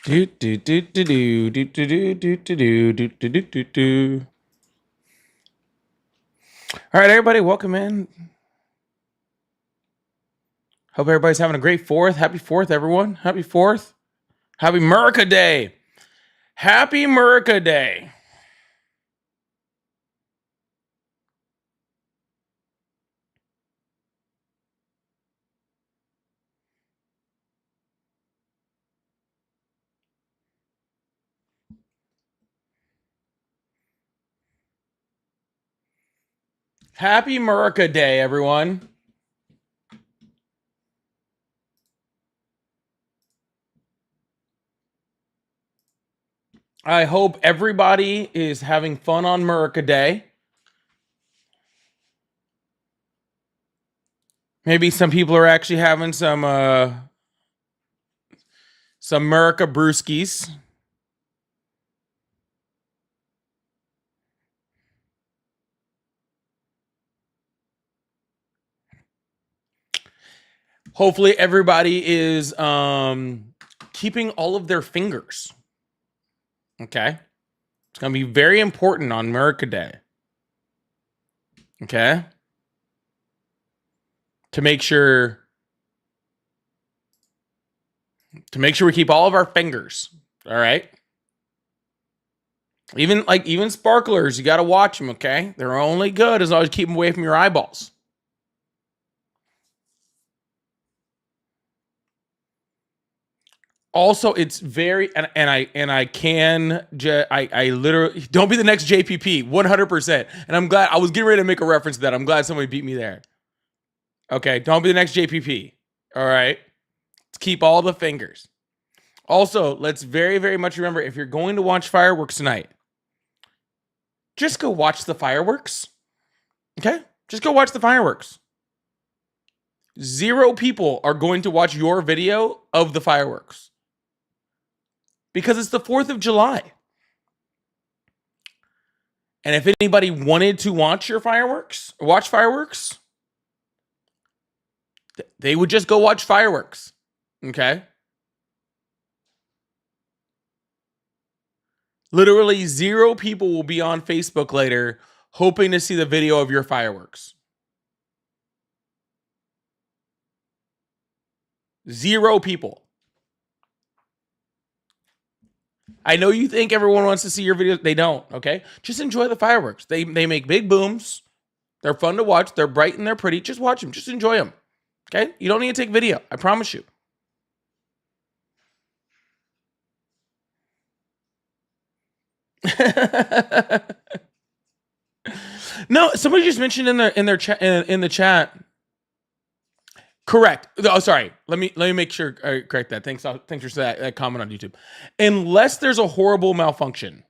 Do do do do do do do do do do do do do do do. All right, everybody, welcome in. Hope everybody's having a great Fourth. Happy Fourth, everyone. Happy Fourth. Happy America Day. Happy America Day. Happy America Day, everyone. I hope everybody is having fun on America Day. Maybe some people are actually having some America brewskis. Hopefully everybody is keeping all of their fingers. Okay. It's going to be very important on America Day. Okay. To make sure we keep all of our fingers. All right. Even sparklers, you got to watch them. Okay. They're only good as long as you keep them away from your eyeballs. Also, it's very I literally don't be the next JPP 100%. And I'm glad I was getting ready to make a reference to that. I'm glad somebody beat me there. Okay, don't be the next JPP. All right, let's keep all the fingers. Also, let's very, very much remember, if you're going to watch fireworks tonight, just go watch the fireworks. Okay, just go watch the fireworks. 0 people are going to watch your video of the fireworks. Because it's the 4th of July. And if anybody wanted to watch fireworks, they would just go watch fireworks. Okay? Literally 0 people will be on Facebook later hoping to see the video of your fireworks. 0 people. I know you think everyone wants to see your videos. They don't, okay? Just enjoy the fireworks. They make big booms. They're fun to watch. They're bright and they're pretty. Just watch them. Just enjoy them, okay? You don't need to take video. I promise you. No, somebody just mentioned in the chat. Correct. Oh, sorry. Let me make sure I correct that. Thanks for that comment on YouTube. Unless there's a horrible malfunction.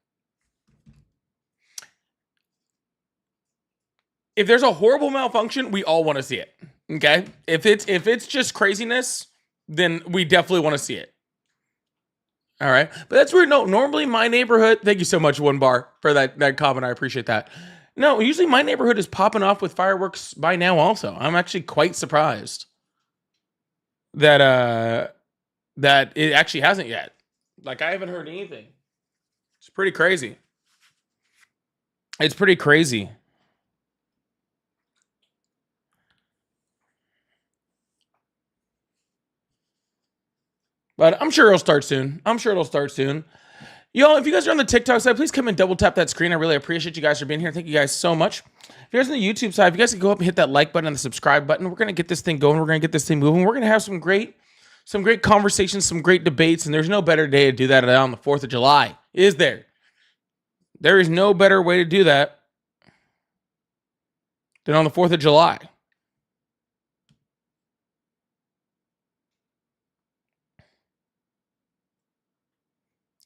If there's a horrible malfunction, we all want to see it. Okay? If it's just craziness, then we definitely want to see it. All right. But that's weird. No, normally my neighborhood, thank you so much, One Bar, for that comment. I appreciate that. No, usually my neighborhood is popping off with fireworks by now also. I'm actually quite surprised that it actually hasn't yet. Like, I haven't heard anything. It's pretty crazy. It's pretty crazy. But I'm sure it'll start soon. Y'all, if you guys are on the TikTok side, please come and double tap that screen. I really appreciate you guys for being here. Thank you guys so much. If you guys on the YouTube side, if you guys can go up and hit that like button and the subscribe button, we're going to get this thing going. We're going to get this thing moving. We're going to have some great conversations, some great debates, and there's no better day to do that than on the 4th of July, is there? There is no better way to do that than on the 4th of July.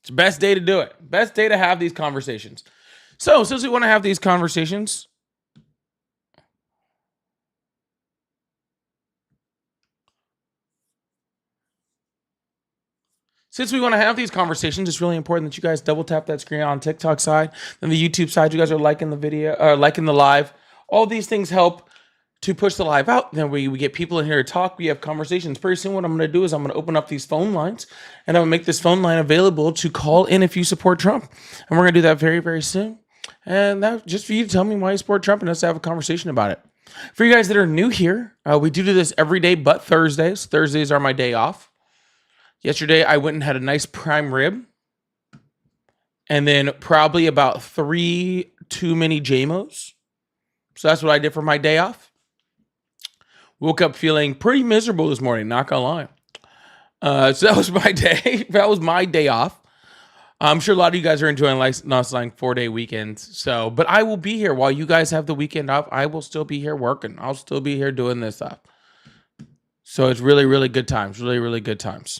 It's the best day to do it. Best day to have these conversations. So, since we want to have these conversations, it's really important that you guys double tap that screen on TikTok side. Then the YouTube side, you guys are liking the video, liking the live. All these things help to push the live out. Then we get people in here to talk. We have conversations. Pretty soon, what I'm going to do is I'm going to open up these phone lines, and I'm going to make this phone line available to call in if you support Trump. And we're going to do that very, very soon. And that just for you to tell me why you support Trump and us to have a conversation about it. For you guys that are new here, we do this every day but Thursdays. Thursdays are my day off. Yesterday, I went and had a nice prime rib. And then probably about 3 too many JMOs. So that's what I did for my day off. Woke up feeling pretty miserable this morning, not gonna lie. So that was my day. That was my day off. I'm sure a lot of you guys are enjoying nice 4-day weekends. So, but I will be here while you guys have the weekend off. I will still be here working. I'll still be here doing this stuff. So it's really, really good times. Really, really good times.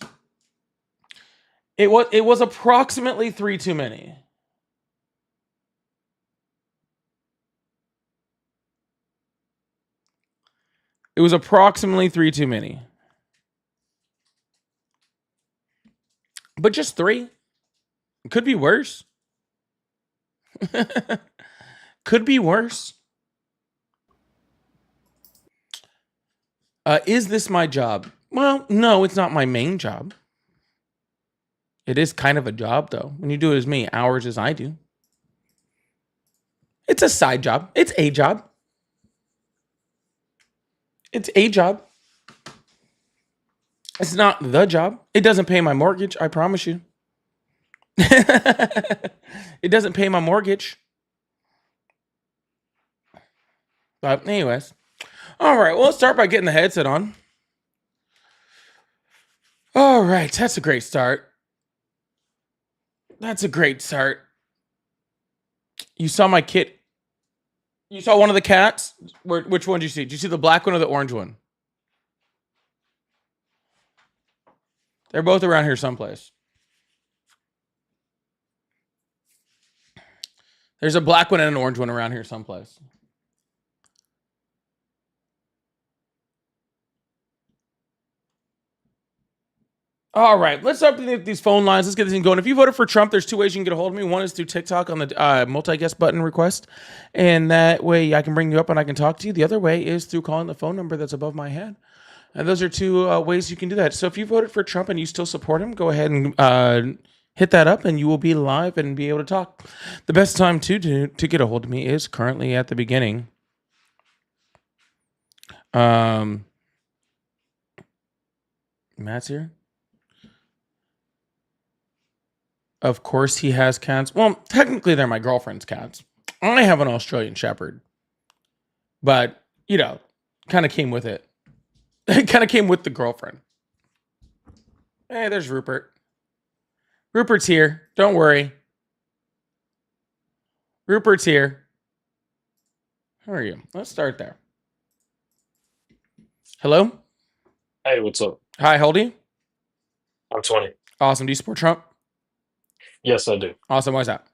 It was approximately 3 too many. It was approximately 3 too many. But just 3. Could be worse. Could be worse. Is this my job? Well, no, it's not my main job. It is kind of a job, though. When you do as many hours as I do. It's a side job. It's a job. It's a job. It's not the job. It doesn't pay my mortgage, I promise you. It doesn't pay my mortgage. But anyways. All right, well, let's start by getting the headset on. All right, that's a great start. That's a great start. You saw my kit. You saw one of the cats? Which one did you see? Did you see the black one or the orange one? They're both around here someplace. There's a black one and an orange one around here someplace. All right, let's open these phone lines. Let's get this thing going. If you voted for Trump, there's 2 ways you can get a hold of me. One is through TikTok on the multi-guest button request, and that way I can bring you up and I can talk to you. The other way is through calling the phone number that's above my head. And those are 2 ways you can do that. So if you voted for Trump and you still support him, go ahead and hit that up, and you will be live and be able to talk. The best time to get a hold of me is currently at the beginning. Matt's here. Of course he has cats. Well, technically they're my girlfriend's cats. I have an Australian Shepherd. But, kind of came with it. It kind of came with the girlfriend. Hey, there's Rupert. Rupert's here. Don't worry. Rupert's here. How are you? Let's start there. Hello? Hey, what's up? Hi, how old are you? I'm 20. Awesome. Do you support Trump? Yes, I do. Awesome. Why is that?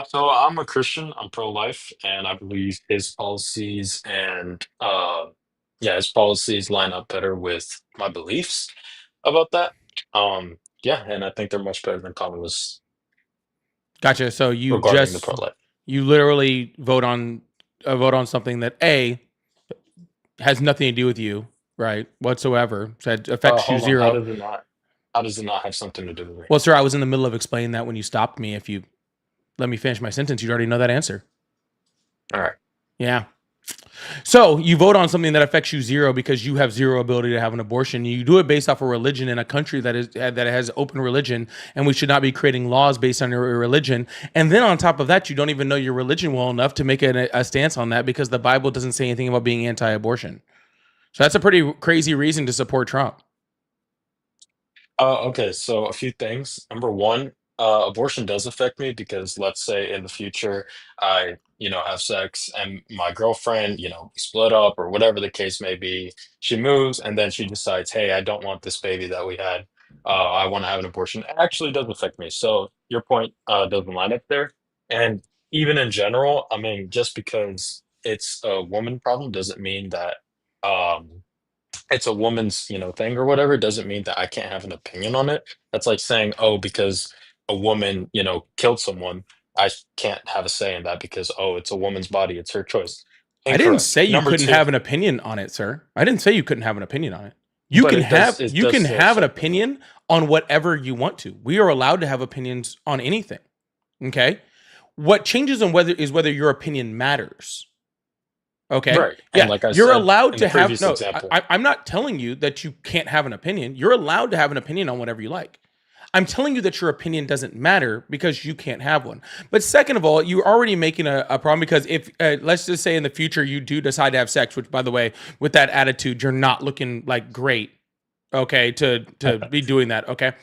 So I'm a Christian. I'm pro-life, and I believe his policies and yeah, his policies line up better with my beliefs about that. Yeah, and I think they're much better than Kamala's Gotcha. So regarding the pro-life. you literally vote on something that has nothing to do with you, right? Whatsoever. That affects you Hold on. How zero. does it not? How does it not have something to do with me? Well, sir, I was in the middle of explaining that when you stopped me. If you let me finish my sentence, you'd already know that answer. All right. Yeah. So you vote on something that affects you zero because you have zero ability to have an abortion. You do it based off of religion in a country that has open religion, and we should not be creating laws based on your religion. And then on top of that, you don't even know your religion well enough to make a stance on that because the Bible doesn't say anything about being anti-abortion. So that's a pretty crazy reason to support Trump. Okay, so a few things. Number one, abortion does affect me because let's say in the future I, have sex and my girlfriend, we split up or whatever the case may be. She moves and then she decides, hey, I don't want this baby that we had. I want to have an abortion. It actually does affect me. So your point doesn't line up there. And even in general, I mean, just because it's a woman problem doesn't mean that it's a woman's, thing or whatever, doesn't mean that I can't have an opinion on it. That's like saying, oh, because a woman, killed someone, I can't have a say in that because, oh, it's a woman's body, it's her choice. I didn't Incorrect. say you Number couldn't two, have an opinion on it, sir. I didn't say you couldn't have an opinion on it. but it You does can still have an affect me though. opinion on whatever you want to. We are allowed to have opinions on anything. Okay? What changes on whether your opinion matters. Okay? Right. And Yeah, like I you're said allowed in the to have previous no. example, I'm not telling you that you can't have an opinion. You're allowed to have an opinion on whatever you like. I'm telling you that your opinion doesn't matter because you can't have one. But second of all, you're already making a problem because if, let's just say in the future, you do decide to have sex, which by the way, with that attitude, you're not looking like great, okay, to be doing that, okay?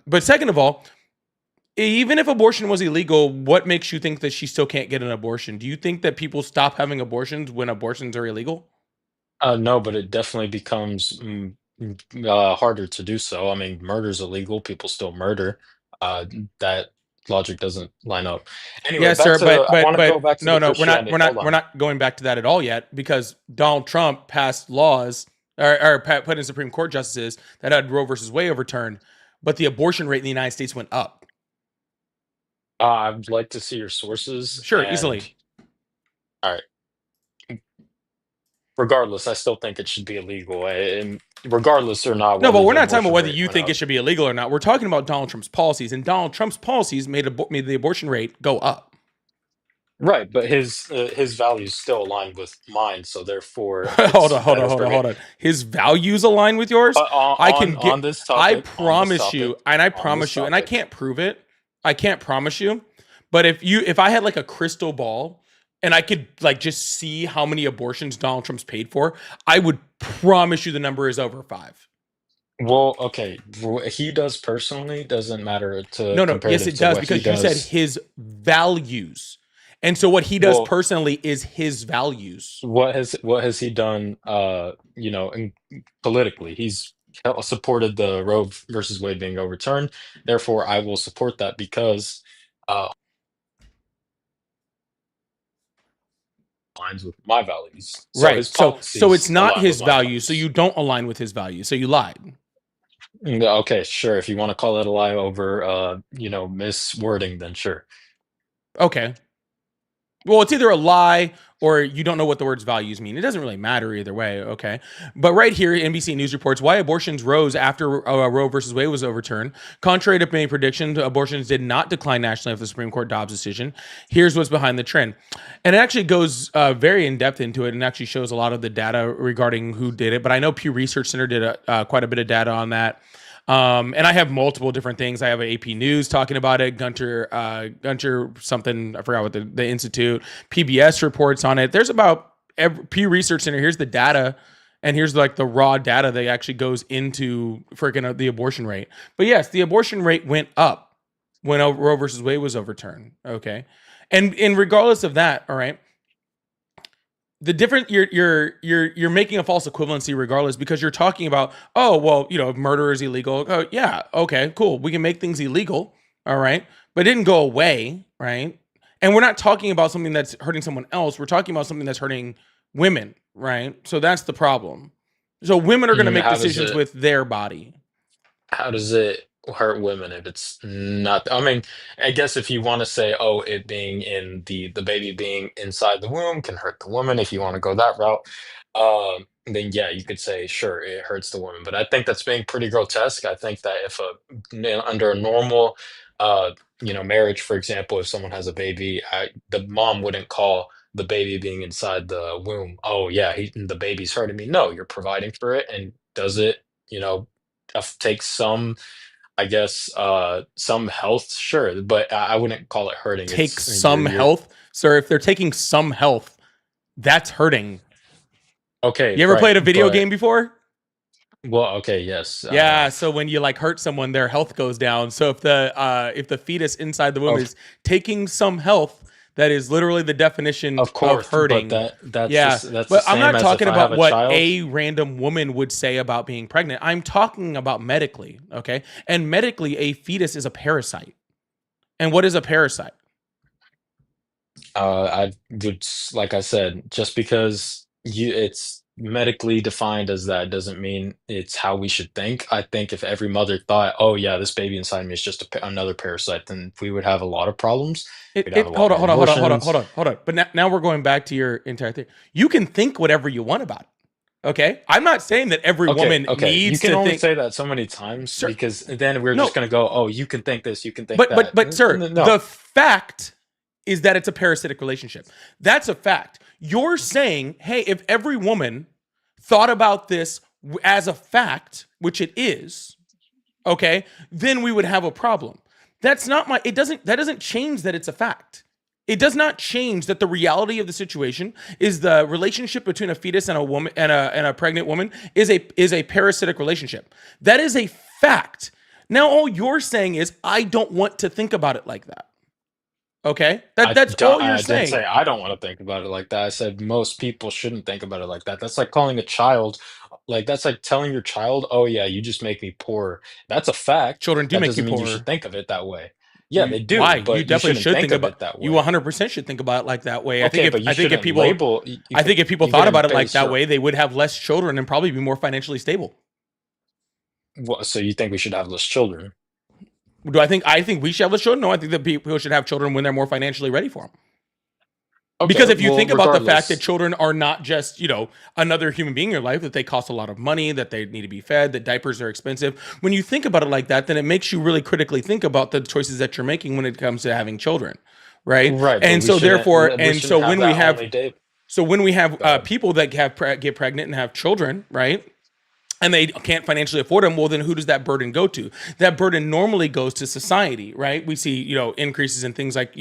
But second of all, even if abortion was illegal, what makes you think that she still can't get an abortion? Do you think that people stop having abortions when abortions are illegal? no, but it definitely becomes harder to do so. I mean, murder's illegal, people still murder. That logic doesn't line up. Anyway, Yes, sir. I want to go back to No, the no, Christianity. Hold we're on. not going back to that at all yet because Donald Trump passed laws or put in Supreme Court justices that had Roe versus Wade overturned, but the abortion rate in the United States went up. I'd like to see your sources. Sure, And easily. all right, regardless, I still think it should be illegal. And regardless or not, No, but whether we're the not talking about abortion whether rate you went think it up. should be illegal or not. We're talking about Donald Trump's policies, and Donald Trump's policies made the abortion rate go up. Right, but his values still align with mine, so therefore hold it's on, hold on, better hold for on, me. hold on. His values align with yours. But I can on get. this I topic, promise you, and on this and I topic, can't prove it. I can't promise you, but if I had like a crystal ball and I could like just see how many abortions Donald Trump's paid for, I would promise you the number is over five. well, okay, what he does personally doesn't matter to No, no, yes, comparative it to does what he because you said does. his values, and so what he does Well, personally is his values. what has he done? Politically, he's supported the Roe versus Wade being overturned. Therefore, I will support that because uh aligns with my values. So Right. his So it's policies not align with his my values. So values. you don't align with his values. So you lied. Okay, sure. If you want to call it a lie over, miswording, then sure. Okay. Well, it's either a lie or you don't know what the words values mean. It doesn't really matter either way, okay? But right here, NBC News reports why abortions rose after Roe versus Wade was overturned. Contrary to many predictions, abortions did not decline nationally after the Supreme Court Dobbs decision. Here's what's behind the trend. And it actually goes very in depth into it and actually shows a lot of the data regarding who did it. But I know Pew Research Center did quite a bit of data on that. And I have multiple different things. I have an AP News talking about it. Gunter something, I forgot what the institute. PBS reports on it. There's about Pew Research Center. Here's the data, and here's like the raw data that actually goes into freaking the abortion rate. But yes, the abortion rate went up when Roe versus Wade was overturned. Okay, and regardless of that, all right, the different you're making a false equivalency regardless because you're talking about, oh well, if murder is illegal, oh yeah, okay, cool, we can make things illegal, all right, but it didn't go away, right? And we're not talking about something that's hurting someone else, we're talking about something that's hurting women, right? So that's the problem. So women are going to Mm, make How does decisions it with their body. how does it hurt women if it's not? I mean, I guess if you want to say, oh, it being in the baby being inside the womb can hurt the woman, if you want to go that route, then yeah, you could say, sure, it hurts the woman. But I think that's being pretty grotesque. I think that if under a normal, uh, marriage, for example, if someone has a baby, the mom wouldn't call the baby being inside the womb, oh yeah, the baby's hurting me. No, you're providing for it, and does it, you know, take some, I guess, some health, sure, but I wouldn't call it hurting. Take It's some health, sir. If they're taking some health, that's hurting. okay, You ever right, played a video but game before? well, okay, yes, I Yeah, have. so when you like hurt someone, their health goes down. So if the fetus inside the womb Of is taking some health, that is literally the definition of of course, but hurting. that's Yeah, the but I'm same not as if talking I have about a what child. a random woman would say about being pregnant. I'm talking about medically, okay? And medically, a fetus is a parasite. And what is a parasite? I would, like I said, just because it's medically defined as that doesn't mean it's how we should think. I think if every mother thought, "Oh yeah, this baby inside me is just another parasite," then we would have a lot of problems. We'd have a lot Hold on, more hold on, hold on, hold on, hold abortions. on, hold on. But now we're going back to your entire thing. You can think whatever you want about it. Okay, I'm not saying that every Okay, woman okay. You needs can to only think. say that so many times Sir, because then we're just no, gonna go, "Oh, you can think this, you can think that." but sir, No. the fact is that it's a parasitic relationship. That's a fact. You're saying, hey, if every woman thought about this as a fact, which it is, okay, then we would have a problem. That's not my that doesn't change that it's a fact. It does not change that the reality of the situation is the relationship between a fetus and a woman and a pregnant woman is a parasitic relationship. That is a fact. Now all you're saying is I don't want to think about it like that. Okay? That's all you're I didn't saying. say I don't want to think about it like that. I said most people shouldn't think about it like that. That's like calling a child, like that's like telling your child, "Oh yeah, you just make me poor." That's a fact. Children do That make you doesn't mean you should poor. think of it that way. Yeah, You they do, why? You but you definitely shouldn't should think think of about it that you way. 100% should think about it like that way. Okay, but you I think if shouldn't people label I think if people you thought about couldn't it like base that your way, they would have less children and probably be more financially stable. so you think we should have less children. Do I think we should have less children? No, I think that people should have children when they're more financially ready for them. Okay, Because if you well, think about the fact that regardless. children are not just, another human being in your life, that they cost a lot of money, that they need to be fed, that diapers are expensive. When you think about it like that, then it makes you really critically think about the choices that you're making when it comes to having children. Right. Right, but And so therefore, we and shouldn't so have when we that have only day. Go ahead. people that get pregnant and have children, right? And they can't financially afford them, well, then who does that burden go to? That burden normally goes to society, right? We see, increases in things like,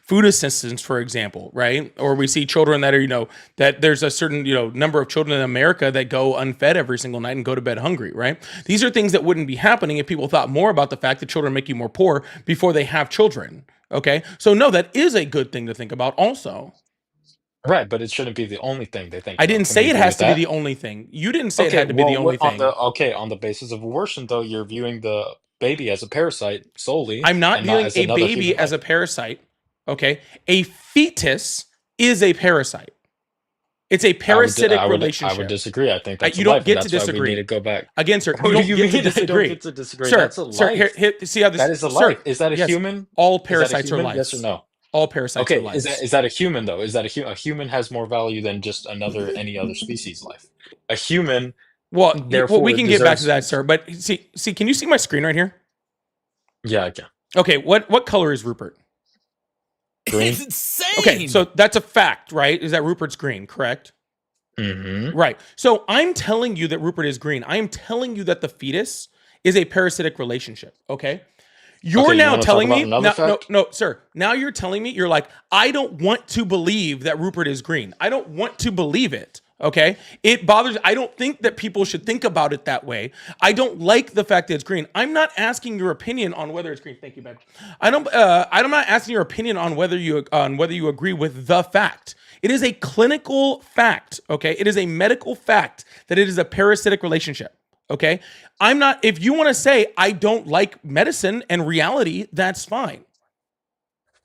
food assistance, for example, right? Or we see children that are, that there's a certain, number of children in America that go unfed every single night and go to bed hungry, right? These are things that wouldn't be happening if people thought more about the fact that children make you more poor before they have children, okay? So no, that is a good thing to think about also. Right, but it shouldn't be the only thing they think I about. didn't Can we say it agree has with to be that? the only thing. You didn't say it Okay, had to be the well, only thing. on the basis of abortion, though, you're viewing the baby as a parasite solely I'm not and not viewing as a another baby human as a life. parasite. Okay. A fetus is a parasite. It's a parasitic I would relationship. disagree. I think that's a You don't life, and get to that's why we need disagree. to go back. Again, sir, you What do don't you get to mean I don't disagree. get to disagree? Sir, That's a sir, life. see how this, That is a sir, life. Is that a yes, human? all Is that a parasites are human? Yes or lives. no? All parasites are Okay, lives. is that a human though? Is that a human has more value than just another any other species life? A human Well, we therefore can get back to deserves. that, sir. But can you see my screen right here? Yeah, I can. Okay, what color is Rupert? Green. It's Okay, insane. so that's a fact, right? Is that Rupert's green, correct? Mm-hmm. Right. So I'm telling you that Rupert is green. I am telling you that the fetus is a parasitic relationship. Okay. You're Okay, you now want to talk telling about me, another no, no, fact? no, sir. Now you're telling me, you're like, I don't want to believe that Rupert is green. I don't want to believe it. Okay. It bothers, I don't think that people should think about it that way. I don't like the fact that it's green. I'm not asking your opinion on whether it's green. Thank you, babe. I'm not asking your opinion on whether you agree with the fact. It is a clinical fact. Okay. It is a medical fact that it is a parasitic relationship. Okay. I'm not, if you want to say I don't like medicine and reality, that's fine.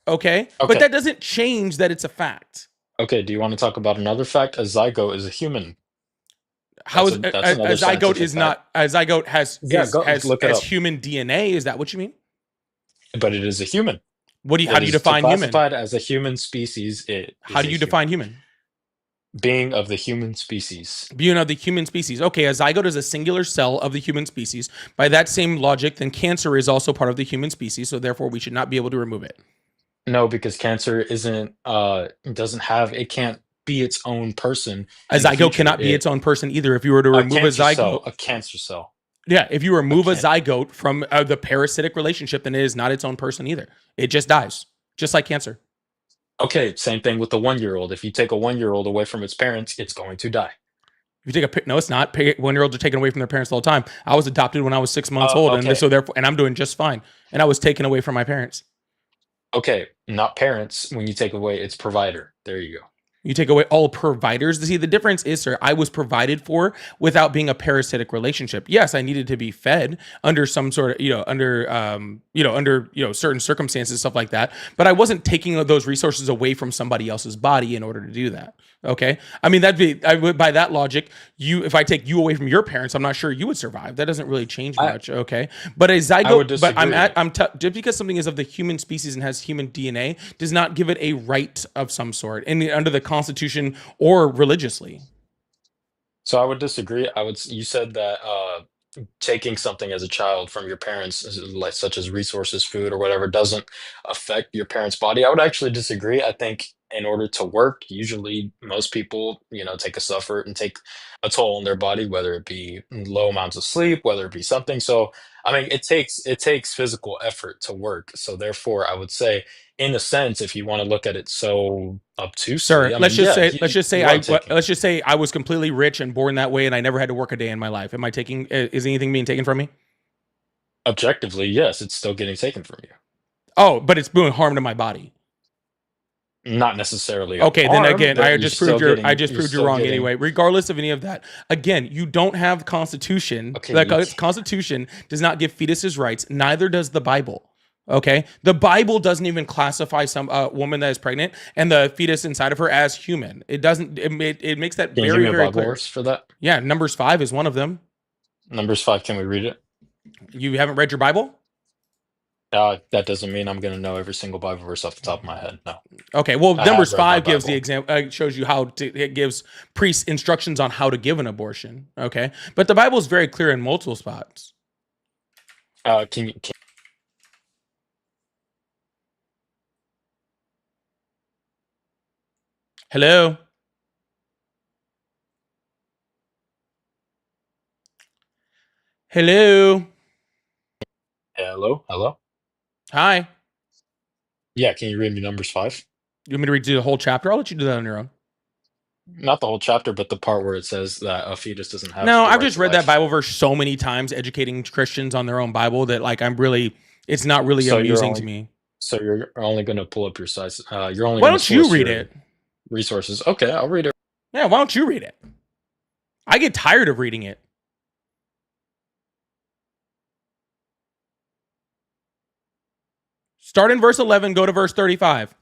Okay. But Okay. that doesn't change that it's a fact. Okay, do you want to talk about another fact? A zygote is a human. How is That's a another zygote scientific is fact. not a zygote Yeah, go look it has up. human DNA? Is that what you mean? But it is a human. How It do you is to define human? classified as a human species. It How is do a you human. define human? Being of the human species. Being of the human species. Okay, a zygote is a singular cell of the human species. By that same logic, then cancer is also part of the human species, so therefore we should not be able to remove it. No, because cancer isn't doesn't have it can't be its own person A in the zygote future. cannot be its own person either. If you were to remove A cancer cell. yeah, if you remove a Can zygote from the parasitic relationship, then it is not its own person either. It just dies, just like cancer. Okay, same thing with the 1-year-old. If you take a 1-year-old away from its parents, it's going to die. If you take no, it's not. 1-year-olds are taken away from their parents all the time. I was adopted when I was 6 months old, and Okay. so therefore, and I'm doing just fine. And I was taken away from my parents. Okay, not parents when you take away its provider. There you go. You take away all providers. See, the difference is, sir, I was provided for without being a parasitic relationship. Yes, I needed to be fed under some sort of, under certain circumstances, stuff like that. But I wasn't taking those resources away from somebody else's body in order to do that. Okay, I mean I would, by that logic, if I take you away from your parents, I'm not sure you would survive. That doesn't really change I much. Okay, but a I would zygote, but disagree. just because something is of the human species and has human DNA does not give it a right of some sort under the Constitution or religiously. So I would disagree. You said that taking something as a child from your parents, like such as resources, food, or whatever, doesn't affect your parents' body. I would actually disagree. I think in order to work, usually most people, take a suffer and take a toll on their body, whether it be low amounts of sleep, whether it be something. So, I mean, it takes physical effort to work. So therefore, I would say, in a sense, if you want to look at it so Sir, obtusely, I mean, yeah, let's just say I was completely rich and born that way and I never had to work a day in my life. Am I taking is anything being taken from me? objectively, yes, it's still getting taken from you. Oh, but it's doing harm to my body. Not necessarily Okay, then harm, again, but you're still I getting just you're proved you still wrong getting anyway. Regardless of any of that, again, you don't have Constitution. okay, The Constitution does not give fetuses rights. Neither does the Bible. Okay, the Bible doesn't even classify some woman that is pregnant and the fetus inside of her as human. It doesn't. It makes that can you give me very a very Bible clear. verse for that? Yeah, Numbers 5 is one of them. Numbers 5, can we read it? You haven't read your Bible? That doesn't mean I'm gonna know every single Bible verse off the top of my head. No, Okay, well, I have Numbers read my 5 gives the Bible. example, shows you how to, it gives priests instructions on how to give an abortion. Okay, but the Bible is very clear in multiple spots. Can Hello, hello, hello, hello? hi. Yeah, can you read me Numbers 5? You want me to read you the whole chapter? I'll let you do that on your own. Not the whole chapter, but the part where it says that a fetus doesn't have No, the I've right just to read that life. Bible verse so many times, educating Christians on their own Bible that like it's not really So you're amusing to only me. so you're only gonna pull up your size. You're only Why gonna don't you source read your it? resources. Okay, I'll read it. Yeah, why don't you read it? I get tired of reading it. Start in verse 11, go to verse 35.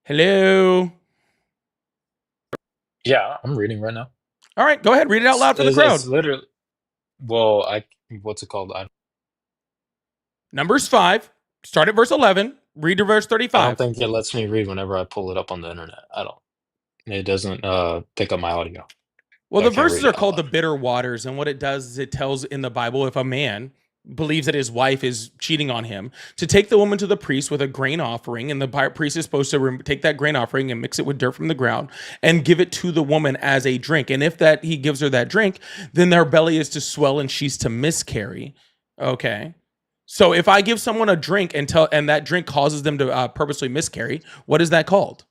Hello. Yeah, I'm reading right now. All right, go ahead, read it out loud for the It's crowd. literally well, what's it called? Numbers 5, start at verse 11, read to verse I don't 35. think it lets me read whenever I pull it up on the internet. I don't. It doesn't pick up my audio, Well, so I the can't verses read it are out called the loud. bitter waters. And what it does is it tells in the Bible if a man believes that his wife is cheating on him, to take the woman to the priest with a grain offering. And the priest is supposed to take that grain offering and mix it with dirt from the ground and give it to the woman as a drink. And if that he gives her that drink, then their belly is to swell and she's to miscarry. Okay. So if I give someone a drink and that drink causes them to purposely miscarry, what is that called?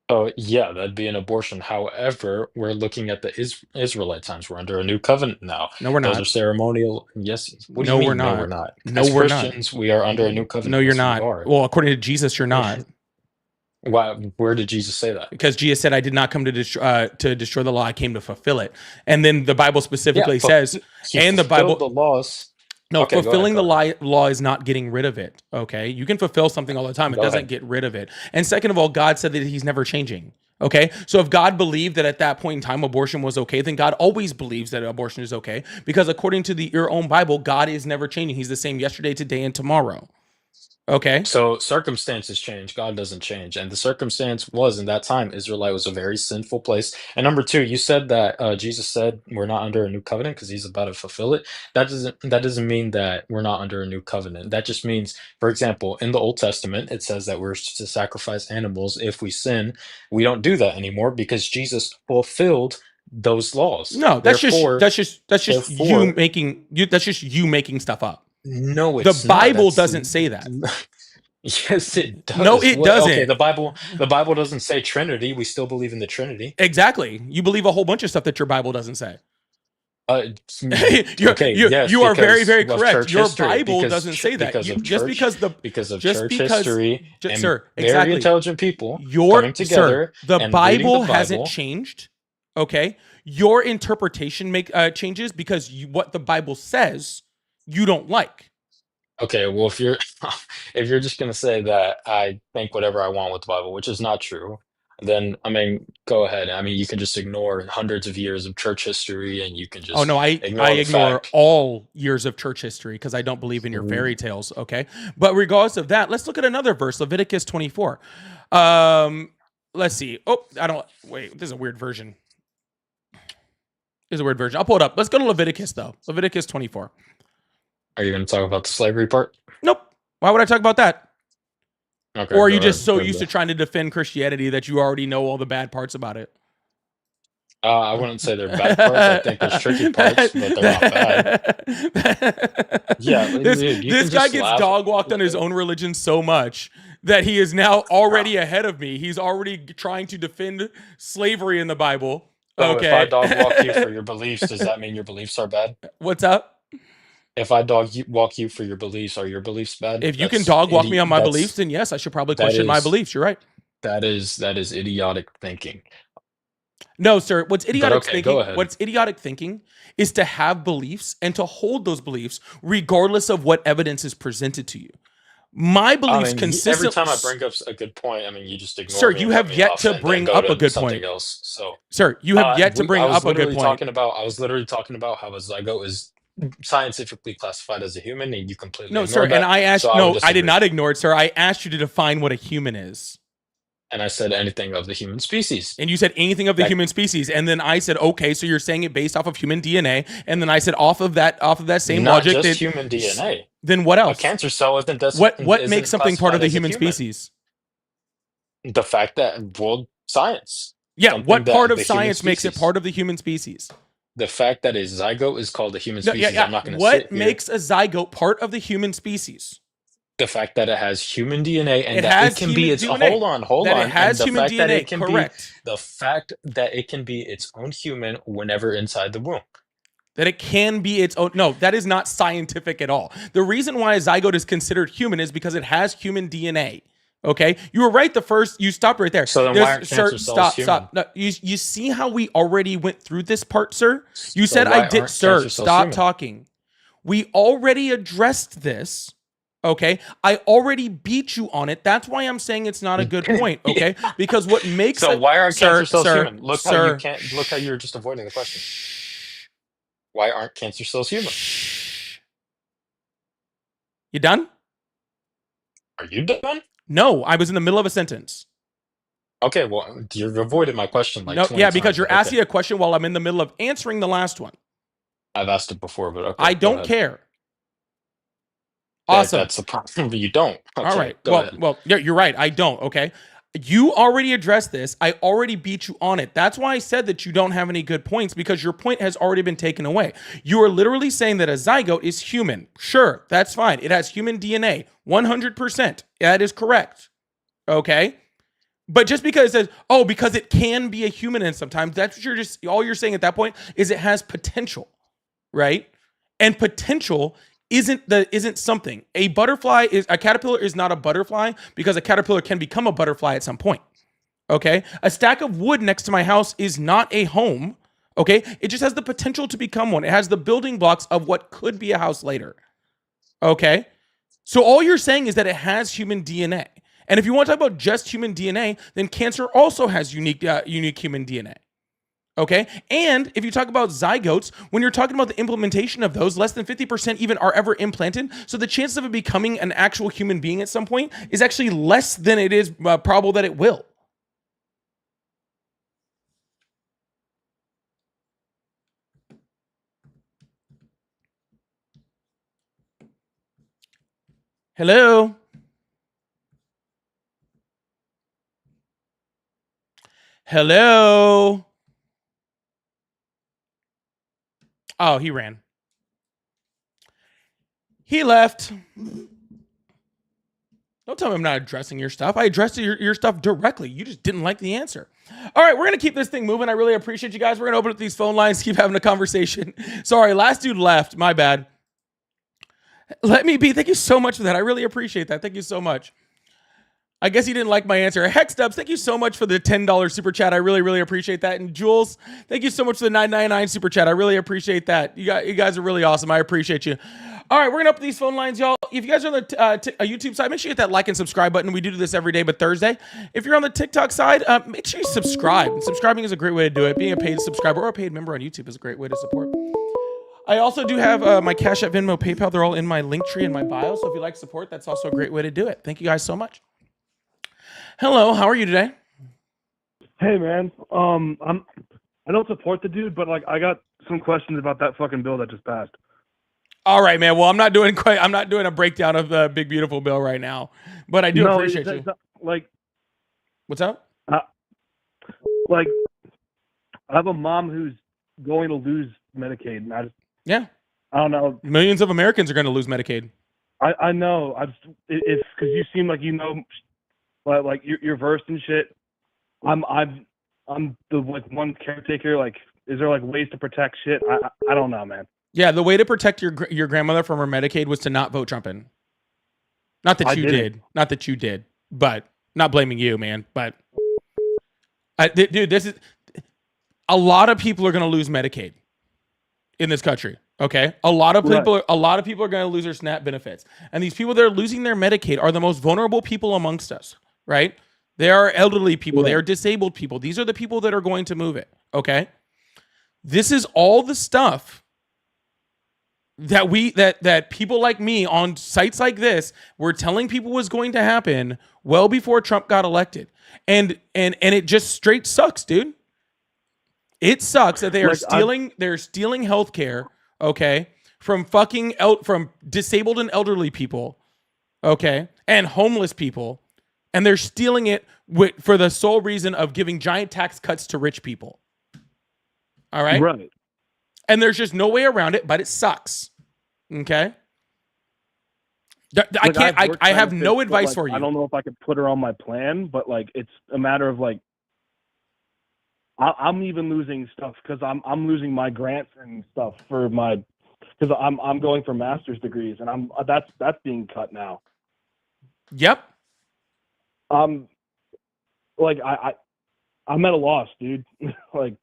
Oh, yeah, that'd be an abortion. However, we're looking at the Israelite times. We're under a new covenant now. No, we're Those are not. ceremonial. Yes. What do you No, we're mean? No, we're not. not. No, As we're not. Christians, we are under a new No, covenant. you're Yes, we not. are. Well, according to Jesus, you're not. Why? Where did Jesus say that? Because Jesus said, "I did not come to destroy the law; I came to fulfill it." And then the Bible Yeah, specifically says, he and the fulfilled the Bible, laws. no, Okay, go ahead. fulfilling Go the ahead. law is not getting rid of it. Okay, you can fulfill something all the time; it Go doesn't ahead. get rid of it. And second of all, God said that He's never changing. Okay, so if God believed that at that point in time abortion was okay, then God always believes that abortion is okay because according to your own Bible, God is never changing. He's the same yesterday, today, and tomorrow. Okay. So circumstances change, God doesn't change. And the circumstance was in that time, Israelite was a very sinful place. And number two, you said that Jesus said we're not under a new covenant because he's about to fulfill it. That doesn't mean that we're not under a new covenant. That just means, for example, in the Old Testament, it says that we're to sacrifice animals if we sin. We don't do that anymore because Jesus fulfilled those laws. No, Therefore, that's just you therefore, making you that's just you making stuff up. no, The it's not. Bible That's doesn't say that. yes, it No, does. it Well, okay, doesn't. the Bible doesn't say Trinity. We still believe in the Trinity. Exactly. You believe a whole bunch of stuff that your Bible doesn't say. Okay, yes, you are very, because very of correct. church Your history, Bible doesn't say that. because You of just church, because the because of just church because history and sir, very exactly. intelligent people Your coming sir, together the and reading the Bible hasn't Bible. changed. Okay, your interpretation changes because what the Bible says you don't like. Okay, well, if you're if you're just gonna say that I think whatever I want with the Bible, which is not true, then I mean, go ahead. I mean, you can just ignore hundreds of years of church history, and you can Oh just no, I ignore the ignore fact. all years of church history because I don't believe in your fairy tales. Okay, but regardless of that, let's look at another verse, Leviticus 24. Um, let's see. Oh, I don't wait. This is a weird version. This is a weird version. I'll pull it up. Let's go to Leviticus though. Leviticus 24. Are you gonna talk about the slavery part? Nope. Why would I talk about that? Okay, Or are go you just ahead. so Go used to ahead. trying to defend Christianity that you already know all the bad parts about it? I wouldn't say they're bad parts. I think there's tricky parts, but they're not bad. Yeah, this dude, you this can guy just gets laugh. dog walked on his own religion so much that he is now Bro. already ahead of me. He's already trying to defend slavery in the Bible. So if I Okay. dog walk you for your beliefs, does that mean your beliefs are bad? What's up? If I walk you for your beliefs, are your beliefs bad? If you can dog walk me on my beliefs, That's then yes, I should probably that question my is beliefs. You're right. that is idiotic thinking. No, sir. But okay, go ahead. What's idiotic thinking is to have beliefs and to hold those beliefs regardless of what evidence is presented to you. My I beliefs mean, every consistent time I bring up a good point, I mean, you just ignore Sir, me you and cut have me yet off, to and then bring go up a to good point. something else. So, Sir, you have yet to bring I up was a good literally point. talking about I was literally talking about how a zygote is scientifically classified as a human, and you completely No, sir, ignored and that. I So asked I would no, I did disagree. not ignore it, sir. I asked you to define what a human is. And I said anything of the human species. And you said anything of the That human species. And then I said, okay, so you're saying it based off of human DNA. And then I said off of that same not logic just that human DNA. then what A else? cancer cell What makes isn't something part of classified the as a human human. species? The fact that world science, Yeah, something what part that of the human science makes it species, part of the human species? the fact that a zygote is called a human No, yeah, species. yeah. I'm not going to sit What here. makes a zygote part of the human species? The fact that it has human DNA and It that it has can be human its DNA. hold That it on, and has human DNA. Correct. the fact that it can be its own human whenever inside the womb. That it can be its own. No, that is not scientific at all. The reason why a zygote is considered human is because it has human DNA. Okay, you were right. You stopped right there. So then why aren't cancer cells human? Stop. No, you see how we already went through this part, sir? You So said I why did, aren't sir. cancer cells Stop human? talking. We already addressed this. Okay, I already beat you on it. That's why I'm saying it's not a good point. Okay, because what makes So why aren't cancer cells sir, human? Look how you sir, can't look how you're just avoiding the question. Why aren't cancer cells human? You done? Are you done? No, I was in the middle of a sentence. Okay, well, you've avoided my question like No, 20 yeah, because times, you're but okay. asking a question while I'm in the middle of answering the last one. I've asked it before, but okay, I go don't ahead. care. Awesome. That's the problem. You don't. All Okay, right. go ahead. Well, yeah, you're right. I don't. Okay. You already addressed this. I already beat you on it. That's why I said that you don't have any good points because your point has already been taken away. You are literally saying that a zygote is human. Sure, that's fine. It has human DNA. 100%. That is correct. Okay. But just because it says, oh, because it can be a human and sometimes that's what all you're saying at that point is it has potential, right? And potential isn't something. A caterpillar is not a butterfly because a caterpillar can become a butterfly at some point. Okay? A stack of wood next to my house is not a home. Okay? It just has the potential to become one. It has the building blocks of what could be a house later. Okay? So all you're saying is that it has human DNA. And if you want to talk about just human DNA, then cancer also has unique human DNA. Okay. And if you talk about zygotes, when you're talking about the implementation of those, less than 50% even are ever implanted. So the chances of it becoming an actual human being at some point is actually less than it is probable that it will. Hello. Hello. Oh, he ran. He left. Don't tell me I'm not addressing your stuff. I addressed your stuff directly. You just didn't like the answer. All right, we're going to keep this thing moving. I really appreciate you guys. We're going to open up these phone lines, keep having a conversation. Sorry, last dude left. My bad. Let me be. Thank you so much for that. I really appreciate that. Thank you so much. I guess he didn't like my answer. Hex Dubs, thank you so much for the $10 super chat. I really, really appreciate that. And Jules, thank you so much for the $9.99 super chat. I really appreciate that. You guys are really awesome. I appreciate you. All right, we're gonna open these phone lines, y'all. If you guys are on the YouTube side, make sure you hit that like and subscribe button. We do this every day, but Thursday. If you're on the TikTok side, make sure you subscribe. And subscribing is a great way to do it. Being a paid subscriber or a paid member on YouTube is a great way to support. I also do have my Cash App, Venmo, PayPal. They're all in my link tree in my bio. So if you like support, that's also a great way to do it. Thank you guys so much. Hello, how are you today? Hey man, I don't support the dude, but like I got some questions about that fucking bill that just passed. All right, man. Well, I'm not doing a breakdown of the big beautiful bill right now, but I do appreciate you. Like, what's up? Like, I have a mom who's going to lose Medicaid, and I don't know. Millions of Americans are going to lose Medicaid. I know. It's because you seem like you know. Like you're versed in shit. I'm the like one caretaker. Like, is there like ways to protect shit? I don't know, man. Yeah, the way to protect your grandmother from her Medicaid was to not vote Trump in. Not that you did. Not that you did. But not blaming you, man. But dude, this is a lot of people are going to lose Medicaid in this country. Okay, a lot of people are going to lose their SNAP benefits, and these people that are losing their Medicaid are the most vulnerable people amongst us. Right? They are elderly people. Right. They are disabled people. These are the people that are going to move it. Okay. This is all the stuff that that people like me on sites like this were telling people was going to happen well before Trump got elected. And it just straight sucks, dude. It sucks that they are stealing healthcare, okay, from from disabled and elderly people, okay, and homeless people. And they're stealing it for the sole reason of giving giant tax cuts to rich people. All right? Right. And there's just no way around it, but it sucks. Okay? I have no advice for you. I don't know if I could put her on my plan, but like it's a matter of like I'm even losing stuff because I'm losing my grants and stuff for my because I'm going for master's degrees and that's being cut now. Yep. Like I'm at a loss, dude. like,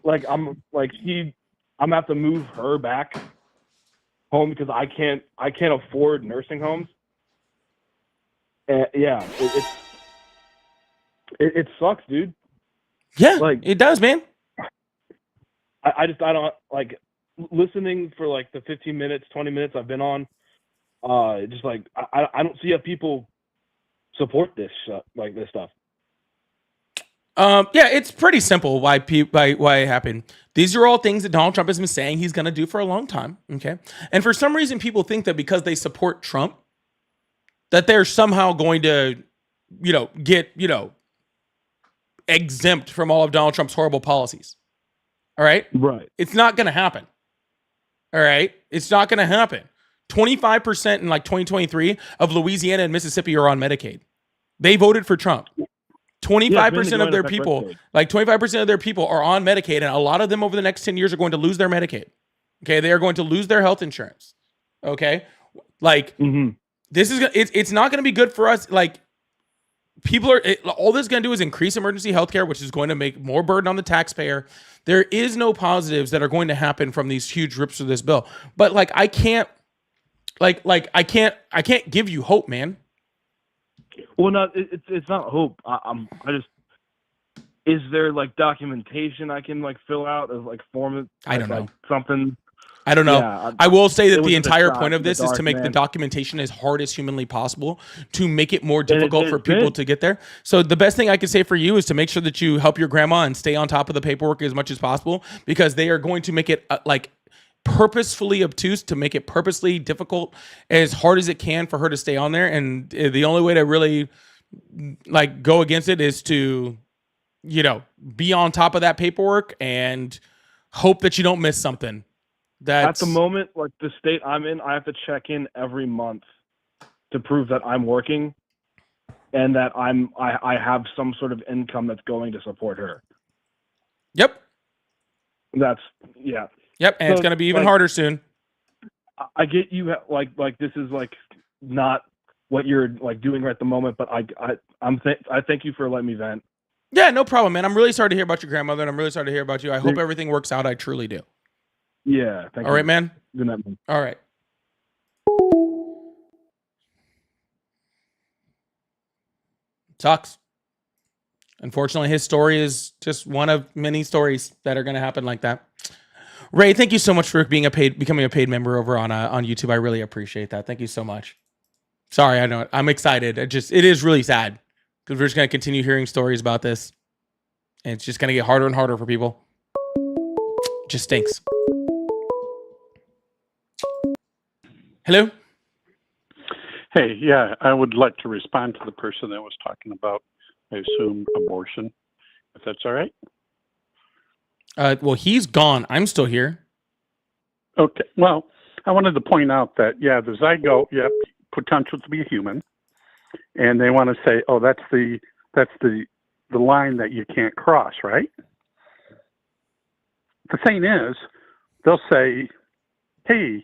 like I'm gonna have to move her back home because I can't afford nursing homes. And yeah, it sucks, dude. Yeah, like it does, man. I don't like listening for like the 15 minutes, 20 minutes I've been on. Just like I don't see how people support this stuff. Yeah, it's pretty simple why it happened. These are all things that Donald Trump has been saying he's going to do for a long time. Okay, and for some reason, people think that because they support Trump, that they're somehow going to, get exempt from all of Donald Trump's horrible policies. All right, right. It's not going to happen. All right, it's not going to happen. 25% in like 2023 of Louisiana and Mississippi are on Medicaid. They voted for Trump. 25% of their people, like 25% of their people are on Medicaid, and a lot of them over the next 10 years are going to lose their Medicaid. Okay, they are going to lose their health insurance. Okay, like this is it's not going to be good for us. Like all this is going to do is increase emergency health care, which is going to make more burden on the taxpayer. There is no positives that are going to happen from these huge rips of this bill. But like I can't give you hope, man. Well, no, it's not hope. Is there like documentation I can like fill out of like form? I don't know. Something. I don't know. Yeah, I will say that the entire point of this is to make the documentation as hard as humanly possible to make it more difficult for people to get there. So the best thing I can say for you is to make sure that you help your grandma and stay on top of the paperwork as much as possible, because they are going to make it purposefully obtuse to make it purposely difficult as hard as it can for her to stay on there. And the only way to really like go against it is to, be on top of that paperwork and hope that you don't miss something. At the moment, like the state I'm in, I have to check in every month to prove that I'm working and that I have some sort of income that's going to support her. Yep. That's yeah. Yep, and So, it's going to be even like, harder soon. I get you like this is like not what you're like doing right at the moment, but I thank you for letting me vent. Yeah, no problem, man. I'm really sorry to hear about your grandmother, and I'm really sorry to hear about you. I hope everything works out. I truly do. Yeah, thank you. All right, man. Good night, man. All right. Sucks. Unfortunately, his story is just one of many stories that are going to happen like that. Ray, thank you so much for becoming a paid member over on YouTube. I really appreciate that. Thank you so much. Sorry, I know I'm excited. It is really sad because we're just going to continue hearing stories about this, and it's just going to get harder and harder for people. Just stinks. Hello. Hey, yeah, I would like to respond to the person that was talking about, I assume, abortion, if that's all right. Well, he's gone. I'm still here. Okay. Well, I wanted to point out that, yeah, the zygote, yep, potential to be a human, and they want to say, oh, that's the line that you can't cross, right? The thing is, they'll say, hey,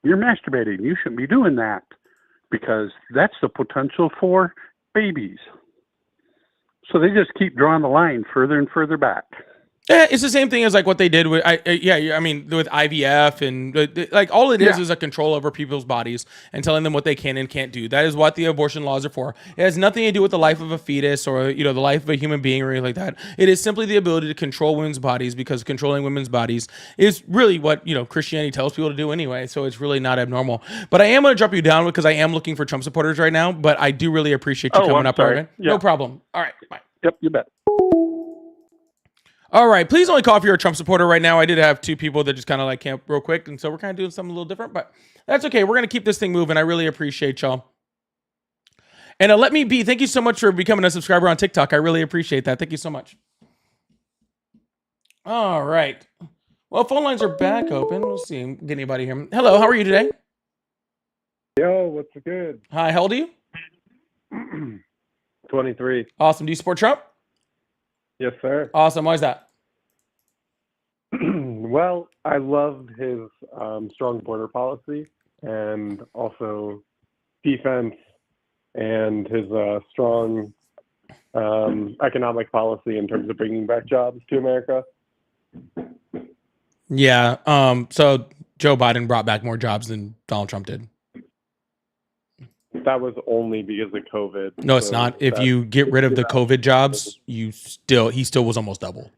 you're masturbating. You shouldn't be doing that because that's the potential for babies. So they just keep drawing the line further and further back. Yeah, it's the same thing as like what they did with, with IVF and like all it is a control over people's bodies and telling them what they can and can't do. That is what the abortion laws are for. It has nothing to do with the life of a fetus or, the life of a human being or anything like that. It is simply the ability to control women's bodies because controlling women's bodies is really what, Christianity tells people to do anyway. So it's really not abnormal. But I am going to drop you down because I am looking for Trump supporters right now, but I do really appreciate you coming up. Sorry. Right? Yeah. No problem. All right. Bye. Yep, you bet. All right, please only call if you're a Trump supporter right now. I did have two people that just kind of like camp real quick, and so we're kind of doing something a little different, but that's okay. We're going to keep this thing moving. I really appreciate y'all. And let me be, thank you so much for becoming a subscriber on TikTok. I really appreciate that. Thank you so much. All right. Well, phone lines are back open. We'll see. Get anybody here. Hello, how are you today? Yo, what's good? Hi, how old are you? 23. Awesome. Do you support Trump? Yes, sir. Awesome. Why is that? Well, I loved his strong border policy and also defense and his strong economic policy in terms of bringing back jobs to America. Yeah. So Joe Biden brought back more jobs than Donald Trump did. That was only because of COVID. No, it's not. If you get rid of the COVID jobs, he still was almost double.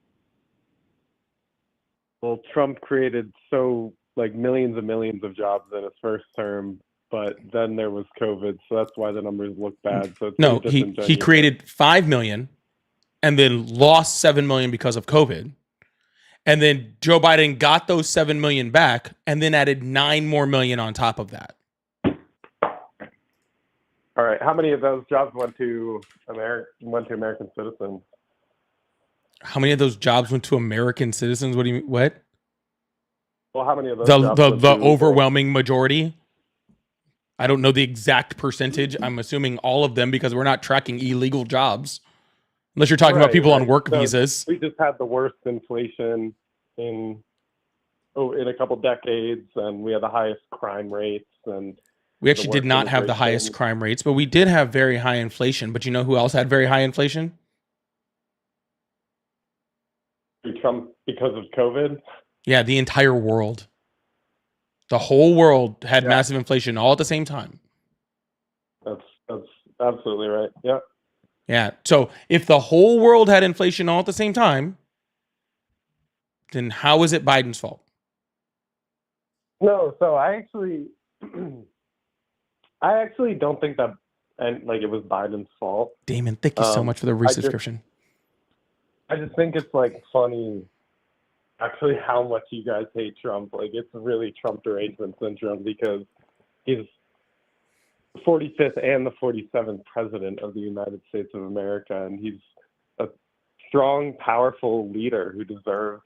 Well, Trump created millions and millions of jobs in his first term, but then there was COVID, so that's why the numbers look bad. So it's no, he created 5 million and then lost 7 million because of COVID. And then Joe Biden got those 7 million back and then added 9 more million on top of that. All right. How many of those jobs went to American citizens? How many of those jobs went to American citizens? What do you mean? What? Well, how many of those? The overwhelming majority. I don't know the exact percentage. I'm assuming all of them because we're not tracking illegal jobs, unless you're talking about people on work visas. We just had the worst inflation in a couple decades, and we had the highest crime rates and. We actually did not have the highest crime rates, but we did have very high inflation. But you know who else had very high inflation? Trump, because of COVID? Yeah, the entire world. The whole world had massive inflation all at the same time. That's absolutely right. Yeah. Yeah. So if the whole world had inflation all at the same time, then how is it Biden's fault? No, so I actually don't think that it was Biden's fault. Damon, thank you so much for the resubscription. I just think it's funny actually how much you guys hate Trump. It's really Trump derangement syndrome because he's the 45th and the 47th president of the United States of America, and he's a strong, powerful leader who deserves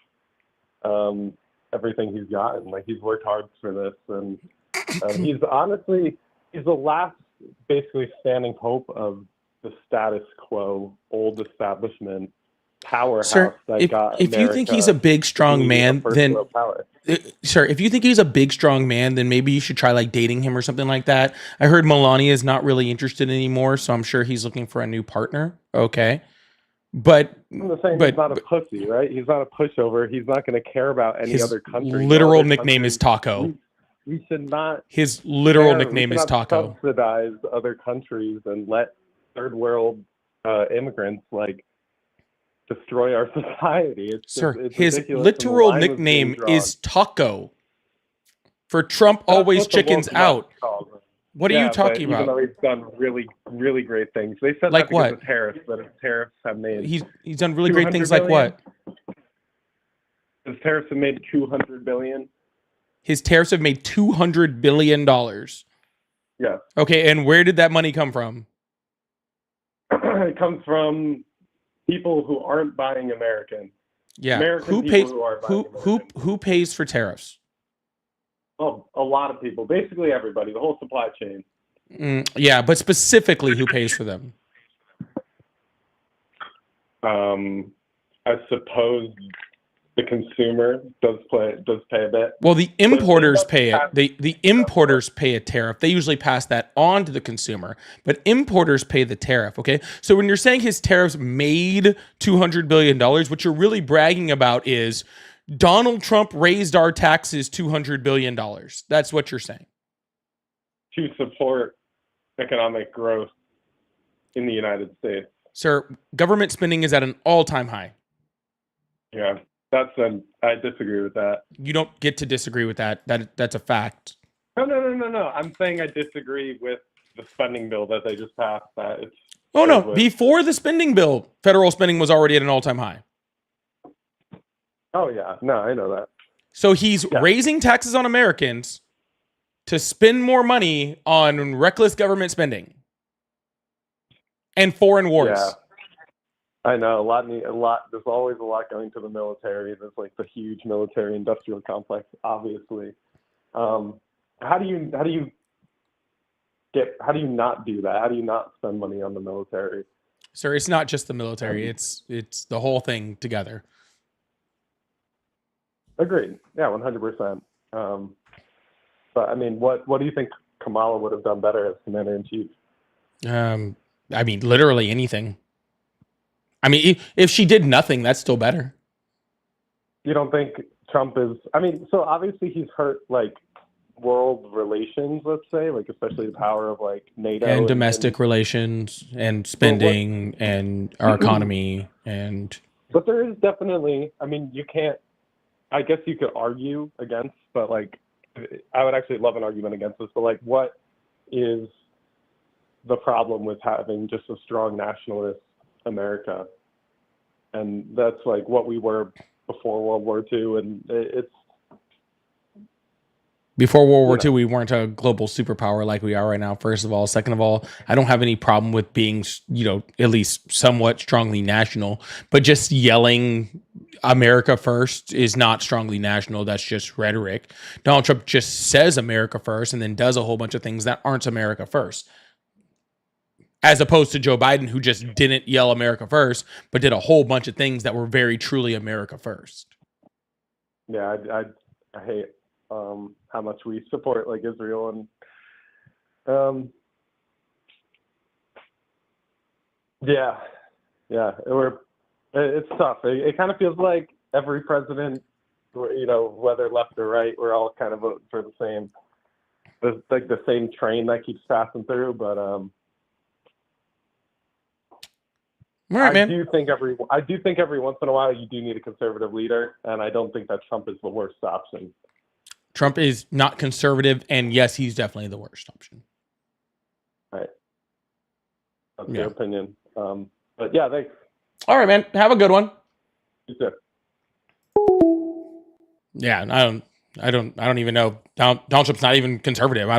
everything he's gotten. Like, he's worked hard for this, and he's the last basically standing hope of the status quo, old establishment powerhouse Sir, that got if you think he's a big, strong man, then sir, if you think he's a big, strong man, then maybe you should try like dating him or something like that. I heard Melania is not really interested anymore, so I'm sure he's looking for a new partner. Okay, but I'm just saying he's not a pussy, right? He's not a pushover. He's not going to care about any his other country. literal nickname is Taco. We should not. His literal nickname is Taco. Subsidize other countries and let third world immigrants like destroy our society. Sir, his literal nickname is Taco. For Trump, always chickens out. What are you talking about? Even though he's done really, really great things. They said like that because what? of tariffs, but his tariffs have made. He's done really great things like what? His tariffs have made $200 billion. His tariffs have made $200 billion. Yeah. Okay, and where did that money come from? It comes from people who aren't buying American. Yeah. American Who people pays? who are buying American. Who pays for tariffs? Oh, a lot of people. Basically everybody. The whole supply chain. Yeah, but specifically, who pays for them? I suppose the consumer does pay a bit. Well, the importers pay it. The importers pay a tariff. They usually pass that on to the consumer, but importers pay the tariff. Okay, so when you're saying his tariffs made $200 billion, what you're really bragging about is Donald Trump raised our taxes $200 billion. That's what you're saying. To support economic growth in the United States. Sir, government spending is at an all-time high. Yeah, I disagree with that. You don't get to disagree with that. That's a fact. No. I'm saying I disagree with the spending bill that they just passed. That it's. Oh no! Before the spending bill, federal spending was already at an all-time high. Oh yeah, no, I know that. So he's raising taxes on Americans to spend more money on reckless government spending and foreign wars. Yeah. I know a lot. There's always a lot going to the military. There's like the huge military-industrial complex, obviously. How do you not do that? How do you not spend money on the military? Sir, it's not just the military. It's the whole thing together. Agreed. Yeah, 100%. But I mean, what do you think Kamala would have done better as commander-in-chief? I mean, literally anything. I mean, if she did nothing, that's still better. You don't think Trump is? I mean, so obviously he's hurt like world relations, let's say, like especially the power of like NATO and domestic relations and spending and our economy and. But there is definitely. I mean, you can't. I guess you could argue against, but like, I would actually love an argument against this. But like, what is the problem with having just a strong nationalist America? And that's like what we were before World War II, and it's before World War II, we weren't a global superpower like we are right now. First of all, second of all, I don't have any problem with being, at least somewhat strongly national, but just yelling America first is not strongly national. That's just rhetoric. Donald Trump just says America first and then does a whole bunch of things that aren't America first. As opposed to Joe Biden, who just didn't yell America first, but did a whole bunch of things that were very truly America first. Yeah, I hate how much we support like Israel, and it's tough. It kind of feels like every president, whether left or right, we're all kind of voting for the same train that keeps passing through, but all right, man. I do think every once in a while you do need a conservative leader, and I don't think that Trump is the worst option. Trump is not conservative, and yes, he's definitely the worst option. Right. That's your opinion. But yeah, thanks. All right, man. Have a good one. You too. Yeah, I don't even know. Donald Trump's not even conservative.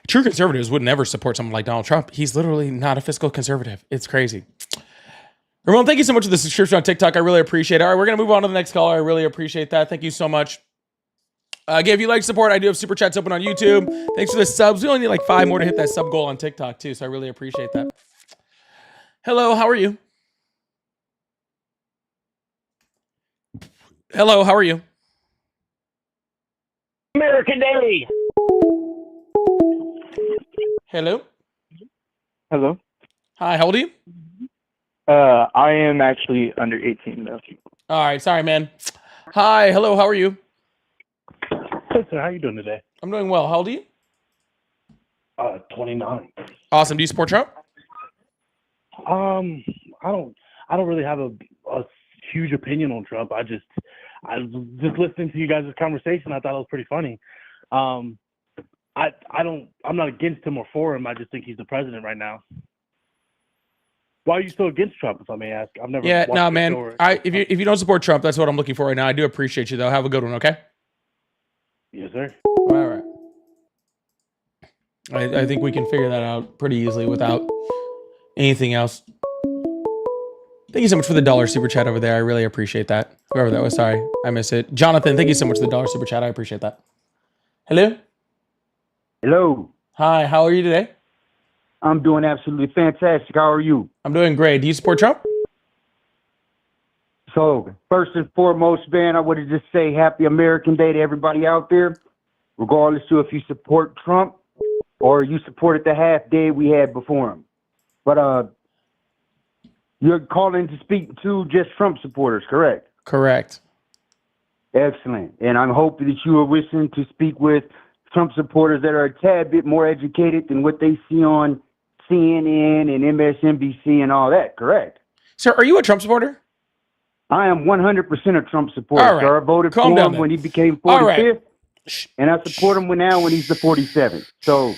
True conservatives would never support someone like Donald Trump. He's literally not a fiscal conservative. It's crazy. Ramon, thank you so much for the subscription on TikTok. I really appreciate it. All right, we're going to move on to the next caller. I really appreciate that. Thank you so much. Again, if you like support, I do have super chats open on YouTube. Thanks for the subs. We only need like 5 more to hit that sub goal on TikTok too, so I really appreciate that. Hello, how are you? Hello, how are you? American Day. Hello. Hello. Hi, how old are you? I am actually under 18 though. All right, sorry, man. Hi, hello, how are you? Hey, sir, how you doing today? I'm doing well. How old are you? 29. Awesome. Do you support Trump? I don't really have a huge opinion on Trump. I was just listening to you guys' conversation. I thought it was pretty funny. I'm not against him or for him. I just think he's the president right now. Why are you so against Trump, if I may ask? I've never. Yeah, watched no, the man. show or- If you don't support Trump, that's what I'm looking for right now. I do appreciate you though. Have a good one, okay? Yes, sir. All right. I think we can figure that out pretty easily without anything else. Thank you so much for the $1 super chat over there. I really appreciate that. Whoever that was, sorry, I miss it. Jonathan, thank you so much for the $1 super chat. I appreciate that. Hello. Hello. Hi. How are you today? I'm doing absolutely fantastic. How are you? I'm doing great. Do you support Trump? So, first and foremost, man, I want to just say happy American Day to everybody out there, regardless of if you support Trump or you supported the half day we had before him. But you're calling to speak to just Trump supporters, correct? Correct. Excellent. And I'm hoping that you are wishing to speak with Trump supporters that are a tad bit more educated than what they see on CNN and MSNBC and all that, correct? Sir, are you a Trump supporter? I am 100% a Trump supporter, All right. sir. I voted Calm for down him then. when he became All 45th, right. and I support him now when he's the 47th. So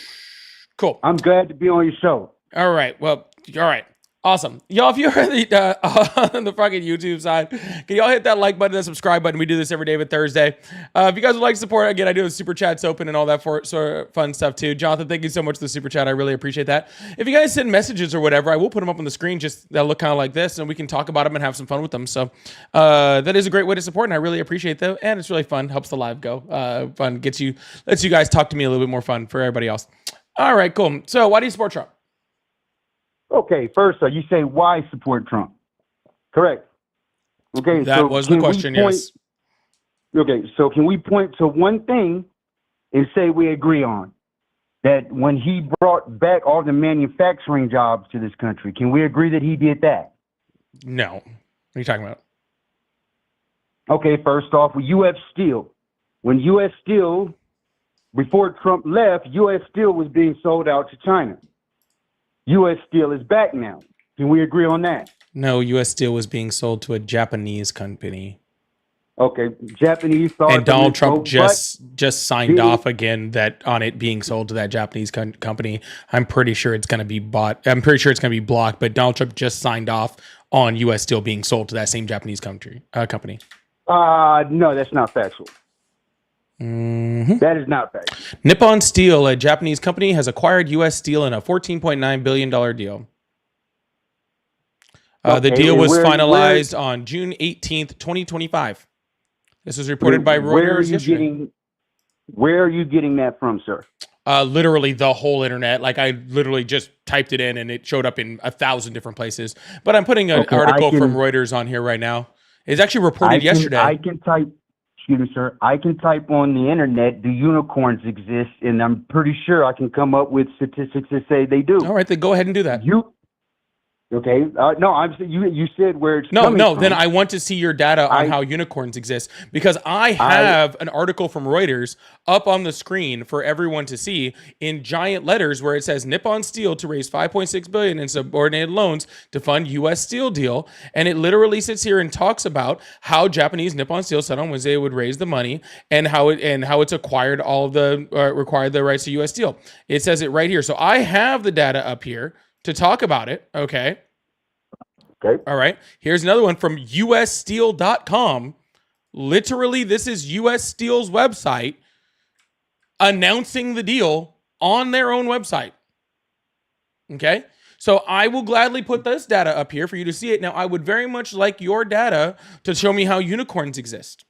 Cool. I'm glad to be on your show. All right. Well, all right. Awesome. Y'all, if you're on the fucking YouTube side, can y'all hit that like button, that subscribe button? We do this every day but Thursday. If you guys would like support, again, I do have super chats open and all that for sort of fun stuff too. Jonathan, thank you so much for the super chat. I really appreciate that. If you guys send messages or whatever, I will put them up on the screen just that look kind of like this, and we can talk about them and have some fun with them. So that is a great way to support, and I really appreciate that. And it's really fun. Helps the live go. Fun. Lets you guys talk to me a little bit more fun for everybody else. All right, cool. So why do you support Trump? Okay, first, you say why support Trump? Correct. Okay, That so was the can we question, point- yes. Okay, so can we point to one thing and say we agree on? That when he brought back all the manufacturing jobs to this country, can we agree that he did that? No. What are you talking about? Okay, first off, with U.S. Steel. When U.S. Steel, before Trump left, U.S. Steel was being sold out to China. U.S. Steel is back now. Can we agree on that? No, U.S. Steel was being sold to a Japanese company. Okay, Japanese thought. And Donald Trump but just signed the- off again that on it being sold to that Japanese company. I'm pretty sure it's going to be bought. I'm pretty sure it's going to be blocked, but Donald Trump just signed off on U.S. Steel being sold to that same Japanese company. No, that's not factual. Mhm. That is not factual. Nippon Steel, a Japanese company, has acquired U.S. Steel in a $14.9 billion deal. The Okay, deal and was where- finalized on June 18th, 2025. This was reported by Where are Reuters you yesterday. getting? Where are you getting that from, sir? Literally the whole internet. Like I literally just typed it in and it showed up in 1,000 different places. But I'm putting an Okay, article I can- from Reuters on here right now. It's actually reported yesterday. I can type. Excuse me, sir. I can type on the internet. Do unicorns exist? And I'm pretty sure I can come up with statistics that say they do. All right, then go ahead and do that. You okay? No, I'm. You said where it's No, coming no. from. Then I want to see your data on how unicorns exist because I have an article from Reuters up on the screen for everyone to see in giant letters where it says Nippon Steel to raise $5.6 billion in subordinated loans to fund U.S. Steel deal, and it literally sits here and talks about how Japanese Nippon Steel said on Wednesday it would raise the money and how it's acquired all of the required the rights to U.S. Steel. It says it right here, so I have the data up here to talk about it. Okay. Okay. All right. Here's another one from ussteel.com. Literally, this is US Steel's website announcing the deal on their own website. Okay. So I will gladly put this data up here for you to see it. Now, I would very much like your data to show me how unicorns exist.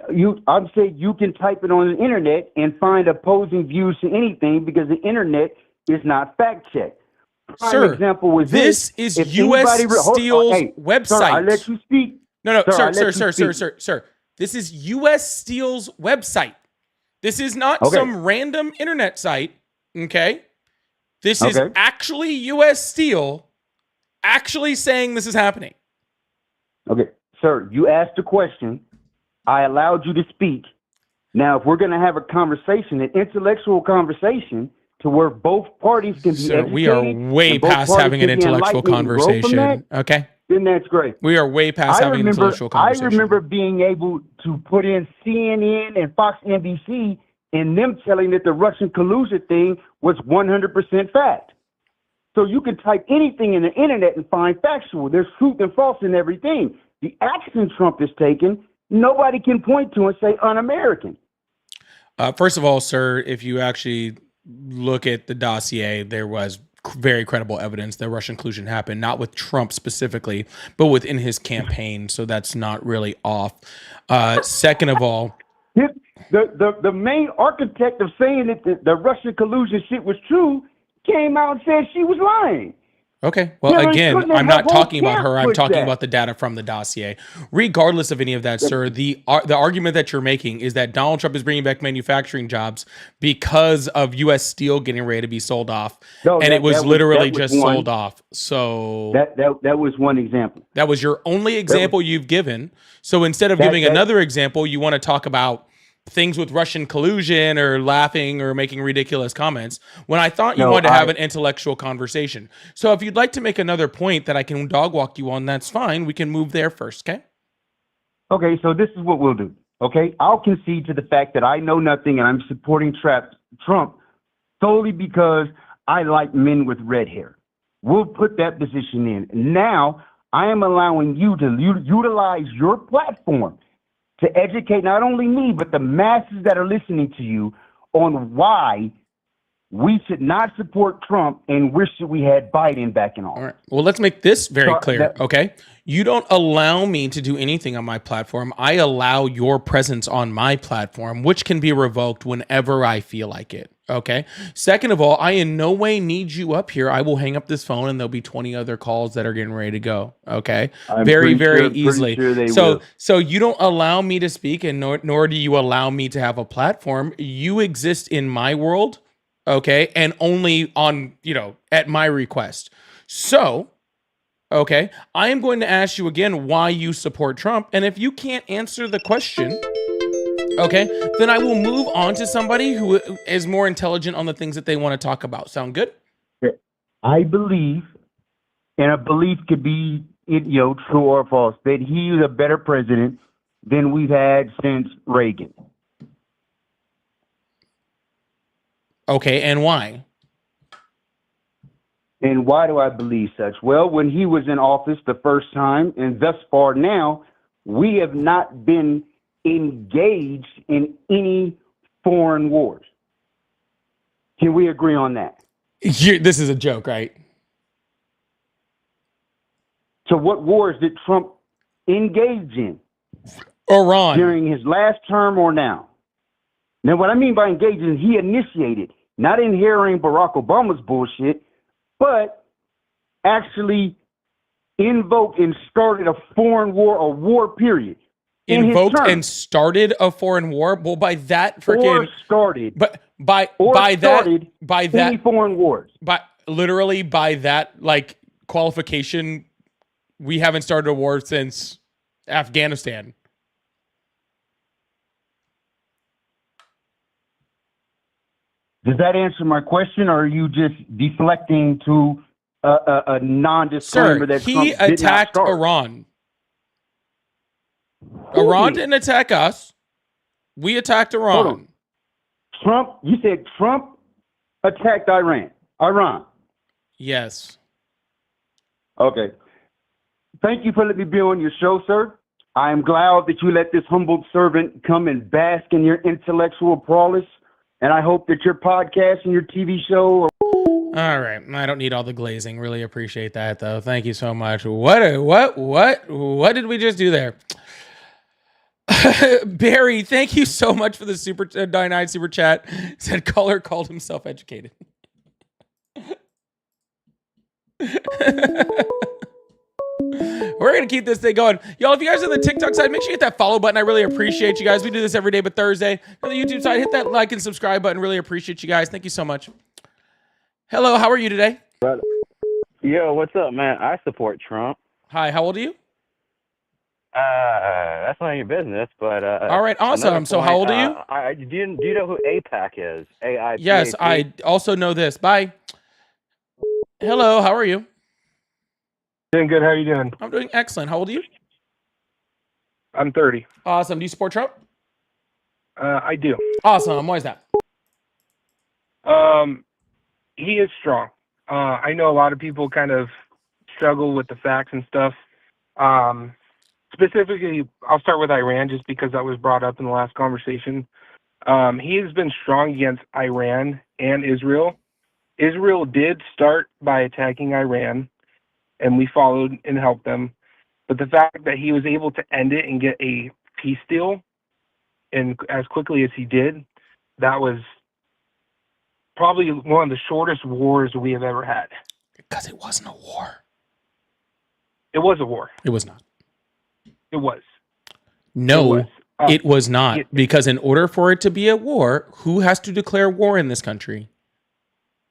I'm saying you can type it on the internet and find opposing views to anything because the internet is not fact checked. Prime Sir, example was this is If U.S. anybody Steel's hey, website. Sir, I let you speak. No, Sir, I sir, let you speak. sir. This is U.S. Steel's website. This is not Okay. some random internet site, okay? This is Okay. actually U.S. Steel actually saying this is happening. Okay, sir, you asked a question. I allowed you to speak. Now, if we're going to have a conversation, an intellectual conversation, to where both parties can be So educated, we are way and both past parties having an can be intellectual enlightened and grow from conversation, that, okay? then that's great. We are way past having an intellectual conversation. I remember being able to put in CNN and Fox NBC and them telling that the Russian collusion thing was 100% fact. So you can type anything in the internet and find factual. There's truth and false in everything. The action Trump has taken, nobody can point to and say un-American. First of all, sir, if you actually look at the dossier, there was very credible evidence that Russian collusion happened, not with Trump specifically, but within his campaign. So that's not really off. Second of all, The main architect of saying that the Russian collusion shit was true came out and said she was lying. okay. Well, Hillary again, Clinton I'm and her not whole talking about camp her. I'm pushed talking that. about the data from the dossier. Regardless of any of that, sir, the argument that you're making is that Donald Trump is bringing back manufacturing jobs because of U.S. Steel getting ready to be sold off, No, and it was that literally was just one. sold off. So That was one example. that was your only example you've given. So instead of giving another example, you want to talk about things with Russian collusion or laughing or making ridiculous comments when I thought you wanted to have an intellectual conversation. So if you'd like to make another point that I can dog walk you on, that's fine. We can move there first, okay? Okay, so this is what we'll do. Okay, I'll concede to the fact that I know nothing and I'm supporting Trump solely because I like men with red hair. We'll put that position in. Now, I am allowing you to utilize your platform to educate not only me, but the masses that are listening to you on why we should not support Trump and wish that we had Biden back in office. All right. Well, let's make this very So clear, okay? You don't allow me to do anything on my platform. I allow your presence on my platform, which can be revoked whenever I feel like it, okay? Second of all, I in no way need you up here. I will hang up this phone and there'll be 20 other calls that are getting ready to go, okay? I'm Very pretty easily. sure they will. So you don't allow me to speak and nor do you allow me to have a platform. You exist in my world, okay? And only on, at my request. So, okay, I am going to ask you again why you support Trump. And if you can't answer the question, okay, then I will move on to somebody who is more intelligent on the things that they want to talk about. Sound good? I believe, and a belief could be, true or false, that he is a better president than we've had since Reagan. Okay, and why? And why do I believe such? Well, when he was in office the first time, and thus far now, we have not been engaged in any foreign wars. Can we agree on that? This is a joke, right? So what wars did Trump engage in? Iran. During his last term or now? Now, what I mean by engaging, he initiated, not inheriting Barack Obama's bullshit, but actually invoked and started a foreign war, a war period. Invoked and started a foreign war. Well, by that freaking any foreign wars. Literally by that qualification, we haven't started a war since Afghanistan. Does that answer my question, or are you just deflecting to a non-disclaimer that he Trump did not attacked start? Iran. Iran didn't attack us. We attacked Iran. Hold on. You said Trump attacked Iran. Yes. Okay. Thank you for letting me be on your show, sir. I am glad that you let this humble servant come and bask in your intellectual prowess. And I hope that your podcast and your TV show. All right. I don't need all the glazing. Really appreciate that, though. Thank you so much. What did we just do there? Barry, thank you so much for the super 99 super chat. Said Color called himself educated. We're going to keep this thing going. Y'all, if you guys are on the TikTok side, make sure you hit that follow button. I really appreciate you guys. We do this every day but Thursday. On the YouTube side, hit that like and subscribe button. Really appreciate you guys. Thank you so much. Hello, how are you today? Yo, what's up, man? I support Trump. Hi, how old are you? That's not your business, but All right, awesome. So how old are you? Do you know who AIPAC is? AIPAC. Yes, I also know this. Bye. Hello, how are you? Doing good. How are you doing? I'm doing excellent. How old are you? I'm 30. Awesome. Do you support Trump? I do. Awesome. Why is that? He is strong. I know a lot of people kind of struggle with the facts and stuff. Specifically, I'll start with Iran just because that was brought up in the last conversation. He has been strong against Iran and Israel. Israel did start by attacking Iran, and we followed and helped them. But the fact that he was able to end it and get a peace deal, and as quickly as he did, that was probably one of the shortest wars we have ever had. Because it wasn't a war. It was a war. It was not. It was. No, it was not. Because in order for it to be a war, who has to declare war in this country?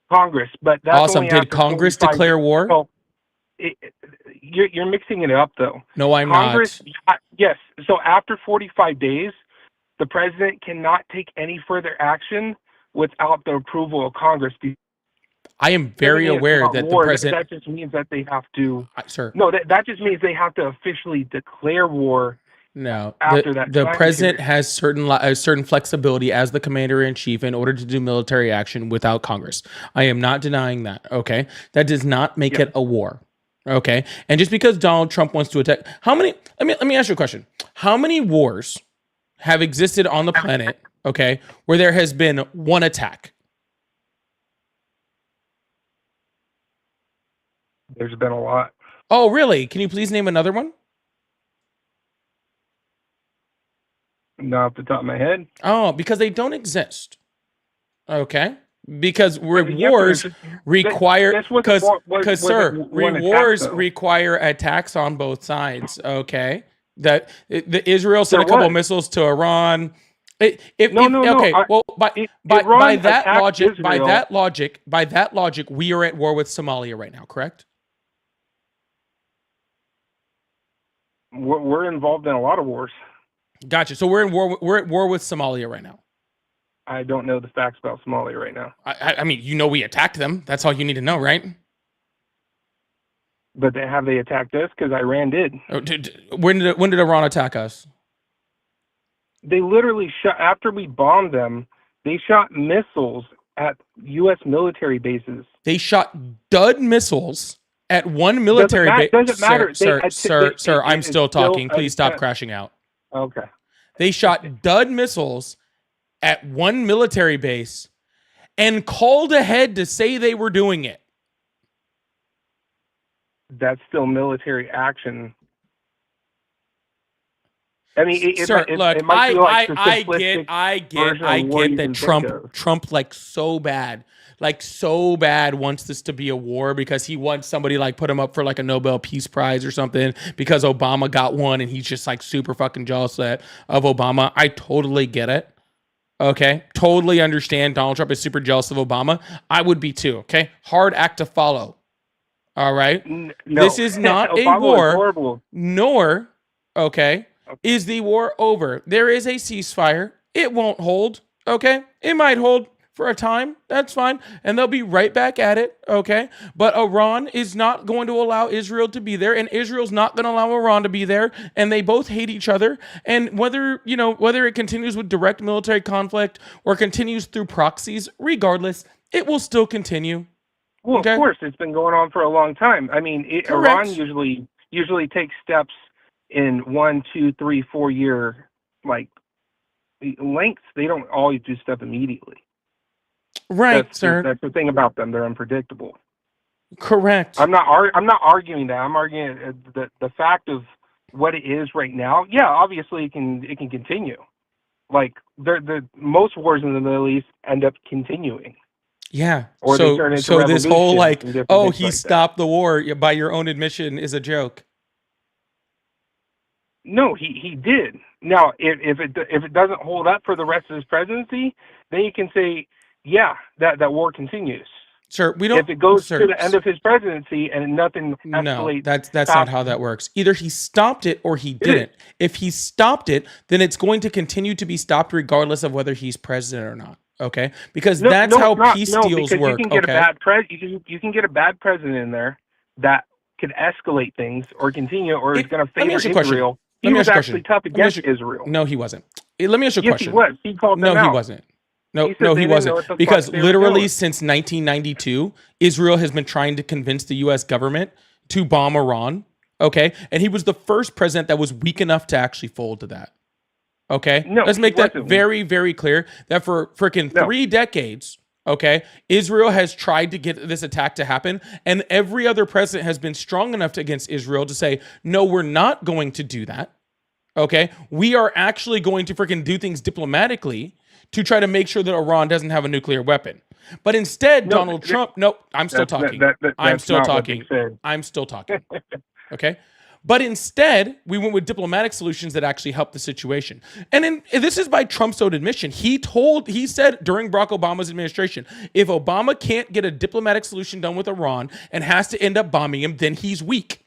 Congress. But that's awesome. only Did after Congress 45 declare war? Well, you're mixing it up, though. No, I'm Congress, not. Yes. So after 45 days, the president cannot take any further action without the approval of Congress. I am very aware that war, the president... That just means that they have to... Sir. No, that just means they have to officially declare war. No, after that the time president period. has certain flexibility as the commander in chief in order to do military action without Congress. I am not denying that. Okay, that does not make it a war. Okay, and just because Donald Trump wants to attack, how many? Let me ask you a question. How many wars have existed on the planet? Okay, where there has been one attack? There's been a lot. Oh, really? Can you please name another one? Not off the top of my head. Oh, because they don't exist. Okay. Because wars require, because sir, wars require attacks on both sides. Okay. That the Israel sent a couple missiles to Iran. By that logic, we are at war with Somalia right now, correct? We're involved in a lot of wars. Gotcha. So we're at war with Somalia right now. I don't know the facts about Somalia right now. I mean, we attacked them. That's all you need to know, right? But have they attacked us? Because Iran did. When did Iran attack us? They literally shot, after we bombed them, they shot missiles at U.S. military bases. They shot dud missiles at one military base. Doesn't matter. Sir, I'm still talking. Please stop crashing out. Okay. They shot dud missiles at one military base and called ahead to say they were doing it. That's still military action. I mean, look, I get that Trump so bad wants this to be a war because he wants somebody put him up for a Nobel Peace Prize or something because Obama got one and he's just super fucking jealous of Obama. I totally get it. Okay. Totally understand Donald Trump is super jealous of Obama. I would be too. Okay. Hard act to follow. All right. No. This is not a war, nor, is the war over. There is a ceasefire. It won't hold. Okay. It might hold for a time. That's fine. And they'll be right back at it. Okay. But Iran is not going to allow Israel to be there. And Israel's not going to allow Iran to be there. And they both hate each other. And whether it continues with direct military conflict or continues through proxies, regardless, it will still continue. Well, of course, it's been going on for a long time. I mean, Iran usually takes steps in 1, 2, 3, 4 year lengths. They don't always do stuff immediately. Right, sir. That's the thing about them. They're unpredictable. Correct. I'm not arguing that. I'm arguing the fact of what it is right now. Yeah, obviously it can continue. Like the most wars in the Middle East end up continuing. Yeah. Or they turn So into this whole revolutions and different things he like that. stopped the war by your own admission is a joke. No, he did. Now, if it doesn't hold up for the rest of his presidency, then you can say, yeah, that war continues. Sir, we don't. If it goes sir, to the end of his presidency and nothing escalates, no, that's not how that works. Either he stopped it or he didn't. If he stopped it, then it's going to continue to be stopped regardless of whether he's president or not. Okay, because that's how peace deals work. You can get a bad you can get a bad president in there that could escalate things or continue, or is going to favor Israel. He was actually tough against Israel. No, he wasn't. Let me ask you a question. Yes, he was. He called them out. No, he wasn't. No, he wasn't. Because literally since 1992, Israel has been trying to convince the U.S. government to bomb Iran. Okay, and he was the first president that was weak enough to actually fold to that. Okay, let's make that very, very clear. That for freaking 3 decades, okay, Israel has tried to get this attack to happen, and every other president has been strong enough against Israel to say, no, we're not going to do that. Okay, we are actually going to freaking do things diplomatically to try to make sure that Iran doesn't have a nuclear weapon. But instead, Donald Trump, I'm still talking. I'm still talking. I'm still talking. Okay. But instead, we went with diplomatic solutions that actually helped the situation. And this is by Trump's own admission. He said during Barack Obama's administration, if Obama can't get a diplomatic solution done with Iran and has to end up bombing him, then he's weak.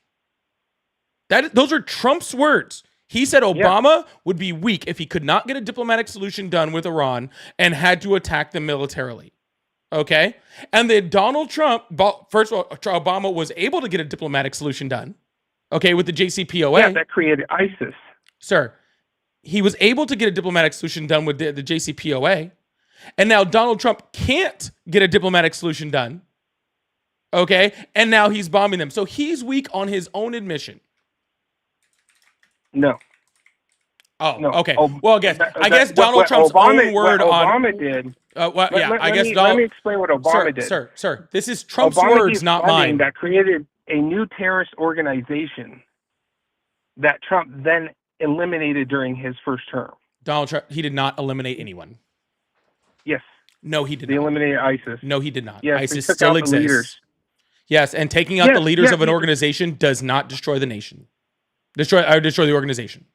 Those are Trump's words. He said Obama would be weak if he could not get a diplomatic solution done with Iran and had to attack them militarily. Okay? And then Donald Trump, first of all, Obama was able to get a diplomatic solution done. Okay, with the JCPOA. Yeah, that created ISIS. Sir, he was able to get a diplomatic solution done with the JCPOA. And now Donald Trump can't get a diplomatic solution done. Okay? And now he's bombing them. So he's weak on his own admission. No. Oh, no. Okay. Well, I guess Donald Trump's own word on Obama did. Let me explain what Obama did. Sir, this is Trump's words, not mine. That created a new terrorist organization that Trump then eliminated during his first term. Donald Trump, he did not eliminate anyone. Yes. No, he did not. They eliminated ISIS. No, he did not. Yes, ISIS still exists. Yes, and taking out the leaders of an organization does not destroy the nation. Destroy the organization.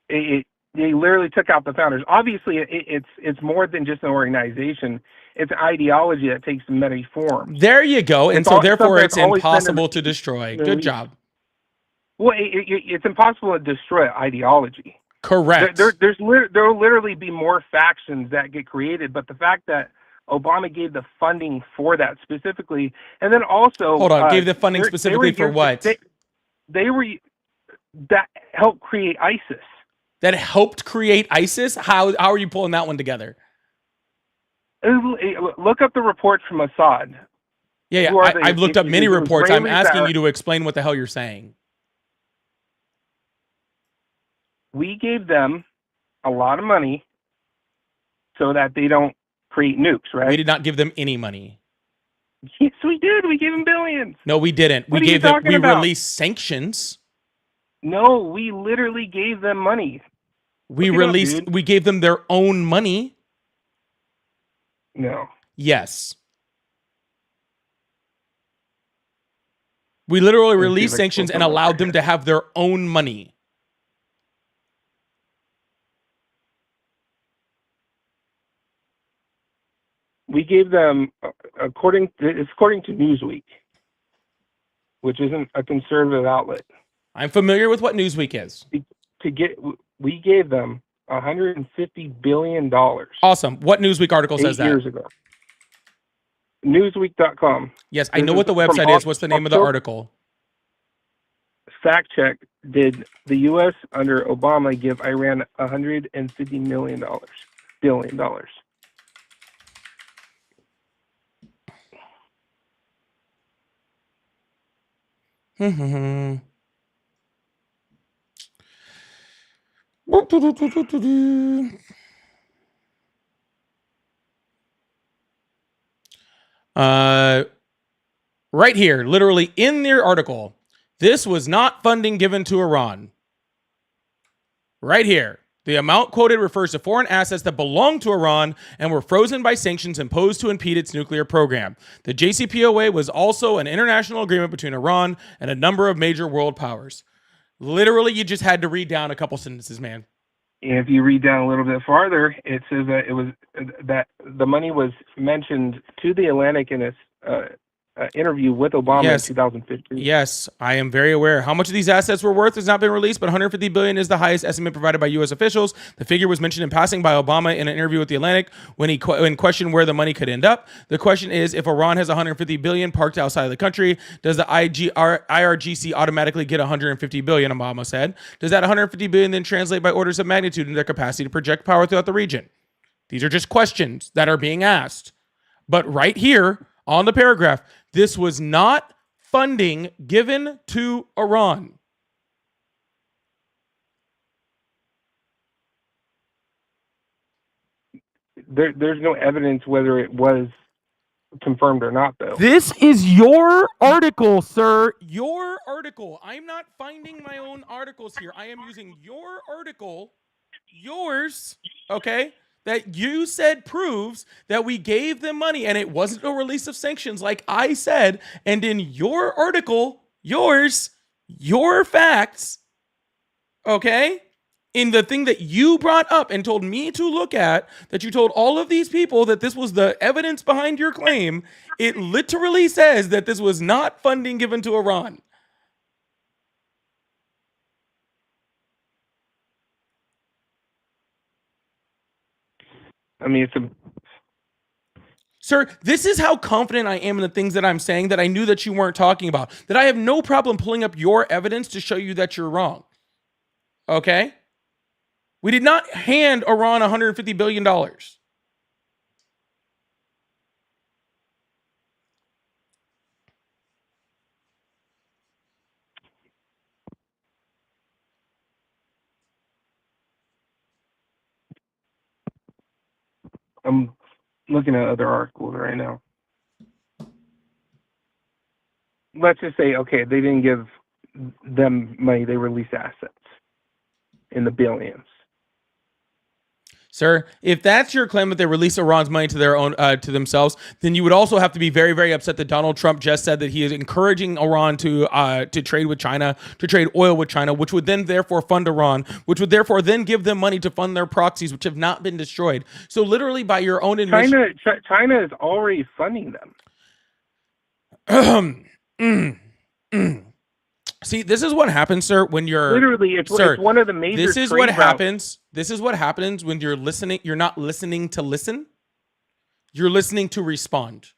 They literally took out the founders. Obviously, it's more than just an organization. It's an ideology that takes many forms. There you go. And so therefore it's impossible to destroy. Good job. Well, it's impossible to destroy ideology. Correct. There'll literally be more factions that get created, but the fact that Obama gave the funding for that specifically, and then also gave the funding specifically for what? That helped create ISIS. That helped create ISIS? How are you pulling that one together? Look up the reports from Assad. Yeah. I've looked up many reports. I'm asking you to explain what the hell you're saying. We gave them a lot of money so that they don't create nukes, right? We did not give them any money. Yes, we did. We gave them billions. No, we didn't. We released sanctions. No, we literally gave them money. We gave them their own money. No. Yes. We literally released sanctions and allowed them to have their own money. We gave them, according to Newsweek, which isn't a conservative outlet. I'm familiar with what Newsweek is. We gave them $150 billion. Awesome. What Newsweek article says that? 8 years ago. Newsweek.com. Yes, I know what the website is. What's the name of the article? Fact check. Did the U.S. under Obama give Iran $150 billion? Right here, literally in their article, this was not funding given to Iran. Right here. The amount quoted refers to foreign assets that belong to Iran and were frozen by sanctions imposed to impede its nuclear program. The JCPOA was also an international agreement between Iran and a number of major world powers. Literally, you just had to read down a couple sentences, man. And if you read down a little bit farther, it says that it was that the money was mentioned to the Atlantic in a interview with Obama Yes. in 2015. Yes, I am very aware. How much of these assets were worth has not been released, but 150 billion is the highest estimate provided by U.S. officials. The figure was mentioned in passing by Obama in an interview with The Atlantic when questioned where the money could end up. The question is, if Iran has 150 billion parked outside of the country, does the IRGC automatically get 150 billion? Obama said. Does that 150 billion then translate by orders of magnitude in their capacity to project power throughout the region? These are just questions that are being asked. But right here on the paragraph, this was not funding given to Iran. There's no evidence whether it was confirmed or not, though. This is your article, sir. Your article. I'm not finding my own articles here. I am using your article, yours, okay, that you said proves that we gave them money and it wasn't a release of sanctions like I said. And in your article, yours, your facts, okay, in the thing that you brought up and told me to look at, that you told all of these people that this was the evidence behind your claim, it literally says that this was not funding given to Iran. I mean, it's a Sir, this is how confident I am in the things that I'm saying that I knew that you weren't talking about. That I have no problem pulling up your evidence to show you that you're wrong. Okay? We did not hand Iran $150 billion. I'm looking at other articles right now. Let's just say, okay, they didn't give them money; they released assets in the billions. Sir, if that's your claim that they release Iran's money to their own to themselves, then you would also have to be very, very upset that Donald Trump just said that he is encouraging Iran to trade with China, to trade oil with China, which would then therefore fund Iran, which would therefore then give them money to fund their proxies, which have not been destroyed. So literally, by your own admission, China is already funding them. See, this is what happens, sir, when you're literally it's one of the major. This is trade what routes. happens. This is what happens when you're listening. You're not listening to listen. You're listening to respond.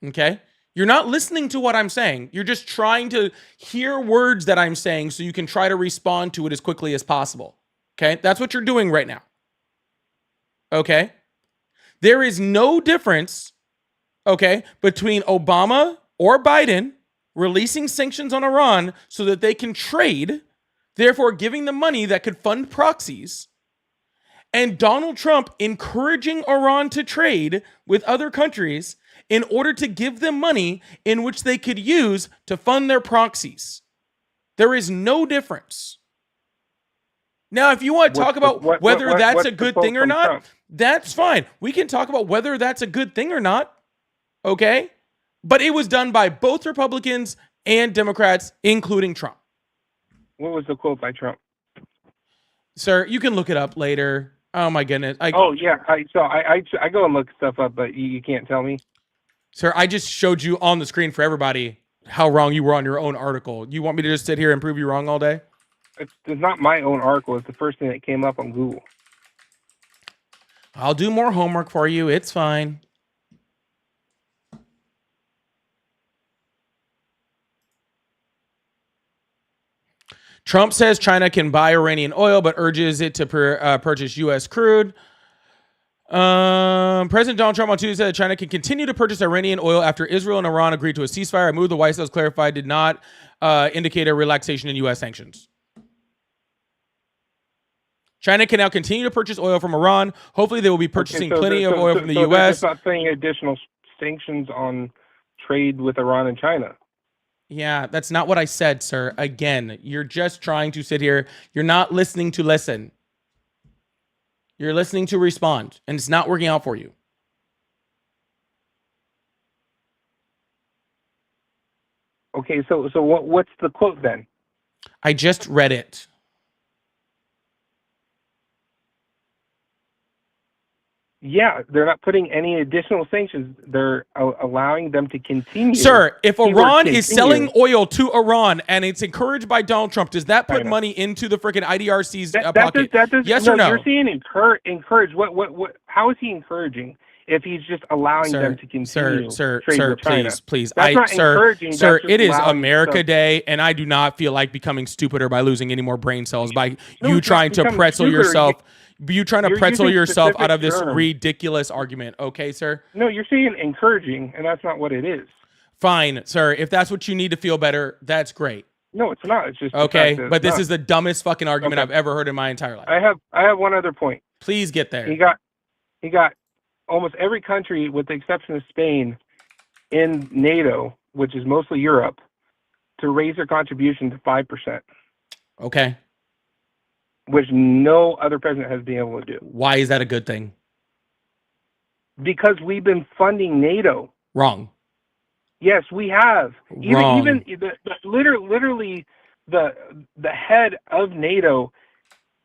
Okay? You're not listening to what I'm saying. You're just trying to hear words that I'm saying so you can try to respond to it as quickly as possible. Okay? That's what you're doing right now. Okay? There is no difference, okay, between Obama or Biden releasing sanctions on Iran so that they can trade, therefore giving them money that could fund proxies, and Donald Trump encouraging Iran to trade with other countries in order to give them money in which they could use to fund their proxies. There is no difference. Now, if you want to talk about whether that's a good thing or not, that's fine. We can talk about whether that's a good thing or not, okay? But it was done by both Republicans and Democrats, including Trump. What was the quote by Trump? Sir, you can look it up later. Oh my goodness. I go and look stuff up, but you can't tell me. Sir, I just showed you on the screen for everybody how wrong you were on your own article. You want me to just sit here and prove you wrong all day? It's not my own article. It's the first thing that came up on Google. I'll do more homework for you. It's fine. Trump says China can buy Iranian oil, but urges it to purchase U.S. crude. President Donald Trump on Tuesday said China can continue to purchase Iranian oil after Israel and Iran agreed to a ceasefire. A move the White House clarified did not indicate a relaxation in U.S. sanctions. China can now continue to purchase oil from Iran. Hopefully, they will be purchasing plenty of oil from the U.S. It's not saying additional sanctions on trade with Iran and China. Yeah, that's not what I said, sir. Again, you're just trying to sit here. You're not listening to listen. You're listening to respond, and it's not working out for you. Okay, so what's the quote then? I just read it. Yeah, they're not putting any additional sanctions. They're allowing them to continue. Sir, if Keyword Iran is continue. selling oil to Iran and it's encouraged by Donald Trump, does that put China. money into the freaking IDRC's That pocket? does, Yes or no? You're saying encourage. What? How is he encouraging if he's just allowing them to continue trade with China? please. That's not encouraging. Sir, that's just it is allowing America stuff. Day, and I do not feel like becoming stupider by losing any more brain cells by No, you it's trying not to becoming pretzel stupider. yourself. You trying to You're pretzel using yourself specific out of this terms. ridiculous argument, okay, sir? No, you're saying encouraging, and that's not what it is. Fine, sir. If that's what you need to feel better, that's great. No, it's not. It's just the Okay, fact that but it's this not. is the dumbest fucking argument Okay. I've ever heard in my entire life. I have one other point. Please get there. He got almost every country, with the exception of Spain, in NATO, which is mostly Europe, to raise their contribution to 5%, Okay. which no other president has been able to do. Why is that a good thing? Because we've been funding NATO. Wrong. Yes, we have. Wrong. Even literally the head of NATO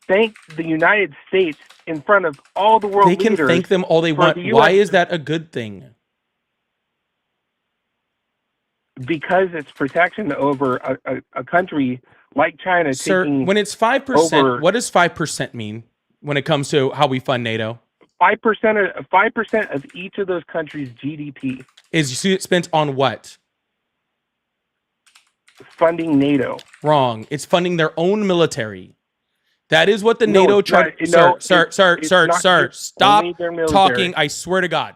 thanked the United States in front of all the world They can leaders. thank them all they for want. the Why US is that a good thing? Because it's protection over a country like China. Sir, taking when it's 5%, over- what does 5% mean when it comes to how we fund NATO? 5% of each of those countries' GDP Is spent on what? funding NATO. Wrong. It's funding their own military. That is what the No, NATO it's not- chart. no, Sir, it's not sir, just stop only their military. talking. I swear to God.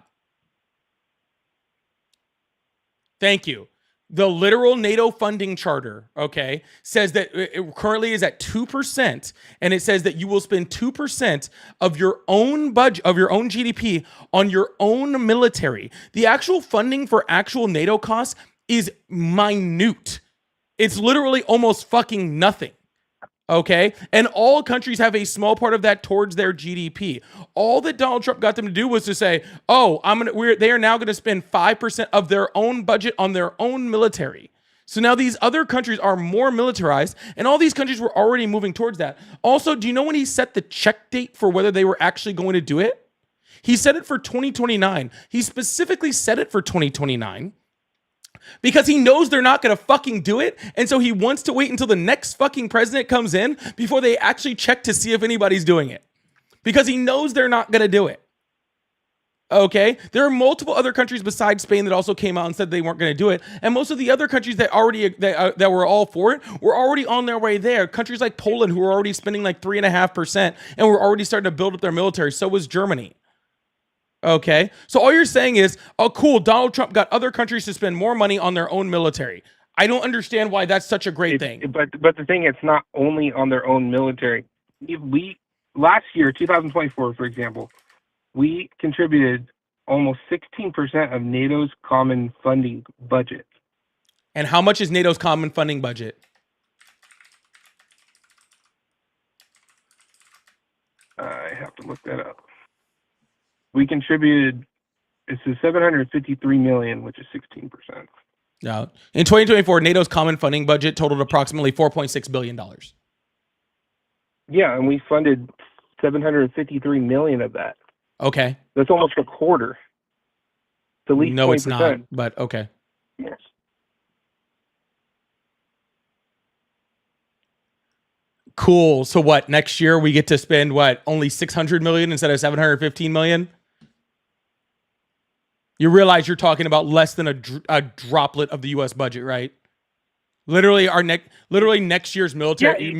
Thank you. The literal NATO funding charter, okay, says that it currently is at 2%, and it says that you will spend 2% of your own budget, of your own GDP, on your own military. The actual funding for actual NATO costs is minute. It's literally almost fucking nothing. Okay, and all countries have a small part of that towards their GDP. All that Donald Trump got them to do was to say, "Oh, they are now going to spend 5% of their own budget on their own military." So now these other countries are more militarized, and all these countries were already moving towards that. Also, do you know when he set the check date for whether they were actually going to do it? He set it for 2029. He specifically set it for 2029. Because he knows they're not going to fucking do it. And so he wants to wait until the next fucking president comes in before they actually check to see if anybody's doing it. Because he knows they're not going to do it. Okay? There are multiple other countries besides Spain that also came out and said they weren't going to do it. And most of the other countries that were all for it were already on their way there. Countries like Poland, who were already spending like 3.5% and were already starting to build up their military. So was Germany. Okay, so all you're saying is, oh, cool, Donald Trump got other countries to spend more money on their own military. I don't understand why that's such a great thing. But the thing, it's not only on their own military. We last year, 2024, for example, we contributed almost 16% of NATO's common funding budget. And how much is NATO's common funding budget? I have to look that up. We contributed, it's $753 million, which is 16%. No. In 2024, NATO's common funding budget totaled approximately $4.6 billion. Yeah, and we funded $753 million of that. Okay. That's almost a quarter. It's at least No, 20%. it's not, but okay. Yes. Cool. So what, next year we get to spend what, only 600 million instead of 715 million? You realize you're talking about less than a droplet of the US budget, right? Literally next year's military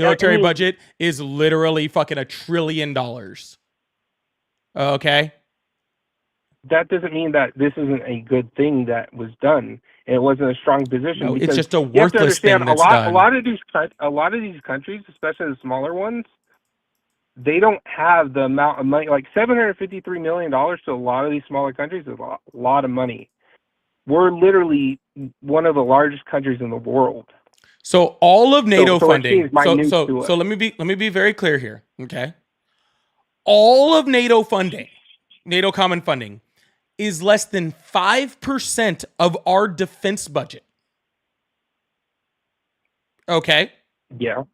budget is literally fucking $1 trillion. Okay? That doesn't mean that this isn't a good thing that was done. And it wasn't a strong position. No, it's because just a you have to worthless thing understand, that's done. A lot of these countries, especially the smaller ones, they don't have the amount of money. Like $753 million to a lot of these smaller countries is a lot of money. We're literally one of the largest countries in the world. So all of NATO so it funding. seems minute to us. So let me be very clear here. Okay. All of NATO funding, NATO common funding, is less than 5% of our defense budget. Okay. Yeah.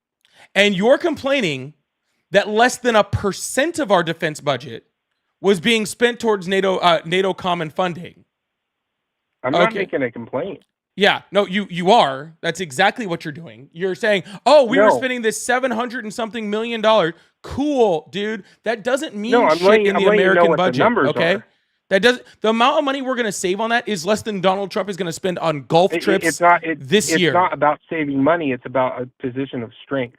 And you're complaining that less than 1% of our defense budget was being spent towards NATO common funding. I'm not Okay. making a complaint. Yeah, no, you are. That's exactly what you're doing. You're saying, "Oh, we were No. spending this $700 and something million. Cool, dude. That doesn't mean No, I'm shit letting- in I'm the letting you know American what the budget." numbers Okay, are. that does the amount of money we're going to save on that is less than Donald Trump is going to spend on golf trips It's not this year. It's not about saving money. It's about a position of strength.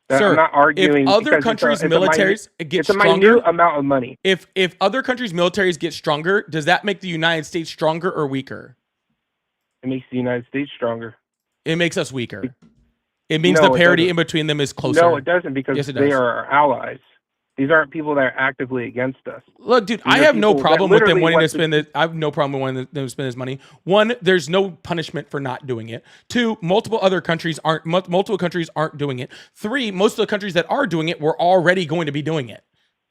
Sir, I'm not arguing. if other because countries' it's a militaries get it's a stronger, minute amount of money. if other countries' militaries get stronger, does that make the United States stronger or weaker? It makes the United States stronger. It makes us weaker. It means No, the it parity doesn't. in between them is closer. No, it doesn't, because Yes, it they does. are our allies. These aren't people that are actively against us. Look, dude, These I are have no people that problem with them literally wanting to want to- spend it. I have no problem with wanting them to spend this money. One, there's no punishment for not doing it. Two, multiple countries aren't doing it. Three, most of the countries that are doing it were already going to be doing it.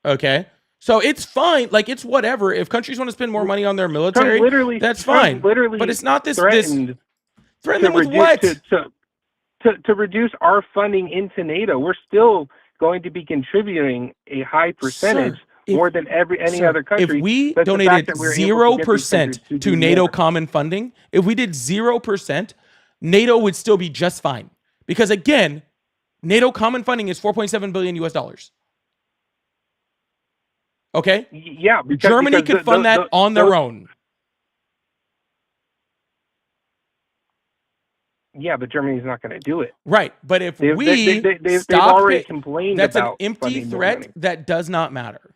Okay, so it's fine. Like, it's whatever. If countries want to spend more money on their military, that's fine. Literally, But it's not this threatened threaten them with reduce- what? to reduce our funding into NATO. We're still going to be contributing a high percentage, Sir, if- more than any Sir, other country. If we But the fact donated that we're able to get these 0% countries to do NATO more. common funding, if we did 0%, NATO would still be just fine. Because again, NATO common funding is $4.7 billion US. Okay? Yeah, Germany could fund that on their own. Yeah, but Germany's not going to do it. Right. But if They've stop already it, complained that's an about empty funding more threat money. that does not matter.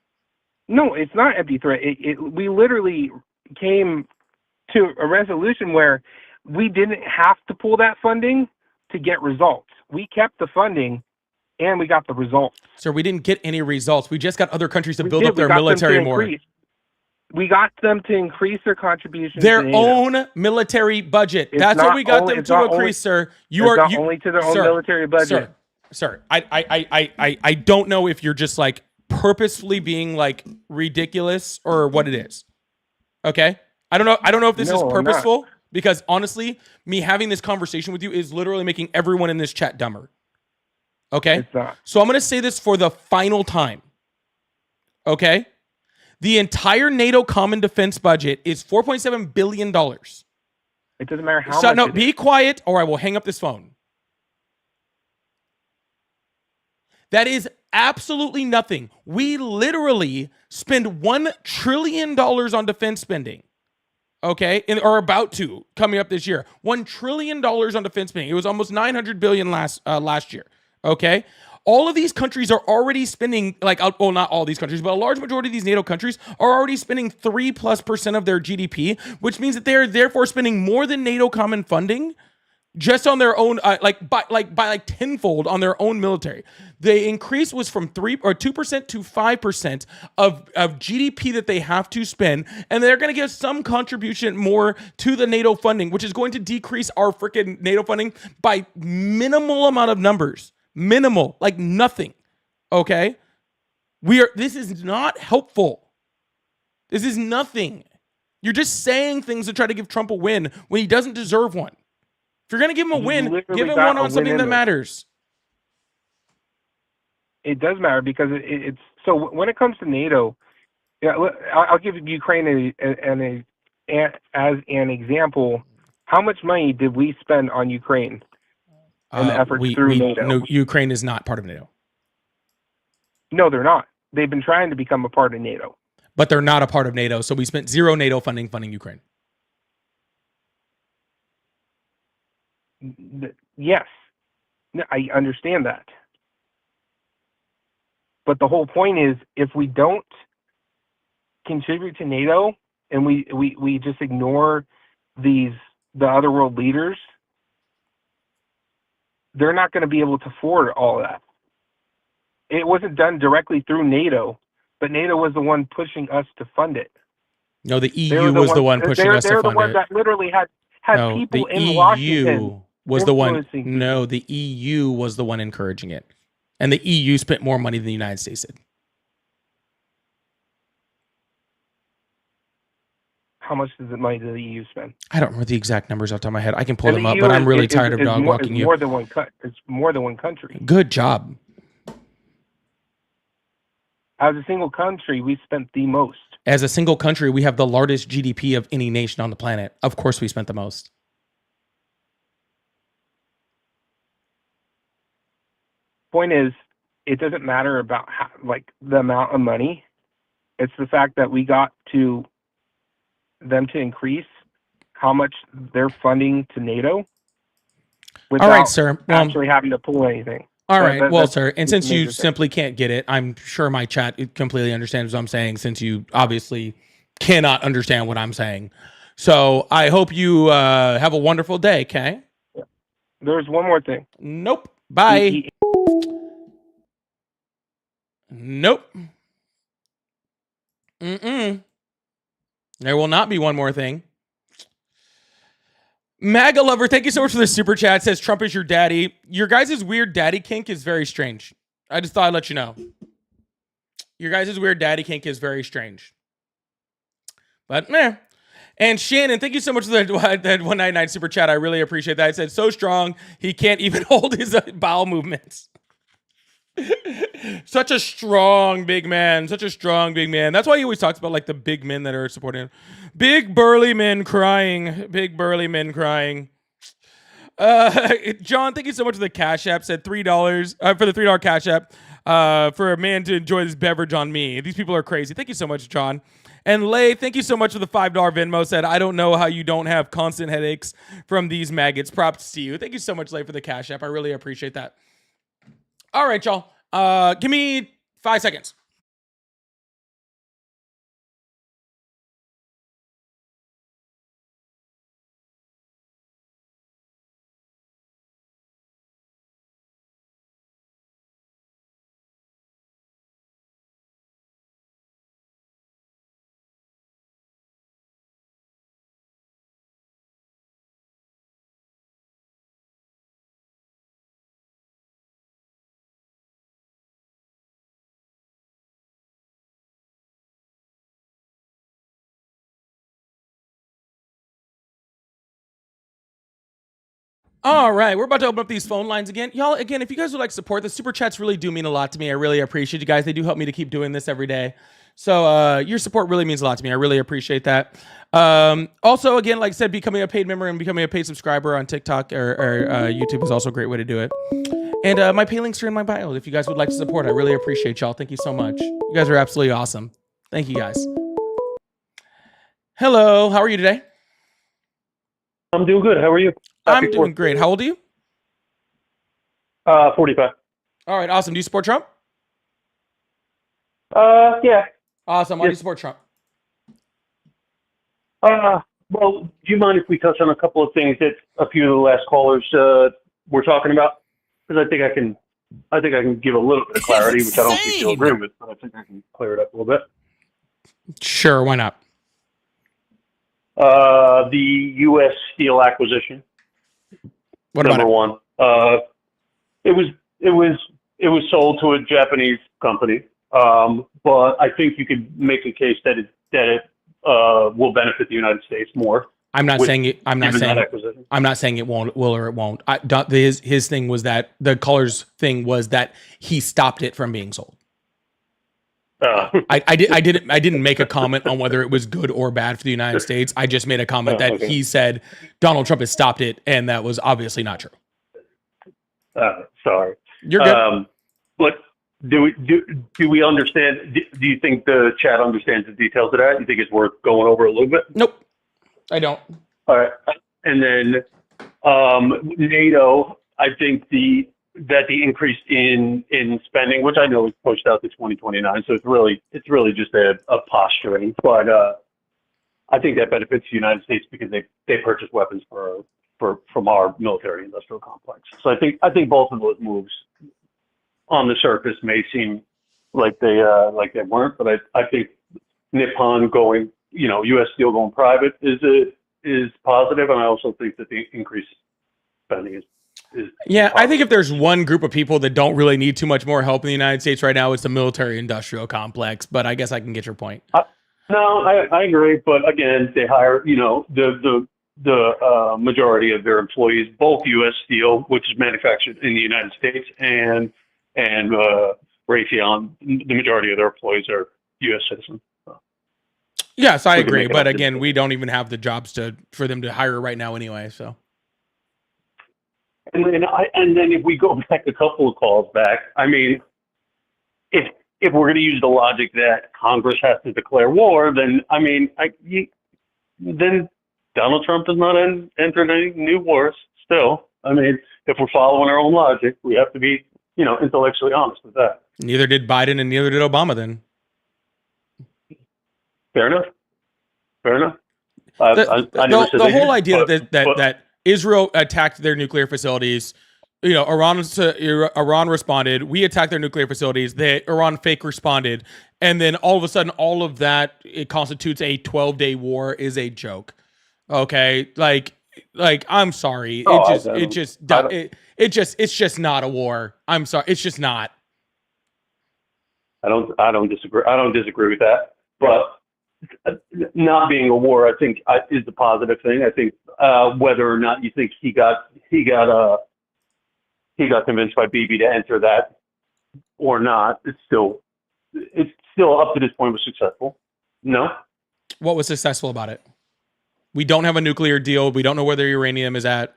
No, it's not empty threat. We literally came to a resolution where we didn't have to pull that funding to get results. We kept the funding, and we got the results. So we didn't get any results. We just got other countries to We build did. up their We got them to military more. increase. We got them to increase their contributions. Their to NATO. own military budget. It's That's what not we got only- them it's to not increase, only- sir. You It's are not you, only to their own sir, military budget. Sir, I don't know if you're just like purposefully being like ridiculous or what it is. Okay? I don't know if this is No, I'm not. purposeful, because honestly, me having this conversation with you is literally making everyone in this chat dumber. Okay? It's not. So I'm going to say this for the final time. Okay? The entire NATO common defense budget is $4.7 billion. It doesn't matter how So, much. no, it be is. quiet or I will hang up this phone. That is absolutely nothing. We literally spend $1 trillion on defense spending. Okay? Or about to, coming up this year. $1 trillion on defense spending. It was almost $900 billion last year. Okay? All of these countries are already spending, like, well, not all these countries, but a large majority of these NATO countries are already spending 3+% of their GDP, which means that they are therefore spending more than NATO common funding just on their own, by tenfold on their own military. The increase was from 2% to 5% of GDP that they have to spend, and they're going to give some contribution more to the NATO funding, which is going to decrease our freaking NATO funding by minimal amount of numbers. Minimal, like nothing. Okay? This is not helpful. This is nothing. You're just saying things to try to give Trump a win when he doesn't deserve one. If you're going to give him a He win, literally give him got one a on win something in that this. matters. It does matter because it's so. When it comes to NATO, yeah, I'll give Ukraine as an example. How much money did we spend on Ukraine and the efforts through NATO? No, Ukraine is not part of NATO. No, they're not. They've been trying to become a part of NATO. But they're not a part of NATO, so we spent zero NATO funding Ukraine. Yes, I understand that. But the whole point is, if we don't contribute to NATO and we just ignore the other world leaders, they're not going to be able to afford all that. It wasn't done directly through NATO, but NATO was the one pushing us to fund it. No, the They were EU was the one they're, pushing us to they're the fund ones it. that literally had No, people the in Washington EU was the one. influencing No, the EU was the one encouraging it, and the EU spent more money than the United States did. How much does the money does the EU spend? I don't remember the exact numbers off the top of my head. I can pull And them the up, EU but I'm is- really is- tired of is dog more- walking is you. More than one it's more than one country. Good job. As a single country, we spent the most. As a single country, we have the largest GDP of any nation on the planet. Of course, we spent the most. Point is, it doesn't matter about the amount of money. It's the fact that we got to them to increase how much they're funding to NATO without All right, sir. Well, actually having to pull anything. all right. Well, that's sir, and the since you major thing. simply can't get it, I'm sure my chat completely understands what I'm saying, since you obviously cannot understand what I'm saying. So I hope you have a wonderful day, okay? There's one more thing. Nope. Bye. E- Nope. Mm-mm. There will not be one more thing. MAGA lover, thank you so much for the super chat. Says Trump is your daddy. Your guys' weird daddy kink is very strange. I just thought I'd let you know. Your guys' weird daddy kink is very strange. But meh. And Shannon, thank you so much for that 199 super chat. I really appreciate that. It said so strong he can't even hold his bowel movements. Such a strong big man. Such a strong big man. That's why he always talks about like the big men that are supporting him. Big burly men crying. Big burly men crying. John, thank you so much for the Cash App. Said $3 for the $3 Cash App for a man to enjoy this beverage on me. These people are crazy. Thank you so much, John. And Lay, thank you so much for the $5 Venmo. Said, I don't know how you don't have constant headaches from these maggots. Props to you. Thank you so much, Lay, for the Cash App. I really appreciate that. All right, y'all. Give me 5 seconds. All right, we're about to open up these phone lines again. Y'all, again, if you guys would like support, the super chats really do mean a lot to me. I really appreciate you guys. They do help me to keep doing this every day. So your support really means a lot to me. I really appreciate that. Also, again, like I said, becoming a paid member and becoming a paid subscriber on TikTok or YouTube is also a great way to do it. And my pay links are in my bio if you guys would like to support. I really appreciate y'all. Thank you so much. You guys are absolutely awesome. Thank you, guys. Hello, how are you today? I'm doing good. How are you? I'm doing great. How old are you? 45. All right, awesome. Do you support Trump? Yeah. Awesome. Why do you support Trump? Well, do you mind if we touch on a couple of things that a few of the last callers were talking about? Because I think I can give a little bit of clarity, which I don't think you'll agree with, but I think I can clear it up a little bit. Sure, why not? The U.S. steel acquisition. What about number one? It was sold to a Japanese company, but I think you could make a case that it will benefit the United States more. I'm not saying it. I'm not saying. that acquisition. I'm not saying it will or it won't. His thing was that the colors thing was that he stopped it from being sold. I didn't make a comment on whether it was good or bad for the United States. I just made a comment that okay. he said Donald Trump has stopped it, and that was obviously not true. Sorry. You're good. But do we understand? Do you think the chat understands the details of that? You think it's worth going over a little bit? Nope, I don't. All right. And then NATO, I think the increase in spending, which I know is pushed out to 2029, so it's really just a posturing. But I think that benefits the United States because they purchase weapons from our military industrial complex. So I think both of those moves on the surface may seem like they weren't, but I think Nippon going U.S. Steel going private is positive, and I also think that the increased spending is Yeah, I think if there's one group of people that don't really need too much more help in the United States right now, it's the military-industrial complex. But I guess I can get your point. No, I agree, but again, they hire the majority of their employees, both U.S. Steel, which is manufactured in the United States, and Raytheon. The majority of their employees are U.S. citizens. Yes, I We can agree. make it But up. again, we don't even have the jobs for them to hire right now anyway. So And then if we go back a couple of calls back, I mean, if we're going to use the logic that Congress has to declare war, then I mean, then Donald Trump has not entered any new wars. Still, I mean, if we're following our own logic, we have to be, intellectually honest with that. neither did Biden and neither did Obama. Then Fair enough. I never said the they whole did, idea but- that Israel attacked their nuclear facilities. Iran responded. We attacked their nuclear facilities. Iran fake responded, and then all of a sudden, all of that it constitutes a 12-day war is a joke. Okay, like I'm sorry. It's just not a war. I'm sorry. It's just not. I don't disagree. I don't disagree with that, but not being a war, I think, is the positive thing. I think whether or not you think he got convinced by Bibi to enter that or not, it's still up to this point was successful. No. What was successful about it? We don't have a nuclear deal. We don't know where their uranium is at.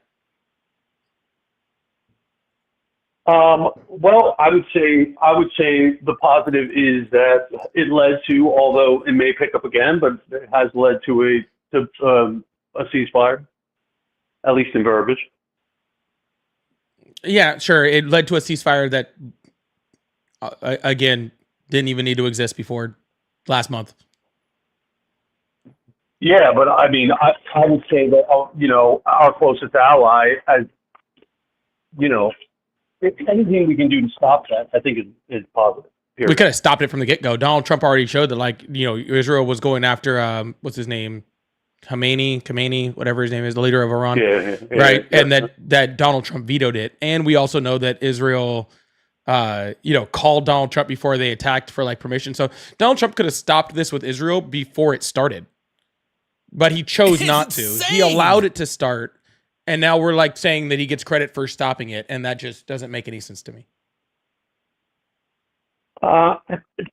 Well, I would say the positive is that it led to, although it may pick up again, but it has led to a ceasefire, at least in verbiage. Yeah, sure. It led to a ceasefire that, again, didn't even need to exist before last month. Yeah, but I mean, I would say that our closest ally, as if anything we can do to stop that, I think is positive. Period. We could have stopped it from the get-go. Donald Trump already showed that, Israel was going after, what's his name? Khamenei, whatever his name is, the leader of Iran. Yeah, right? yeah. And that Donald Trump vetoed it. And we also know that Israel, called Donald Trump before they attacked for permission. So Donald Trump could have stopped this with Israel before it started. But he chose not to. He allowed it to start. And now we're saying that he gets credit for stopping it. And that just doesn't make any sense to me. I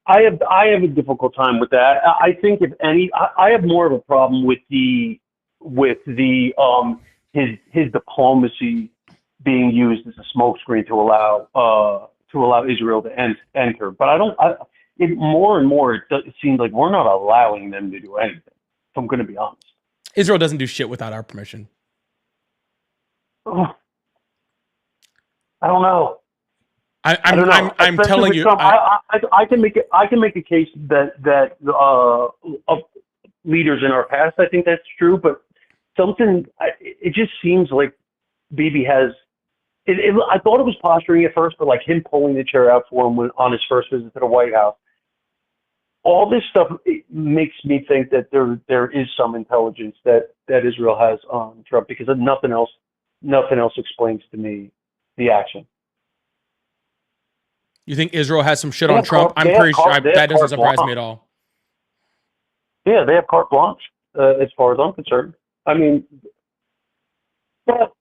have a difficult time with that. I think if any, I have more of a problem with his diplomacy being used as a smokescreen to allow Israel to enter. But more and more it seems like we're not allowing them to do anything. If I'm going to be honest. Israel doesn't do shit without our permission. Oh, I don't know. I'm telling you. I can make a case that leaders in our past, I think that's true, but it just seems like Bibi has. I thought it was posturing at first, but him pulling the chair out for him on his first visit to the White House. All this stuff makes me think that there is some intelligence that Israel has on Trump, because nothing else explains to me the action. You think Israel has some shit on Trump? I'm pretty sure that doesn't surprise me at all. Yeah, they have carte blanche, as far as I'm concerned. I mean, but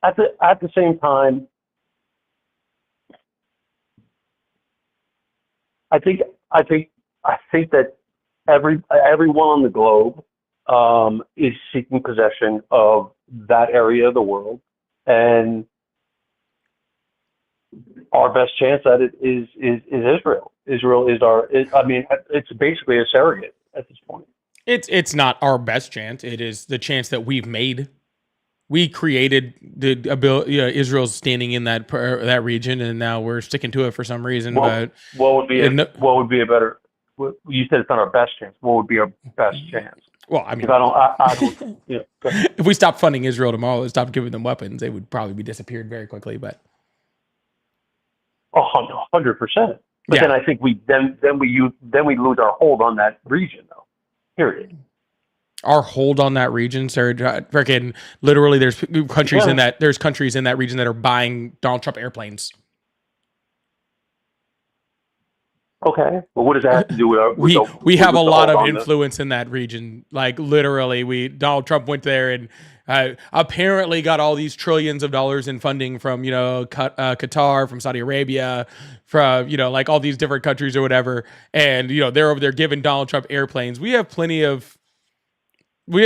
at the same time, I think that everyone on the globe is seeking possession of that area of the world, and our best chance at it is Israel. Israel is it's basically a surrogate at this point. It's not our best chance. It is the chance that we've made. We created the ability. Israel's standing in that region, and now we're sticking to it for some reason. But what would be a better? You said it's not our best chance. What would be our best chance? Well, I mean, I don't. If we stopped funding Israel tomorrow and stopped giving them weapons, they would probably be disappeared very quickly. But 100%. But Yeah. then I think we lose our hold on that region, though. Period. Our hold on that region, sir, freaking literally, there's countries in that region that are buying Donald Trump airplanes. Okay. Well, what does that have to do with our? We have a lot of influence in that region. Like literally, Donald Trump went there and apparently got all these trillions of dollars in funding from Qatar, from Saudi Arabia, from like all these different countries or whatever. And they're over there giving Donald Trump airplanes. We have plenty of Yeah.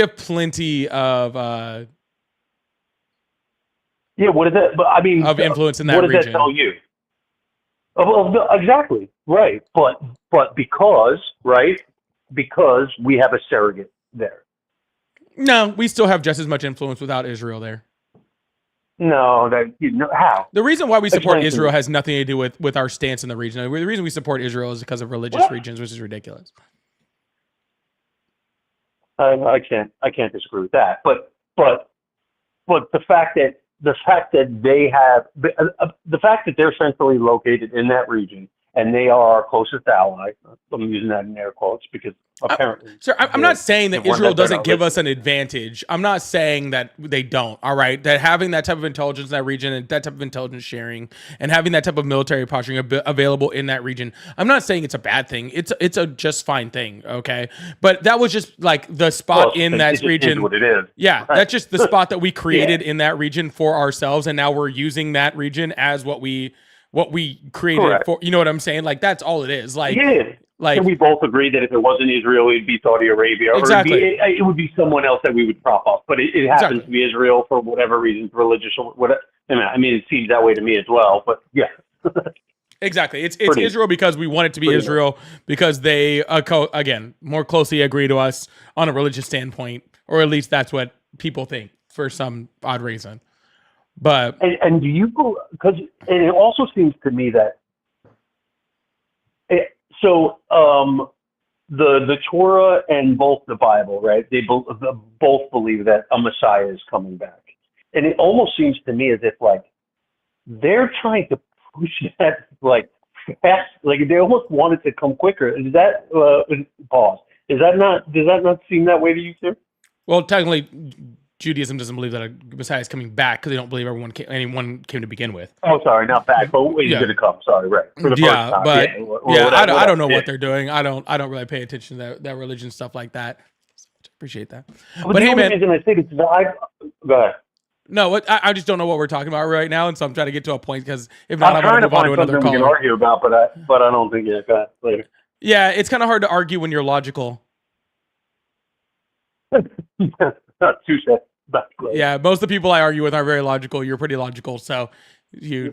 What is that? But I mean, of influence in that region. What does that tell you? Exactly. Right. But because we have a surrogate there. No, we still have just as much influence without Israel there. No, how? The reason why we support Explain to Israel me. has nothing to do with our stance in the region. The reason we support Israel is because of religious regions, which is ridiculous. I can't disagree with that. But the fact that they have the fact that they're centrally located in that region and they are our closest ally. I'm using that in air quotes because apparently. Sir, I'm not saying that Israel doesn't give us an advantage. I'm not saying that they don't. All right, that having that type of intelligence in that region and that type of intelligence sharing and having that type of military posturing available in that region, I'm not saying it's a bad thing. It's a just fine thing. Okay, but that was just like the spot in that region. Is what it is. Yeah, that's just the spot that we created in that region for ourselves, and now we're using that region as what we created. Correct. For. You know what I'm saying? Like that's all it is. Like yeah. Can we both agree that if it wasn't Israel, it'd be Saudi Arabia, or exactly. it would be someone else that we would prop up. But it happens to be Israel for whatever reasons, religious or whatever. I mean, it seems that way to me as well. But yeah. Exactly. It's Israel because we want it to be Israel because they, again, more closely agree to us on a religious standpoint, or at least that's what people think for some odd reason. But and do you, because it also seems to me that the Torah and both the Bible, right? They both believe that a Messiah is coming back, and it almost seems to me as if like they're trying to push that like fast, like they almost want it to come quicker. Is that pause? Does that not seem that way to you, sir? Well, technically, Judaism doesn't believe that a Messiah is coming back because they don't believe anyone came to begin with. Oh, sorry, not back, but he's going to come. Sorry, right? For the first time. But whatever, I don't know what they're doing. I don't really pay attention to that religion stuff like that. Appreciate that. But hey, man, reason I think it's go ahead. No, I just don't know what we're talking about right now, and so I'm trying to get to a point because if not, I'm going to move on to another caller. We can argue about, but I don't think go ahead, later. Yeah, it's kind of hard to argue when you're logical. Not too sad. Yeah, most of the people I argue with are very logical. You're pretty logical, so we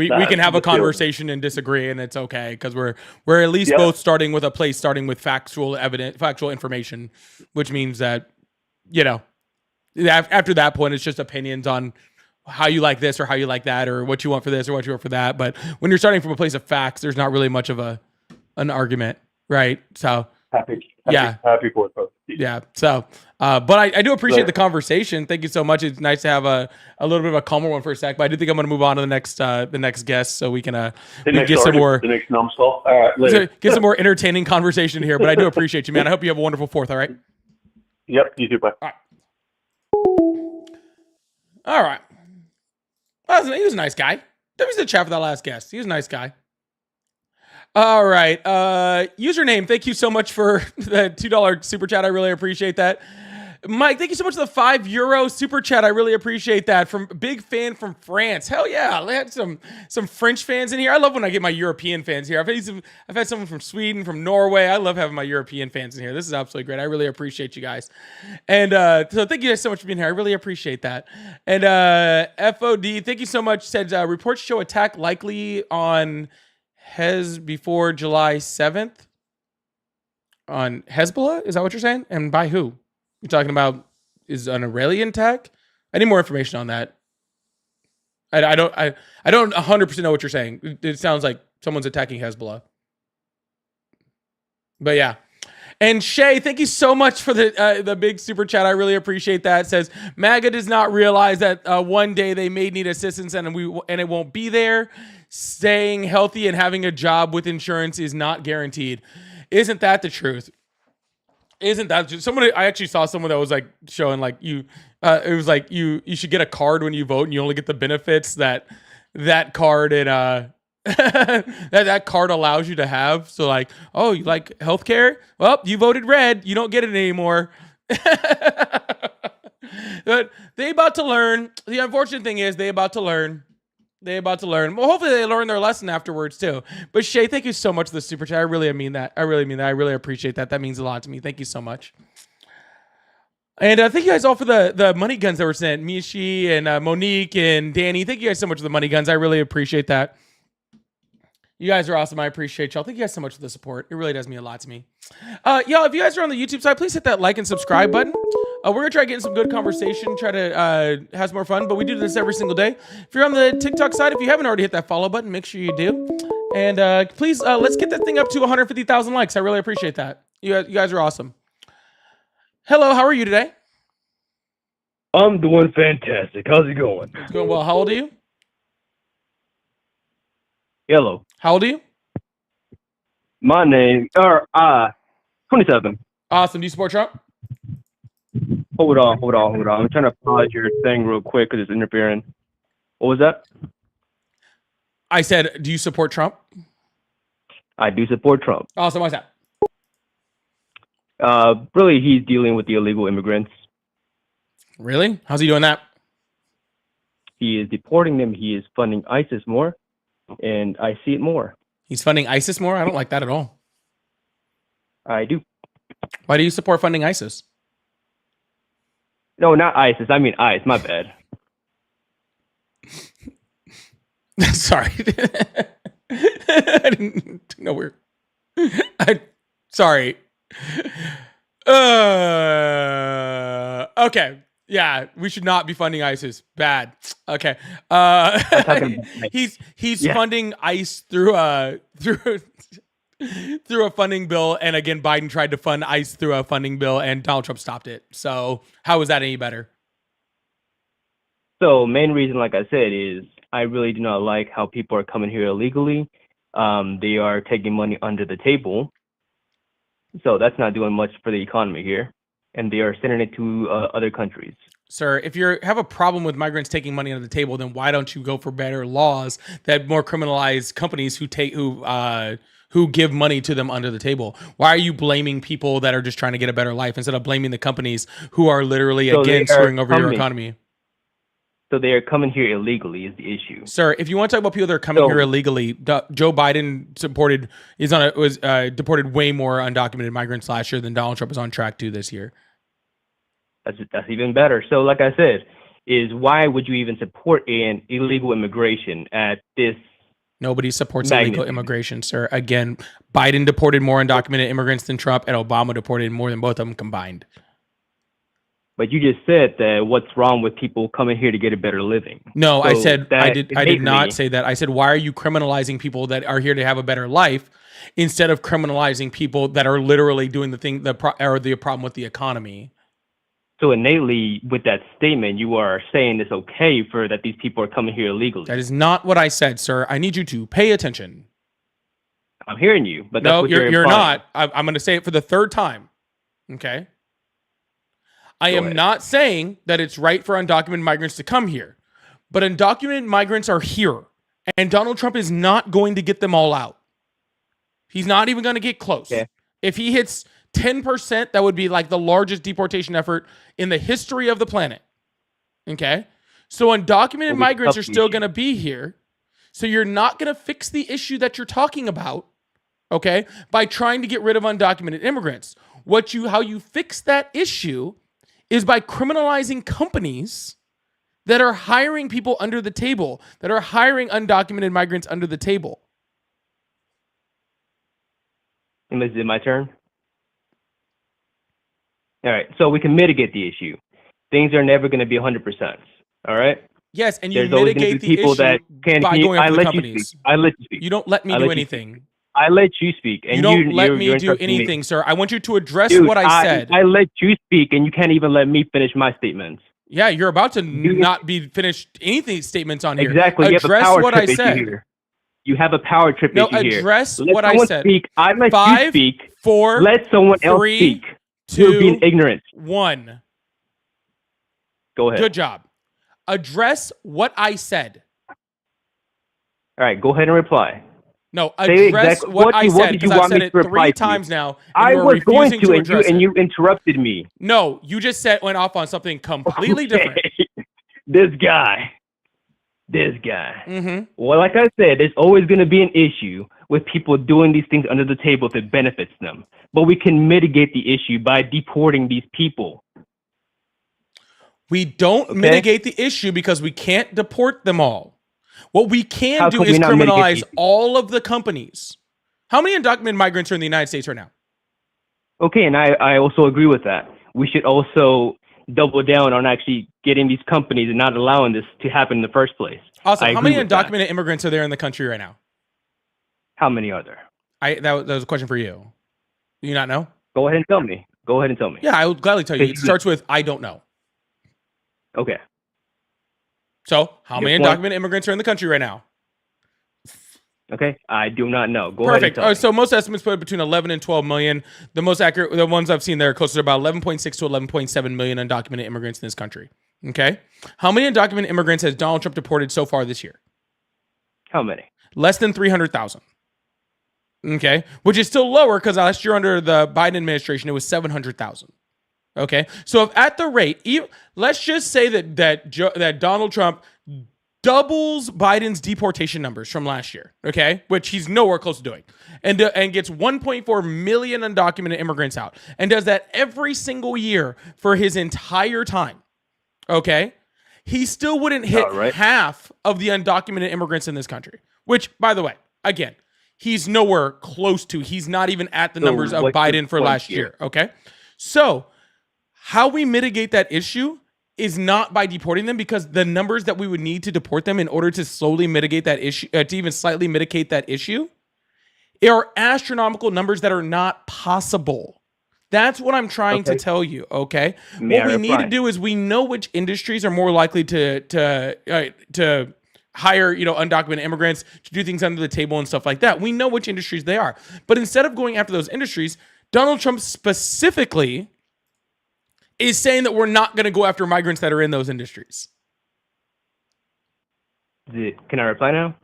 can have a conversation and disagree, and it's okay because we're at least both starting with factual information, which means that after that point it's just opinions on how you like this or how you like that or what you want for this or what you want for that. But when you're starting from a place of facts, there's not really much of an argument, right? So happy for it both. Yeah. So, but I do appreciate the conversation. Thank you so much. It's nice to have a little bit of a calmer one for a sec, but I do think I'm going to move on to the next guest so we can get some more. The next numbskull. All right, later. Get some more entertaining conversation here. But I do appreciate you, man. I hope you have a wonderful 4th. All right. Yep. You too. Bye. All right. Well, he was a nice guy. That was the chat for that last guest. He was a nice guy. All right. Username, thank you so much for the $2 super chat. I really appreciate that. Mike, thank you so much for the €5 super chat. I really appreciate that. From big fan from France. Hell yeah. I had some French fans in here. I love when I get my European fans here. I've had someone from Sweden, from Norway. I love having my European fans in here. This is absolutely great. I really appreciate you guys. And so thank you guys so much for being here. I really appreciate that. And FOD, thank you so much. Said reports show attack likely on before July 7th on Hezbollah. Is that what you're saying? And by who? You're talking about is an Iranian attack? I need more information on that. I don't 100% know what you're saying. It sounds like someone's attacking Hezbollah. But yeah. And Shay, thank you so much for the big super chat. I really appreciate that. It says MAGA does not realize that one day they may need assistance and it won't be there. Staying healthy and having a job with insurance is not guaranteed. Isn't that the truth? Isn't that just somebody? I actually saw someone that was like showing like you. It was like you should get a card when you vote, and you only get the benefits that card and that card allows you to have. So like, oh, you like healthcare? Well, you voted red. You don't get it anymore. But they about to learn. The unfortunate thing is they about to learn. Well, hopefully they learn their lesson afterwards too. But Shay, thank you so much for the super chat. I really mean that. I really appreciate that. That means a lot to me. Thank you so much. And thank you guys all for the money guns that were sent. Mishi and Monique and Danny. Thank you guys so much for the money guns. I really appreciate that. You guys are awesome. I appreciate y'all. Thank you guys so much for the support. It really does mean a lot to me. Y'all, if you guys are on the YouTube side, please hit that like and subscribe button. We're going to try getting some good conversation, try to have some more fun, but we do this every single day. If you're on the TikTok side, if you haven't already hit that follow button, make sure you do. And please, let's get that thing up to 150,000 likes. I really appreciate that. You guys are awesome. Hello, how are you today? I'm doing fantastic. How's it going? It's going well. How old are you? Hello. How old are you? My name, 27. Awesome. Do you support Trump? Hold on. I'm trying to pause your thing real quick because it's interfering. What was that? I said, do you support Trump? I do support Trump. Awesome. Why's that? Really, he's dealing with the illegal immigrants. Really? How's he doing that? He is deporting them. He is funding ISIS more, and I see it more. He's funding ISIS more? I don't like that at all. I do. Why do you support funding ISIS? No, not ISIS. I mean ICE. My bad. Sorry. I didn't know where. Sorry. Okay. Yeah, we should not be funding ISIS. Bad. Okay. He's funding ICE through a funding bill, and again, Biden tried to fund ICE through a funding bill, and Donald Trump stopped it. So how is that any better? So main reason, like I said, is I really do not like how people are coming here illegally. They are taking money under the table. So that's not doing much for the economy here. And they are sending it to other countries. Sir, if you have a problem with migrants taking money under the table, then why don't you go for better laws that more criminalize companies who give money to them under the table? Why are you blaming people that are just trying to get a better life instead of blaming the companies who are literally screwing over your economy? So they are coming here illegally is the issue. Sir, if you want to talk about people that are coming here illegally, Joe Biden deported way more undocumented migrants last year than Donald Trump is on track to this year. That's even better. So like I said, is why would you even support an illegal immigration at this? Nobody supports illegal immigration, sir. Again, Biden deported more undocumented immigrants than Trump, and Obama deported more than both of them combined. But you just said that what's wrong with people coming here to get a better living? No, so I did not say that. I said, why are you criminalizing people that are here to have a better life instead of criminalizing people that are literally doing the problem with the economy? So innately, with that statement, you are saying it's okay for that these people are coming here illegally. That is not what I said, sir. I need you to pay attention. I'm hearing you, but that's no, what you're not. I'm going to say it for the third time. Okay. I am not saying that it's right for undocumented migrants to come here, but undocumented migrants are here, and Donald Trump is not going to get them all out. He's not even going to get close. Yeah. If he hits 10%, that would be like the largest deportation effort in the history of the planet. Okay? So undocumented migrants are still going to be here. So you're not going to fix the issue that you're talking about, okay, by trying to get rid of undocumented immigrants. How you fix that issue is by criminalizing companies that are hiring people under the table, that are hiring undocumented migrants under the table. Is it my turn? All right, so we can mitigate the issue. Things are never going to be 100%. All right. Yes, and you mitigate the issue by going after the companies. I let you speak. You don't let me do anything. I let you speak, and you don't let me do anything, sir. I want you to address what I said. I let you speak, and you can't even let me finish my statements. Yeah, you're about to not be finished anything statements on here. Exactly. Address what I said. You have a power trip issue here. No, address what I said. Speak. I let you speak. 4, let someone else speak. You're being 2, ignorant. 1. Go ahead. Good job. Address what I said. All right, go ahead and reply. No, Say address exactly what I what said did you because I've want said me it to reply 3 to you? times now. And I you're was going refusing to, and address you it. interrupted me. No, you just went off on something completely different. This guy. Mm-hmm. Well, like I said, there's always going to be an issue with people doing these things under the table if it benefits them. But we can mitigate the issue by deporting these people. We don't mitigate the issue because we can't deport them all. What we can How do can we is not mitigate criminalize these? all of the companies. How many undocumented migrants are in the United States right now? Okay, and I also agree with that. We should also double down on actually getting these companies and not allowing this to happen in the first place. Also, I how agree many with that. undocumented immigrants are there in the country right now? How many are there? That was a question for you. Do you not know? Go ahead and tell me. Yeah, I would gladly tell you. It Because- starts with I don't know. Okay. So, how Your many point. undocumented immigrants are in the country right now? Okay. I do not know. Go ahead and Perfect. tell me. So most estimates put it between 11 and 12 million. The most accurate, the ones I've seen there are closer to about 11.6 to 11.7 million undocumented immigrants in this country. Okay. How many undocumented immigrants has Donald Trump deported so far this year? How many? Less than 300,000. Okay. Which is still lower because last year under the Biden administration, it was 700,000. Okay. So if at the rate, let's just say that Donald Trump doubles Biden's deportation numbers from last year, okay, which he's nowhere close to doing, and gets 1.4 million undocumented immigrants out, and does that every single year for his entire time, okay, he still wouldn't hit half of the undocumented immigrants in this country, which, by the way, again, he's nowhere close to. He's not even at the numbers of Biden for last year, okay? So how we mitigate that issue is not by deporting them, because the numbers that we would need to deport them in order to slowly mitigate that issue, to even slightly mitigate that issue, are astronomical numbers that are not possible. That's what I'm trying to tell you, okay? What we need to do is we know which industries are more likely to hire, undocumented immigrants to do things under the table and stuff like that. We know which industries they are. But instead of going after those industries, Donald Trump specifically is saying that we're not going to go after migrants that are in those industries. Can I reply now?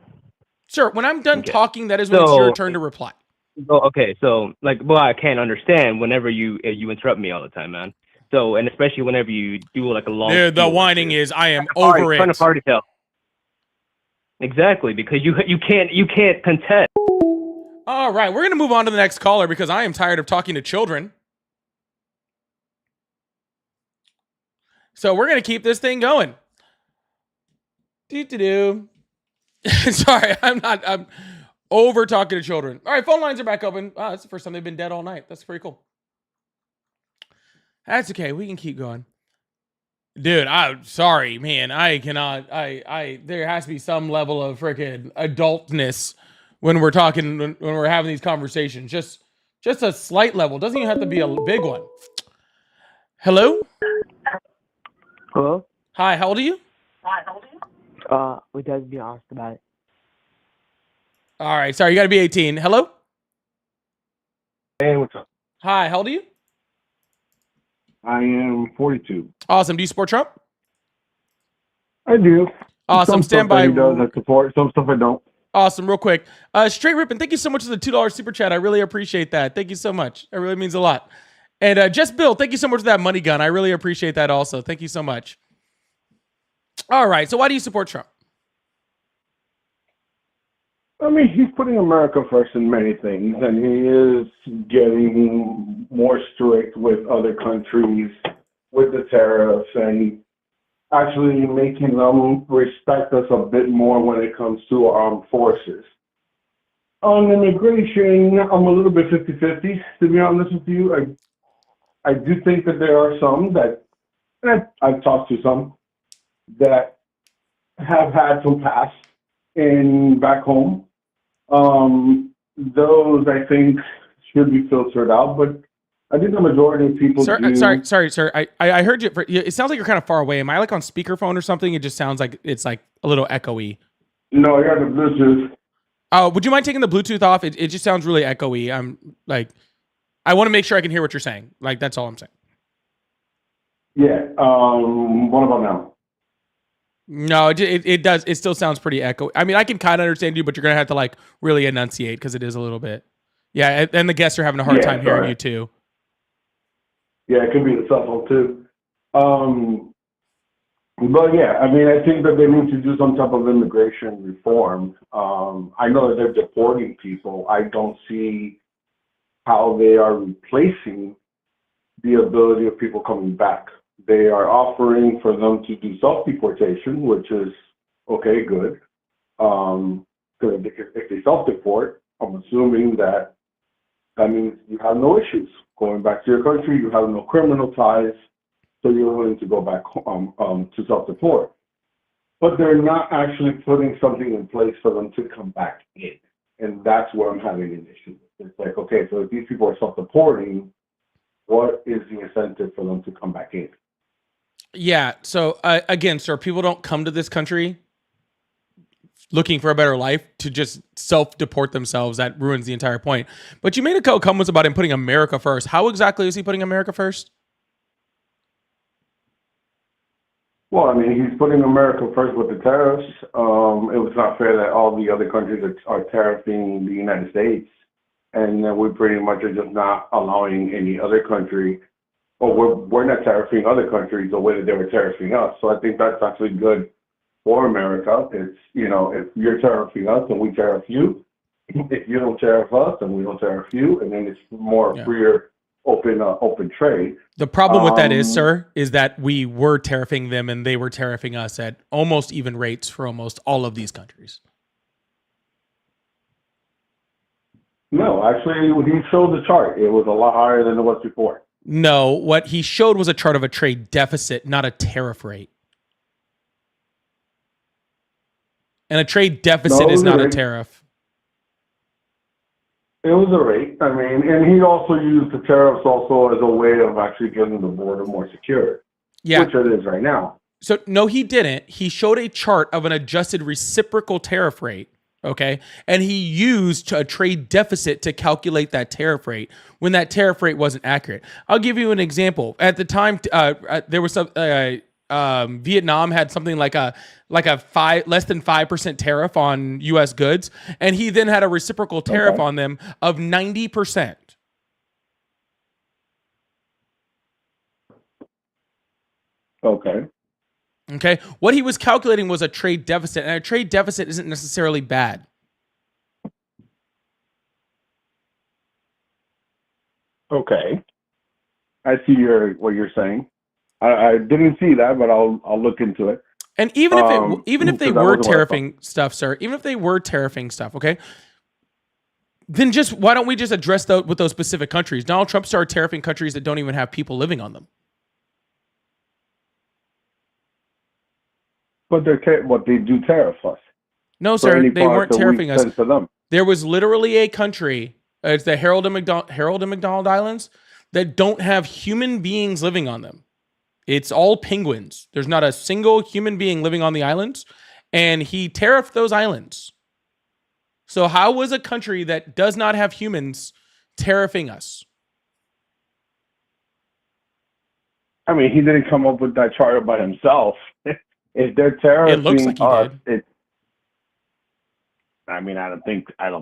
Sure. When I'm done talking, that is when it's your turn to reply. Okay. So, I can't understand whenever you interrupt me all the time, man. So, and especially whenever you do like a long. Dude, the whining is, I am over it. Kind of hard to tell. Exactly, because you can't contest. All right, we're gonna move on to the next caller because I am tired of talking to children. So we're going to keep this thing going. Sorry, I'm over talking to children. All right, phone lines are back open. Wow, that's the first time they've been dead all night. That's pretty cool. That's okay. We can keep going. Dude, I'm sorry, man. I cannot, there has to be some level of freaking adultness when we're talking, when we're having these conversations. Just a slight level. Doesn't even have to be a big one. Hello? Hello? Hi, how old are you? We just be asked about it. All right, sorry, you got to be 18. Hello? Hey, what's up? Hi, how old are you? I am 42. Awesome. Do you support Trump? I do. Awesome. Some Stand stuff by. that he does, I support. Some stuff I don't. Awesome. Real quick. Straight Rippin', thank you so much for the $2 super chat. I really appreciate that. Thank you so much. It really means a lot. And Just Bill, thank you so much for that money gun. I really appreciate that also. Thank you so much. All right. So why do you support Trump? I mean, he's putting America first in many things, and he is getting more strict with other countries with the tariffs and actually making them respect us a bit more when it comes to armed forces. On immigration, I'm a little bit 50-50, to be honest with you. I do think that there are some that, and I've talked to some, that have had some past back home. Those I think should be filtered out, but I think the majority of people do. Sorry, sir. I heard you. It sounds like you're kind of far away. Am I like on speakerphone or something? It just sounds like it's like a little echoey. No, I got the Bluetooth. Oh, would you mind taking the Bluetooth off? It just sounds really echoey. I'm like, I want to make sure I can hear what you're saying. Like, that's all I'm saying. Yeah. What about now? No, it does. It still sounds pretty echo. I mean, I can kind of understand you, but you're going to have to like really enunciate because it is a little bit. Yeah. And the guests are having a hard time hearing you too. Yeah, it could be the cell phone too. But yeah, I mean, I think that they need to do some type of immigration reform. I know that they're deporting people. I don't see how they are replacing the ability of people coming back. They are offering for them to do self-deportation, which is okay, good. Because if they self-deport, I'm assuming that means you have no issues going back to your country. You have no criminal ties, so you're willing to go back to self-deport. But they're not actually putting something in place for them to come back in, and that's where I'm having an issue. It's like, okay, so if these people are self-deporting, what is the incentive for them to come back in? Yeah. So again, sir, people don't come to this country looking for a better life to just self-deport themselves. That ruins the entire point. But you made a couple comments about him putting America first. How exactly is he putting America first? Well, I mean, he's putting America first with the tariffs. It was not fair that all the other countries are tariffing the United States, and then we pretty much are just not allowing any other country, or we're not tariffing other countries the way that they were tariffing us. So I think that's actually good for America. It's, you know, if you're tariffing us and we tariff you, if you don't tariff us and we don't tariff you, and then it's more freer, open trade. The problem with that is, sir, is that we were tariffing them and they were tariffing us at almost even rates for almost all of these countries. No, actually, when he showed the chart, it was a lot higher than it was before. No, what he showed was a chart of a trade deficit, not a tariff rate. And a trade deficit is not a tariff. It was a rate. I mean, and he also used the tariffs also as a way of actually getting the border more secure. Yeah. Which it is right now. So, no, he didn't. He showed a chart of an adjusted reciprocal tariff rate, okay? And he used a trade deficit to calculate that tariff rate when that tariff rate wasn't accurate. I'll give you an example. At the time, there was some... Vietnam had something like a less than 5% tariff on U.S. goods, and he then had a reciprocal tariff on them of 90%. Okay. Okay. What he was calculating was a trade deficit, and a trade deficit isn't necessarily bad. Okay. I see what you're saying. I didn't see that, but I'll look into it. And even if they were tariffing stuff, sir, even if they were tariffing stuff, okay, then why don't we just address with those specific countries? Donald Trump started tariffing countries that don't even have people living on them. But they do tariff us. No, sir, they weren't tariffing us. There was literally a country, it's the Harold and McDonald Islands, that don't have human beings living on them. It's all penguins. There's not a single human being living on the islands, and he tariffed those islands. So how was a country that does not have humans tariffing us? I mean, he didn't come up with that chart by himself. If they're tariffing it looks like he did. I mean, I don't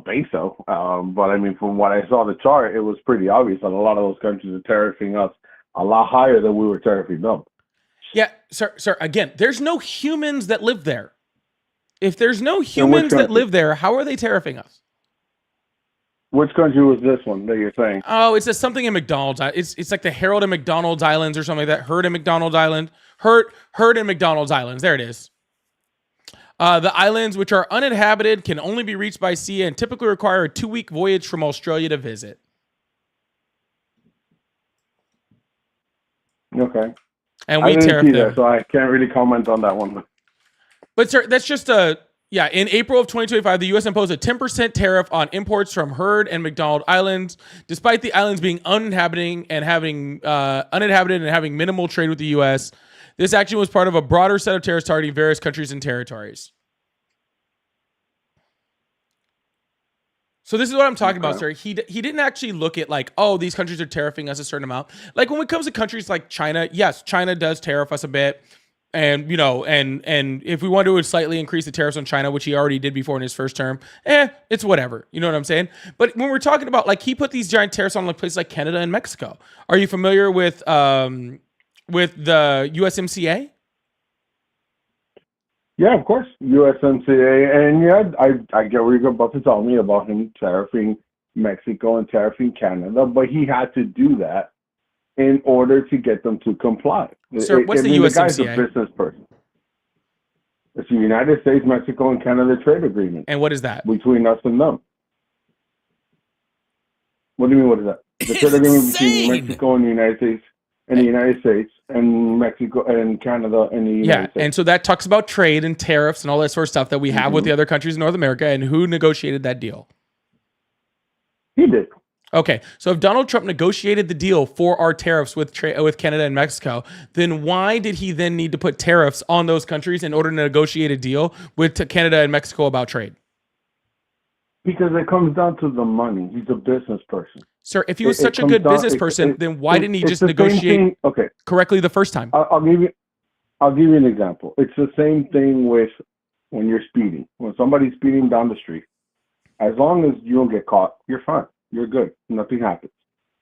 think so. But I mean, from what I saw the chart, it was pretty obvious that a lot of those countries are tariffing us a lot higher than we were tariffing them. Yeah, sir, again, there's no humans that live there. If there's no humans that live there, how are they tariffing us? Which country was this one that you're saying? Oh, it's something in McDonald's. It's like the Harold and McDonald's Islands or something like that. Heard and McDonald's Island. Heard and McDonald's Islands. There it is. The islands, which are uninhabited, can only be reached by sea and typically require a 2-week voyage from Australia to visit. Okay. And we tariff them. That, so I can't really comment on that one. But sir, that's just in April of 2025, the U.S. imposed a 10% tariff on imports from Heard and McDonald Islands, despite the islands being uninhabited and having minimal trade with the U.S. This action was part of a broader set of tariffs targeting various countries and territories. So this is what I'm talking about, Okay. sir. He didn't actually look at like, oh, these countries are tariffing us a certain amount. Like when it comes to countries like China, yes, China does tariff us a bit. And and if we want to slightly increase the tariffs on China, which he already did before in his first term, it's whatever. You know what I'm saying? But when we're talking about like he put these giant tariffs on like places like Canada and Mexico. Are you familiar with the USMCA? Yeah, of course, USMCA, and yeah, I get what you're about to tell me about him tariffing Mexico and tariffing Canada, but he had to do that in order to get them to comply. Sir, what's the The guy's a USMCA? business person. It's the United States, Mexico, and Canada trade agreement And what is that? between us and them. What do you mean? What is that? The trade agreement between Mexico and the United States, and the United States, and Mexico and Canada and the United Yeah, States. and so that talks about trade and tariffs and all that sort of stuff that we have with the other countries in North America. And who negotiated that deal? He did. Okay, so if Donald Trump negotiated the deal for our tariffs with Canada and Mexico, then why did he then need to put tariffs on those countries in order to negotiate a deal with Canada and Mexico about trade? Because it comes down to the money. He's a business person. Sir, if he was It such a comes good down- business person, then why didn't he it's just the same negotiate thing- Okay, correctly the first time? I'll give you an example. It's the same thing with when you're speeding. When somebody's speeding down the street, as long as you don't get caught, you're fine. You're good. Nothing happens.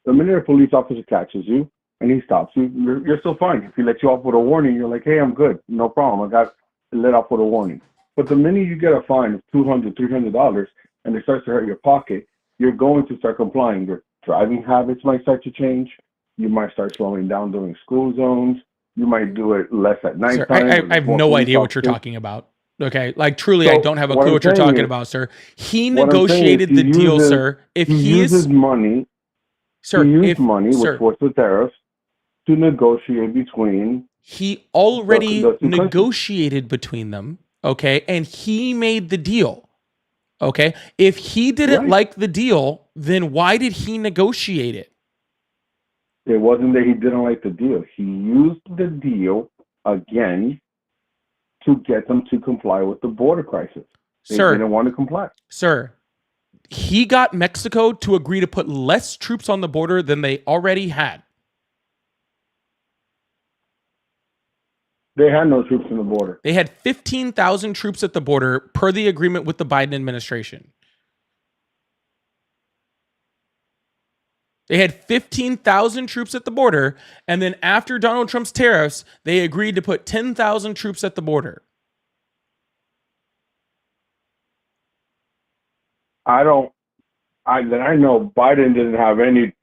The minute a police officer catches you and he stops you, you're still fine. If he lets you off with a warning, you're like, hey, I'm good. No problem. I got let off with a warning. But the minute you get a fine of $200, $300 and it starts to hurt your pocket, you're going to start complying. Your driving habits might start to change. You might start slowing down during school zones. You might do it less at night Sir, time. I have no idea what you're talking about. Okay, like truly, So, I don't have a what clue I'm what you're saying talking is- about, sir. He What I'm saying is negotiated he the deal, uses- sir. If he he uses is, money, sir, he used if money, sir, which was the tariffs, to negotiate between. he already the two countries. negotiated between them, okay, and he made the deal. Okay, if he didn't Right. like the deal, then why did he negotiate it? It wasn't that he didn't like the deal. He used the deal again to get them to comply with the border crisis. They Sir. didn't want to comply. Sir, he got Mexico to agree to put less troops on the border than they already had. They had no troops in the border. They had 15,000 troops at the border per the agreement with the Biden administration. They had 15,000 troops at the border, and then after Donald Trump's tariffs, they agreed to put 10,000 troops at the border. I know Biden didn't have any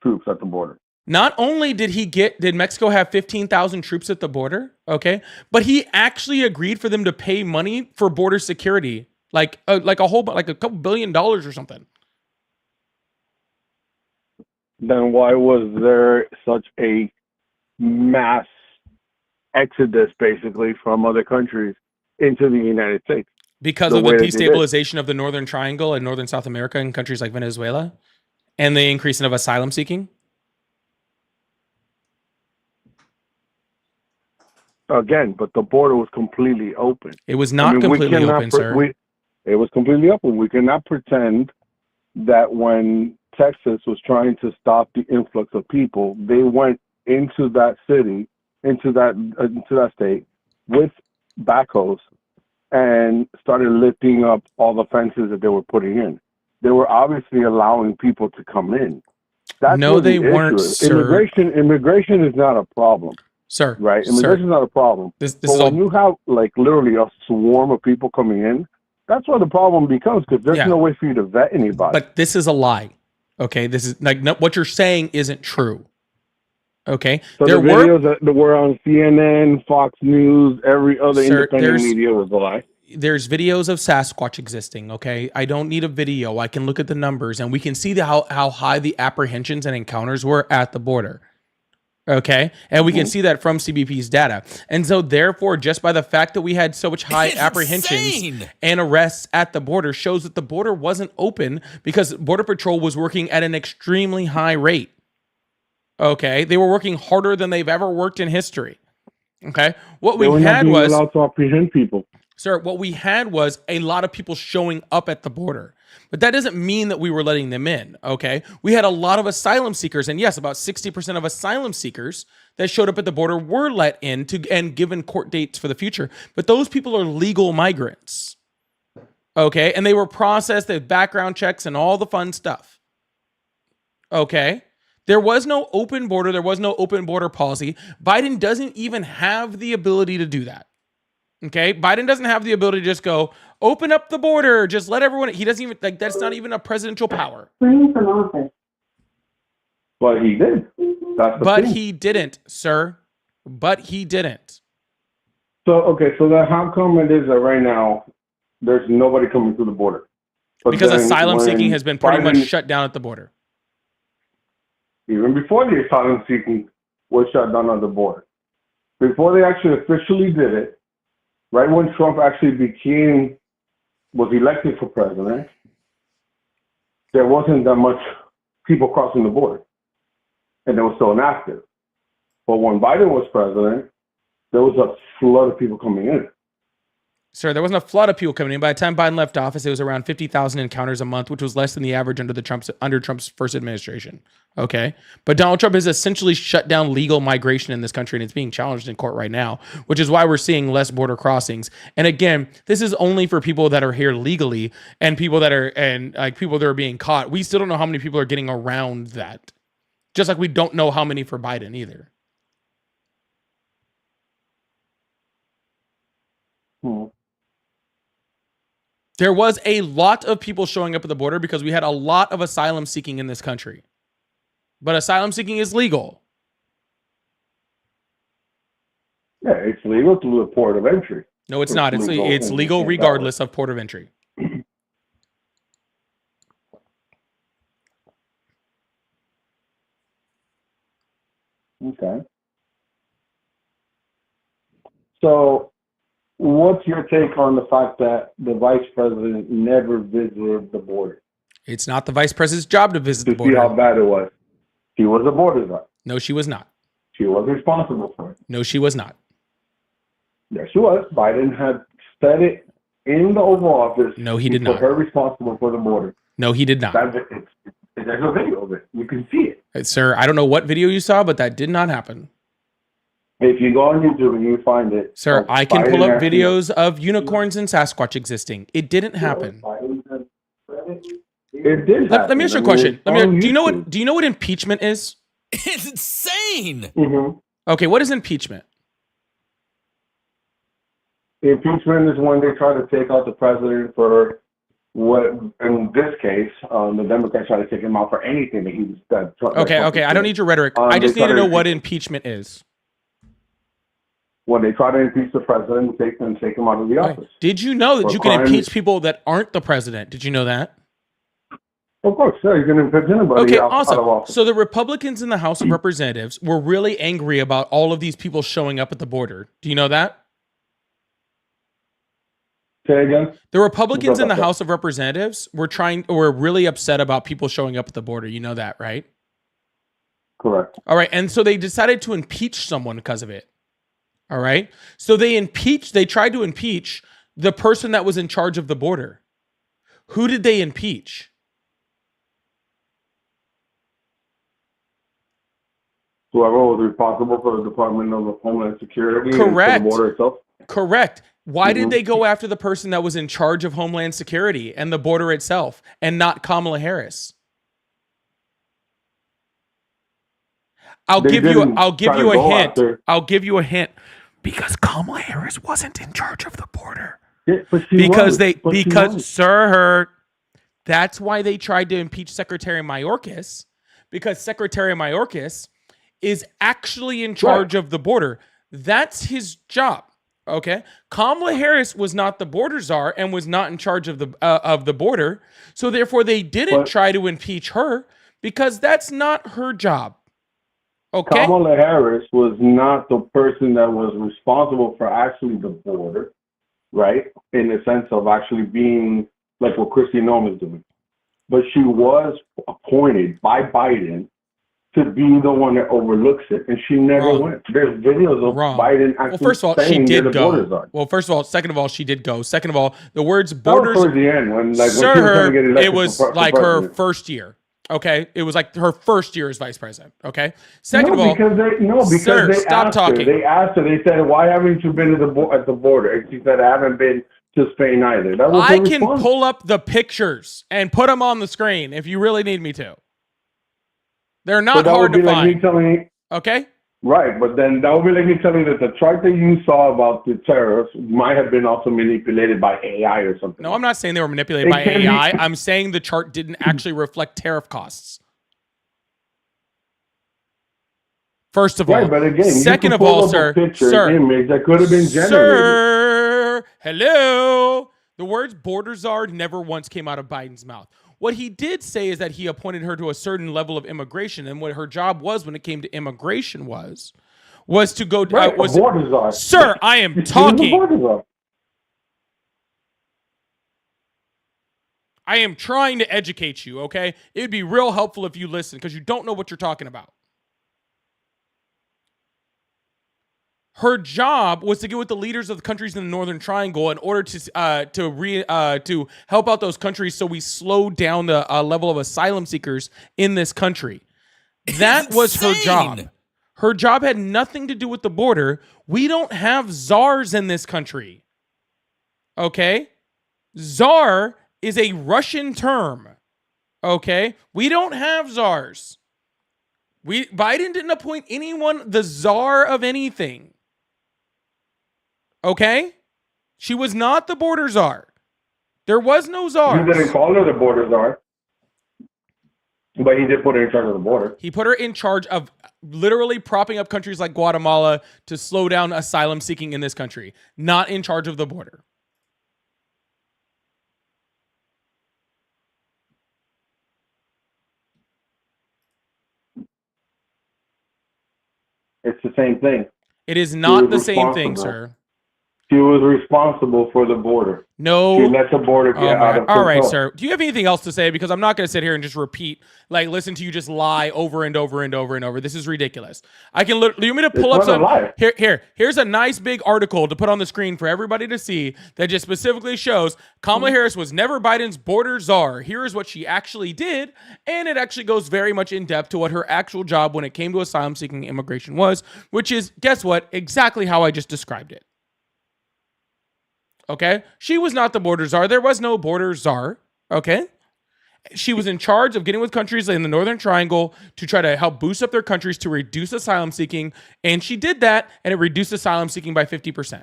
troops at the border. Not only did Mexico have 15,000 troops at the border, okay, but he actually agreed for them to pay money for border security, like a couple $1 billion or something. Then why was there such a mass exodus, basically, from other countries into the United States? Because of the destabilization of the Northern Triangle and Northern South America and countries like Venezuela, and the increase of asylum seeking. Again, but the border was completely open. It was not completely open, sir. It was completely open. We cannot pretend that when Texas was trying to stop the influx of people, they went into that city, into that state with backhoes and started lifting up all the fences that they were putting in. They were obviously allowing people to come in. That's No, what they the issue weren't, is. sir. Immigration is not a problem. Sir, Right? sir, Immigration is not a problem. this But is when all, you have like literally a swarm of people coming in, that's where the problem becomes, because there's Yeah. no way for you to vet anybody. but this is a lie. Okay, this is like no, what you're saying isn't true. Okay, So there the were videos that were on CNN, Fox News, every other Sir, independent there's- media was a lie. there's videos of Sasquatch existing. Okay, I don't need a video. I can look at the numbers and we can see how high the apprehensions and encounters were at the border. Okay, and we can see that from CBP's data. And so therefore, just by the fact that we had so much high apprehensions and arrests at the border shows that the border wasn't open because Border Patrol was working at an extremely high rate. Okay, they were working harder than they've ever worked in history. Okay, what They we were not had being was allowed to apprehend people. Sir, what we had was a lot of people showing up at the border. But that doesn't mean that we were letting them in, okay? We had a lot of asylum seekers, and yes, about 60% of asylum seekers that showed up at the border were let in and given court dates for the future. But those people are legal migrants, okay? And they were processed, they had background checks and all the fun stuff, okay? There was no open border. There was no open border policy. Biden doesn't even have the ability to do that. Okay, Biden doesn't have the ability to just go open up the border, just let everyone. He doesn't even like that's not even a presidential power. Running from office. But he did. That's the But thing. he didn't, sir. But he didn't. So okay, so then how come it is that right now there's nobody coming through the border? But Because then asylum when seeking has been pretty much Biden- shut down at the border. even before the asylum seeking was shut down on the border, before they actually officially did it, right when Trump actually was elected for president, there wasn't that much people crossing the border, and it was still inactive. But when Biden was president, there was a flood of people coming in. Sir, there wasn't a flood of people coming in. By the time Biden left office, it was around 50,000 encounters a month, which was less than the average under Trump's first administration. Okay, but Donald Trump has essentially shut down legal migration in this country, and it's being challenged in court right now, which is why we're seeing less border crossings. And again, this is only for people that are here legally and people that are being caught. We still don't know how many people are getting around that. Just like we don't know how many for Biden either. There was a lot of people showing up at the border because we had a lot of asylum seeking in this country. But asylum seeking is legal. Yeah, it's legal through the port of entry. No, it's not. It's legal regardless of port of entry. Okay. So, what's your take on the fact that the vice president never visited the border It's not the vice president's job to visit the to see how border. bad it was? She was a border czar. No, she was not. She was responsible for it. No, she was not. Yes, she was. Biden had said it in the Oval Office. No, he did put not. her responsible for the border. No, he did not. There's a video of it. You can see it. Sir, I don't know what video you saw, but that did not happen. If you go on YouTube and you find it. Sir, I can pull Biden up actually- videos of unicorns and Sasquatch existing. It didn't happen. It did Let me ask you a question. Do you know what impeachment is? It's insane. Mm-hmm. Okay, what is impeachment? Impeachment is when they try to take out the president for what, in this case, the Democrats try to take him out for anything that he was done. Okay, I don't need your rhetoric. I just need to know what impeachment is. When they try to impeach the president and take him out of the office. Did you know that For you can crimes- impeach people that aren't the president? Did you know that? Of course, yeah, you can impeach anybody Okay, out of awesome. office. So the Republicans in the House of Representatives were really angry about all of these people showing up at the border. Do you know that? Say again? The Republicans in the What's up? House of Representatives were really upset about people showing up at the border. You know that, right? Correct. All right. And so they decided to impeach someone because of it. All right. So they tried to impeach the person that was in charge of the border. Who did they impeach? Whoever was responsible for the Department of Homeland Security and Correct. for the border itself. Correct. Why did Mhm. they go after the person that was in charge of Homeland Security and the border itself and not Kamala Harris? I'll They give you didn't a try to go hint. after- I'll give you a hint. Because Kamala Harris wasn't in charge of the border. Yeah, but she Because was. sir, that's why they tried to impeach Secretary Mayorkas, because Secretary Mayorkas is actually in charge of the border. That's his job. Okay, Kamala Harris was not the border czar and was not in charge of the border, so therefore they didn't try to impeach her because that's not her job. Okay, Kamala Harris was not the person that was responsible for actually the border, right? In the sense of actually being like what Kristi Noem is doing. But she was appointed by Biden to be the one that overlooks it, and she never Wrong. went. There's videos of Wrong. Biden actually Well, first of all, she saying where did the borders go. are. Well, first of all, second of all, she did go. Second of all, the words That was borders. towards the end when she was trying to Sir, get elected it was for like her president. first year. Okay, it was like her first year as vice president. Okay. Second no, of all, because sir, they stop asked talking. her. They asked her. They said, "Why haven't you been at the border?" And she said, "I haven't been to Spain either." That was I her can response. pull up the pictures and put them on the screen if you really need me to. They're So not that hard would be to like me find. telling Okay. right, but then that would be like me telling you that the chart that you saw about the tariffs might have been also manipulated by AI or something. No, I'm not saying they were manipulated It by can be- AI. I'm saying the chart didn't actually reflect tariff costs. First of all. Right, but again, Second you of can pull all, up sir, a picture, sir, an image that could have been generated. Sir, hello. The words border czar never once came out of Biden's mouth. What he did say is that he appointed her to a certain level of immigration, and what her job was when it came to immigration was to go. Right, was a border czar. Sir, I am She was a talking. border czar. I am trying to educate you. Okay, it would be real helpful if you listen because you don't know what you're talking about. Her job was to get with the leaders of the countries in the Northern Triangle in order to help out those countries, so we slow down the level of asylum seekers in this country. That was her job. Insane. Her job had nothing to do with the border. We don't have czars in this country. Okay, czar is a Russian term. Okay, we don't have czars. Biden didn't appoint anyone the czar of anything. Okay? She was not the border czar. There was no czar. You didn't call her the border czar, but he did put her in charge of the border. He put her in charge of literally propping up countries like Guatemala to slow down asylum seeking in this country, not in charge of the border. It's the same thing. It is not was the same thing, responsible. sir. She was responsible for the border. No. She let the border get out of control. All right, sir. Do you have anything else to say? Because I'm not going to sit here and just repeat, like, listen to you just lie over and over and over and over. This is ridiculous. I can literally, you want me to pull up It's not a some? lie. Here's a nice big article to put on the screen for everybody to see that just specifically shows Kamala Harris was never Biden's border czar. Here is what she actually did. And it actually goes very much in depth to what her actual job when it came to asylum seeking immigration was, which is, guess what? Exactly how I just described it. Okay? She was not the border czar. There was no border czar. Okay? She was in charge of getting with countries in the Northern Triangle to try to help boost up their countries to reduce asylum seeking. And she did that, and it reduced asylum seeking by 50%.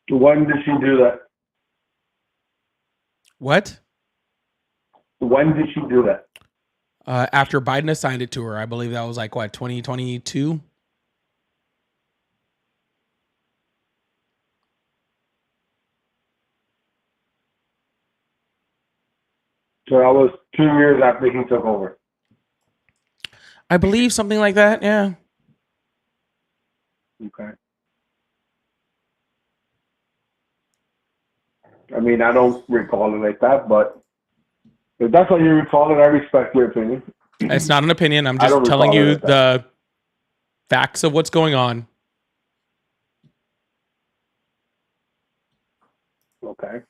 When did she do that? What? When did she do that? After Biden assigned it to her, I believe that was like, what, 2022? So that was 2 years after he took over. I believe something like that, yeah. Okay. I mean, I don't recall it like that, but if that's how you recall it, I respect your opinion. It's not an opinion. I'm I just don't telling recall it you like that. the facts of what's going on. Okay.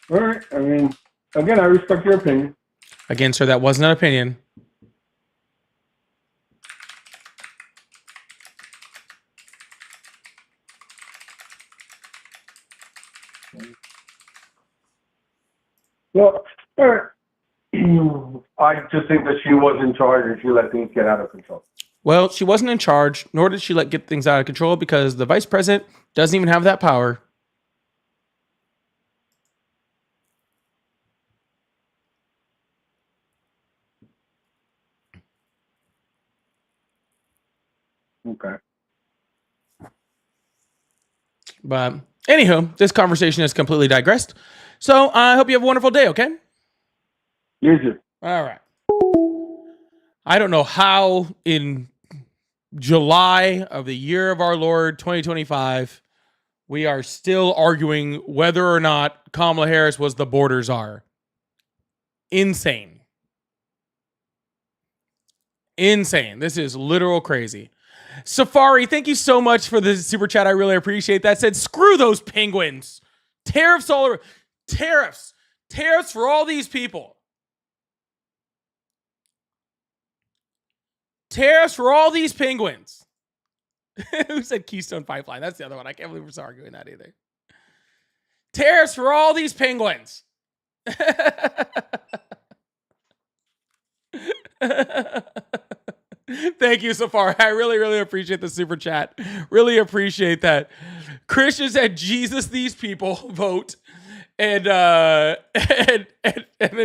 All right. I mean, again, I respect your opinion. Again, sir, that wasn't an opinion. Well, all right. I just think that she was in charge and she let things get out of control. Well, she wasn't in charge, nor did she get things out of control because the vice president doesn't even have that power. Okay. But anywho, this conversation has completely digressed. So I hope you have a wonderful day, okay? You too. All right. I don't know how in July of the year of our Lord 2025, we are still arguing whether or not Kamala Harris was the border czar. Insane. Insane. This is literal crazy. Safari, thank you so much for the super chat. I really appreciate that. Said, screw those penguins. Tariffs all over. Tariffs. Tariffs for all these people. Tariffs for all these penguins. Who said Keystone Pipeline? That's the other one. I can't believe we're arguing that either. Tariffs for all these penguins. Thank you, Safari. I really, really appreciate the super chat. Really appreciate that. Christian said, Jesus, these people vote. And then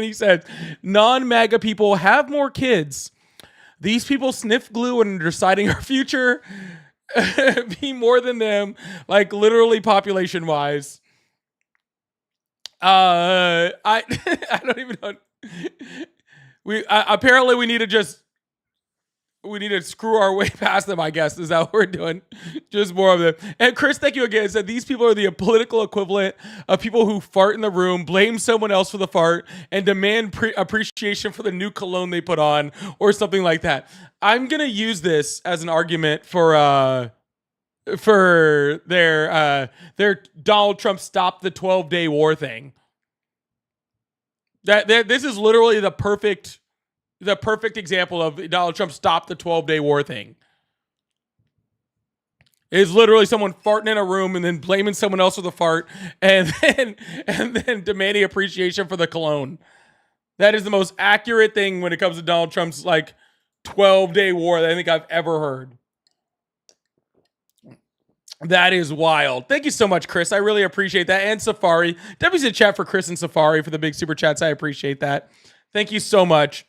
he said, non-MAGA people have more kids. These people sniff glue and are deciding our future. Be more than them, like literally population-wise. I don't even know. Apparently we need to screw our way past them, I guess, is that what we're doing. Just more of them. And Chris, thank you again. Said these people are the political equivalent of people who fart in the room, blame someone else for the fart, and demand appreciation for the new cologne they put on, or something like that. I'm gonna use this as an argument for their Donald Trump stop the 12-day war thing. This is literally the perfect example of Donald Trump stop the 12-day war thing. It is literally someone farting in a room and then blaming someone else for the fart and then demanding appreciation for the cologne. That is the most accurate thing when it comes to Donald Trump's like 12-day war that I think I've ever heard. That is wild. Thank you so much, Chris. I really appreciate that. And Safari. Definitely say chat for Chris and Safari for the big super chats. I appreciate that. Thank you so much.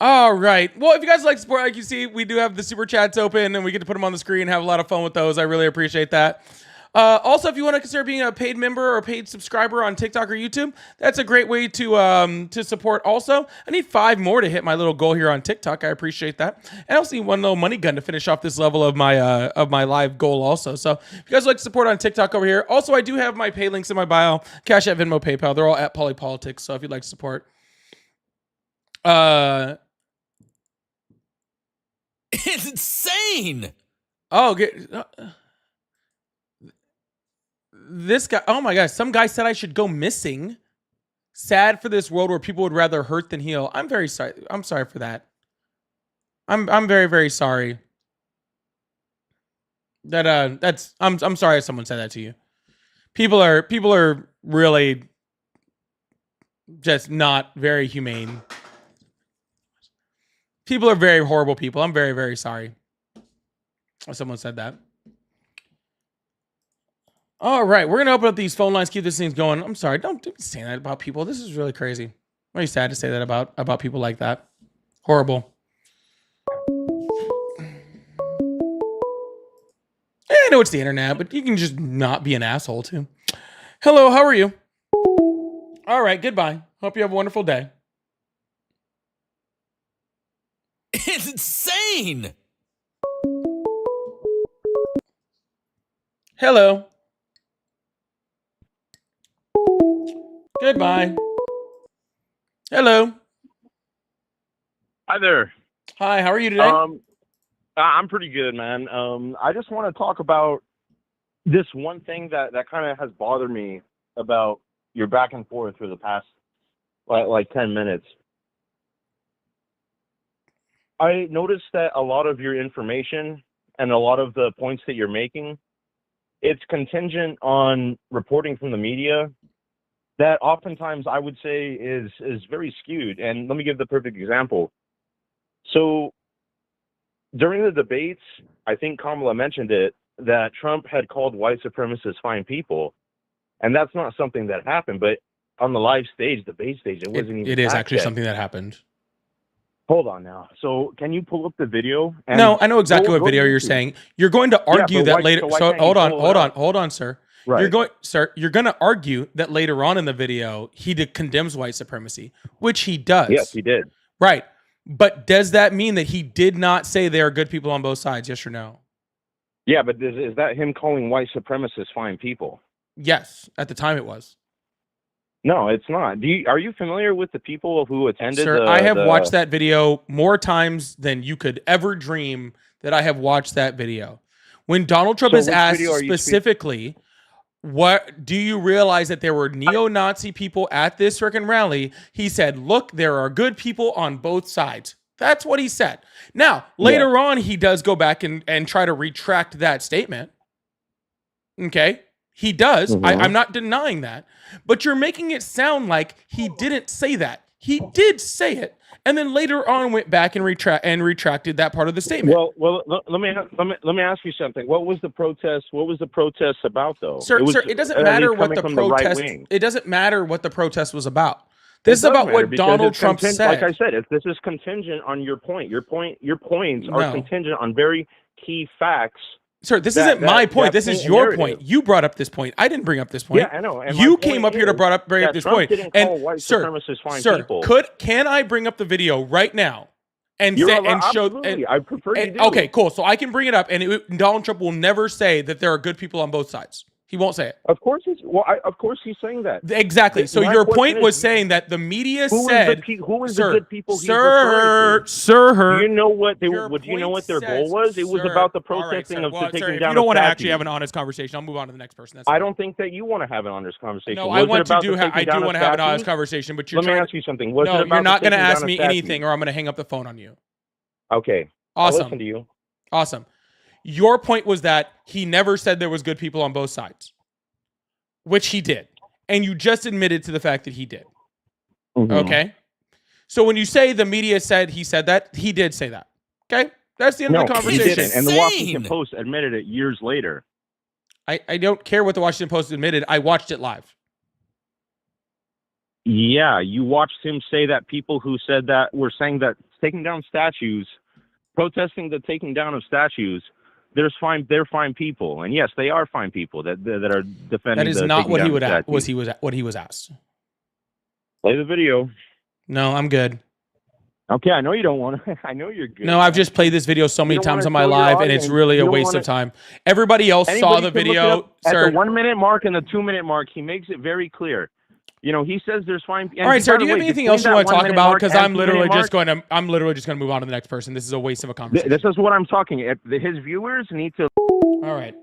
All right. Well, if you guys like support, like you see, we do have the super chats open and we get to put them on the screen and have a lot of fun with those. I really appreciate that. Also, if you want to consider being a paid member or a paid subscriber on TikTok or YouTube, that's a great way to support also. I need 5 more to hit my little goal here on TikTok. I appreciate that. And I also need one little money gun to finish off this level of my live goal also. So if you guys like to support on TikTok over here. Also, I do have my pay links in my bio. Cash App, Venmo, PayPal. They're all at Polypolitics. So if you'd like to support. It's insane. Oh, this guy, oh my gosh, some guy said I should go missing. Sad for this world where people would rather hurt than heal. I'm very sorry. I'm sorry for that. I'm very, very sorry. I'm sorry if someone said that to you. People are really just not very humane. People are very horrible people. I'm very, very sorry if someone said that. All right, we're going to open up these phone lines, keep this thing going. I'm sorry, don't be saying that about people. This is really crazy. Very sad to say that about people like that. Horrible. I know it's the internet, but you can just not be an asshole too. Hello, how are you? All right, goodbye. Hope you have a wonderful day. It's insane. Hello. Goodbye. Hello. Hi there. Hi, how are you today? I'm pretty good, man. I just want to talk about this one thing that kind of has bothered me about your back and forth for the past like 10 minutes. I noticed that a lot of your information and a lot of the points that you're making, it's contingent on reporting from the media that oftentimes I would say is very skewed. And let me give the perfect example. So during the debates, I think Kamala mentioned it, that Trump had called white supremacists fine people. And that's not something that happened. But on the live stage, debate stage, it wasn't even. It is actually something that happened. Hold on now. So can you pull up the video? And no, I know exactly what video you're saying. You're going to argue that later. So hold on, sir. Right. You're going to argue that later on in the video, he condemns white supremacy, which he does. Yes, he did. Right. But does that mean that he did not say there are good people on both sides? Yes or no? Yeah, but is that him calling white supremacists fine people? Yes, at the time it was. No, it's not. Are you familiar with the people who attended? Sir, I have watched that video more times than you could ever dream that I have watched that video. When Donald Trump So is which asked video are you specifically, what do you realize that there were neo-Nazi people at this freaking rally? He said, look, there are good people on both sides. That's what he said. Now, later on, he does go back and try to retract that statement. Okay? He does. I'm not denying that. But you're making it sound like he didn't say that. He did say it. And then later on went back and retracted that part of the statement. Well, let me ask you something. What was the protest? What was the protest about, though? Sir, it doesn't matter what the protest. It doesn't matter what the protest was about. This is about what Donald Trump said. Like I said, this is contingent on your point. Your points are contingent on very key facts. Sir, this isn't my point. This is your point. You brought up this point. I didn't bring up this point. Yeah, I know. And you came up here to bring up this point. And sir, can I bring up the video right now and show? And, I prefer you do. Okay, cool. So I can bring it up, and Donald Trump will never say that there are good people on both sides. He won't say it. Of course he's saying that. Exactly. So your point was saying that the media said, who was the good people he's sir, do you know what their goal was? It was about the protesting of taking down. You don't want to actually have an honest conversation. I'll move on to the next person. I don't think that you want to have an honest conversation. No, I do want to have an honest conversation, but let me ask you something. No, you're not going to ask me anything, or I'm going to hang up the phone on you. Okay. Awesome. I'll listen to you. Awesome. Your point was that he never said there was good people on both sides, which he did. And you just admitted to the fact that he did. Okay? So when you say the media said he said that, he did say that. Okay? That's the end of the conversation. He didn't. And the Washington Post admitted it years later. I don't care what the Washington Post admitted. I watched it live. Yeah, you watched him say that people who said that were saying that taking down statues, protesting the taking down of statues, they're fine people, and yes, they are fine people that are defending. That is not what he would what he was asked. Play the video. No, I'm good. Okay, I know you don't want to. I know you're good. No, I've just played this video so many times on my live, and it's really a waste of time. Everybody else saw the video. At the 1 minute mark and the 2 minute mark, he makes it very clear. You know, he says there's fine. All right, sir. Do you have anything else you want to talk about? Because I'm literally just going to move on to the next person. This is a waste of a conversation. This is what I'm talking. His viewers need to. All right.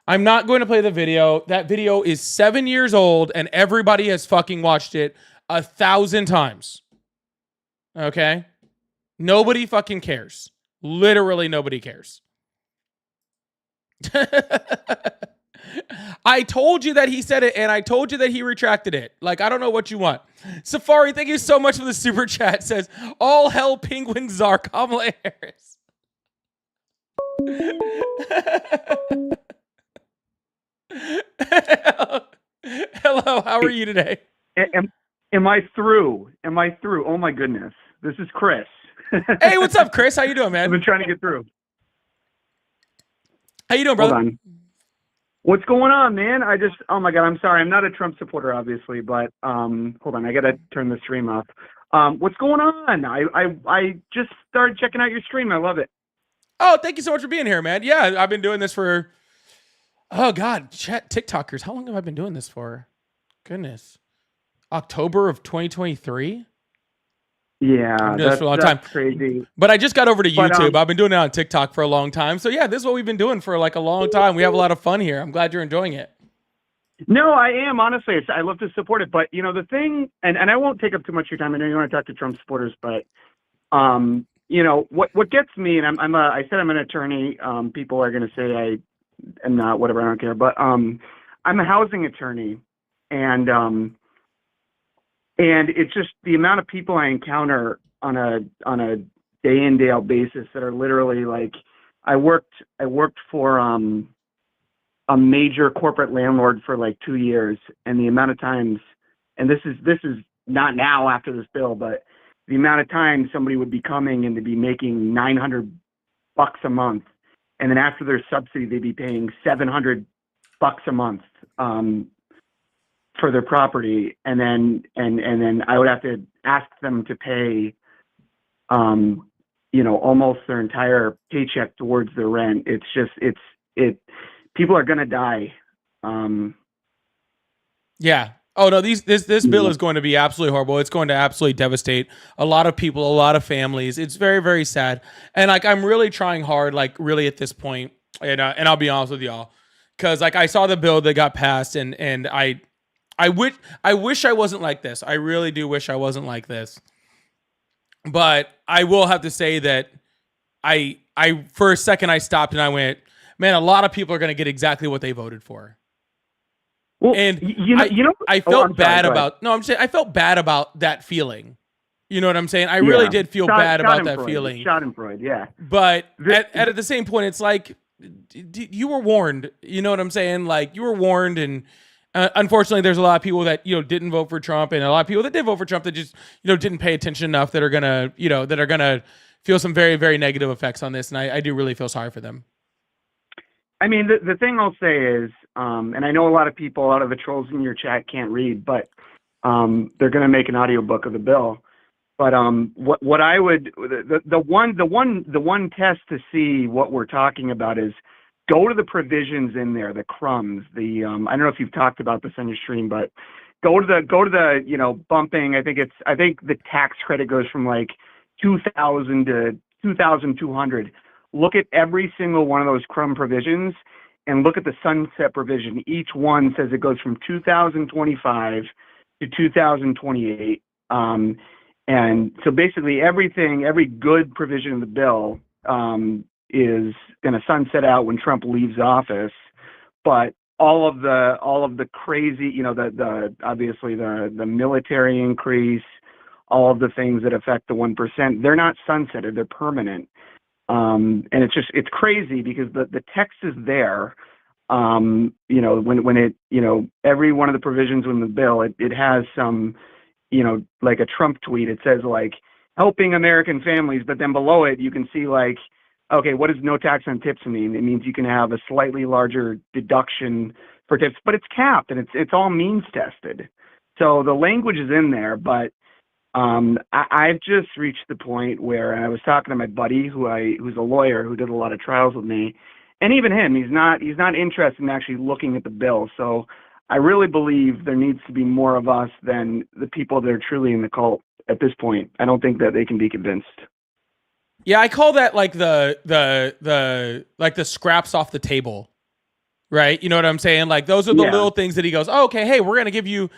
I'm not going to play the video. That video is 7 years old, and everybody has fucking watched it 1,000 times. Okay? Nobody fucking cares. Literally nobody cares. I told you that he said it, and I told you that he retracted it. Like, I don't know what you want. Safari, thank you so much for the super chat. Says, all hell penguin czar Kamala Harris. Hello, how are you today? Am I through? Am I through? Oh my goodness. This is Chris. Hey, what's up, Chris? How you doing, man? I've been trying to get through. How you doing, brother? Hold on. What's going on, man? Oh my God, I'm sorry. I'm not a Trump supporter, obviously, but hold on. I got to turn the stream off. What's going on? I just started checking out your stream. I love it. Oh, thank you so much for being here, man. Yeah, I've been doing this for, oh God, chat TikTokers. How long have I been doing this for? Goodness. October of 2023? Yeah, I've been doing this for a long time. Crazy. But I just got over to YouTube. I've been doing it on TikTok for a long time. So yeah, this is what we've been doing for like a long time. We have a lot of fun here. I'm glad you're enjoying it. No, I am, honestly. I love to support it. But, you know, the thing, and I won't take up too much of your time. I know you want to talk to Trump supporters, but, you know, what gets me, and I said I'm an attorney. People are going to say I am not, whatever, I don't care. But I'm a housing attorney. And it's just the amount of people I encounter on a day in, day out basis that are literally like, I worked for a major corporate landlord for like 2 years, and the amount of times, and this is not now after this bill, but the amount of times somebody would be coming and to be making $900 a month, and then after their subsidy they'd be paying $700 a month for their property, and then I would have to ask them to pay almost their entire paycheck towards their rent. It's just, people are going to die. Yeah. Oh no, this bill is going to be absolutely horrible. It's going to absolutely devastate a lot of people, a lot of families. It's very, very sad. And like, I'm really trying hard, like really at this point, and I'll be honest with y'all, because like I saw the bill that got passed, and I wish I wasn't like this. I really do wish I wasn't like this. But I will have to say that I for a second I stopped and I went, man, a lot of people are going to get exactly what they voted for. Well, and I oh, felt I'm bad sorry, about. No, I'm saying I felt bad about that feeling. You know what I'm saying? I really did feel bad about that feeling. Schadenfreude, yeah. But at the same point, it's like you were warned. You know what I'm saying? Like you were warned, and unfortunately, there's a lot of people that didn't vote for Trump, and a lot of people that did vote for Trump that just didn't pay attention enough, that are gonna feel some very, very negative effects on this, and I do really feel sorry for them. I mean, the thing I'll say is, and I know a lot of people, a lot of the trolls in your chat can't read, but they're going to make an audiobook of the bill. But what I would, the one test to see what we're talking about is go to the provisions in there, the crumbs. I don't know if you've talked about this on your stream, but go to the bumping. I think the tax credit goes from like 2,000 to 2,200. Look at every single one of those crumb provisions and look at the sunset provision. Each one says it goes from 2025 to 2028. And so basically every good provision of the bill is going to sunset out when Trump leaves office. But all of the crazy, obviously the military increase, all of the things that affect the 1%, they're not sunsetted, they're permanent. And it's crazy because the text is there. When it, every one of the provisions in the bill, it has some, like a Trump tweet, it says like helping American families, but then below it, you can see like, okay, what does no tax on tips mean? It means you can have a slightly larger deduction for tips, but it's capped and it's all means tested. So the language is in there, but I've just reached the point where, and I was talking to my buddy who's a lawyer who did a lot of trials with me, and even him, he's not interested in actually looking at the bill. So I really believe there needs to be more of us than the people that are truly in the cult at this point. I don't think that they can be convinced. Yeah, I call that like the scraps off the table, right? You know what I'm saying? Like those are the little things that he goes, oh, okay, hey, we're gonna give you.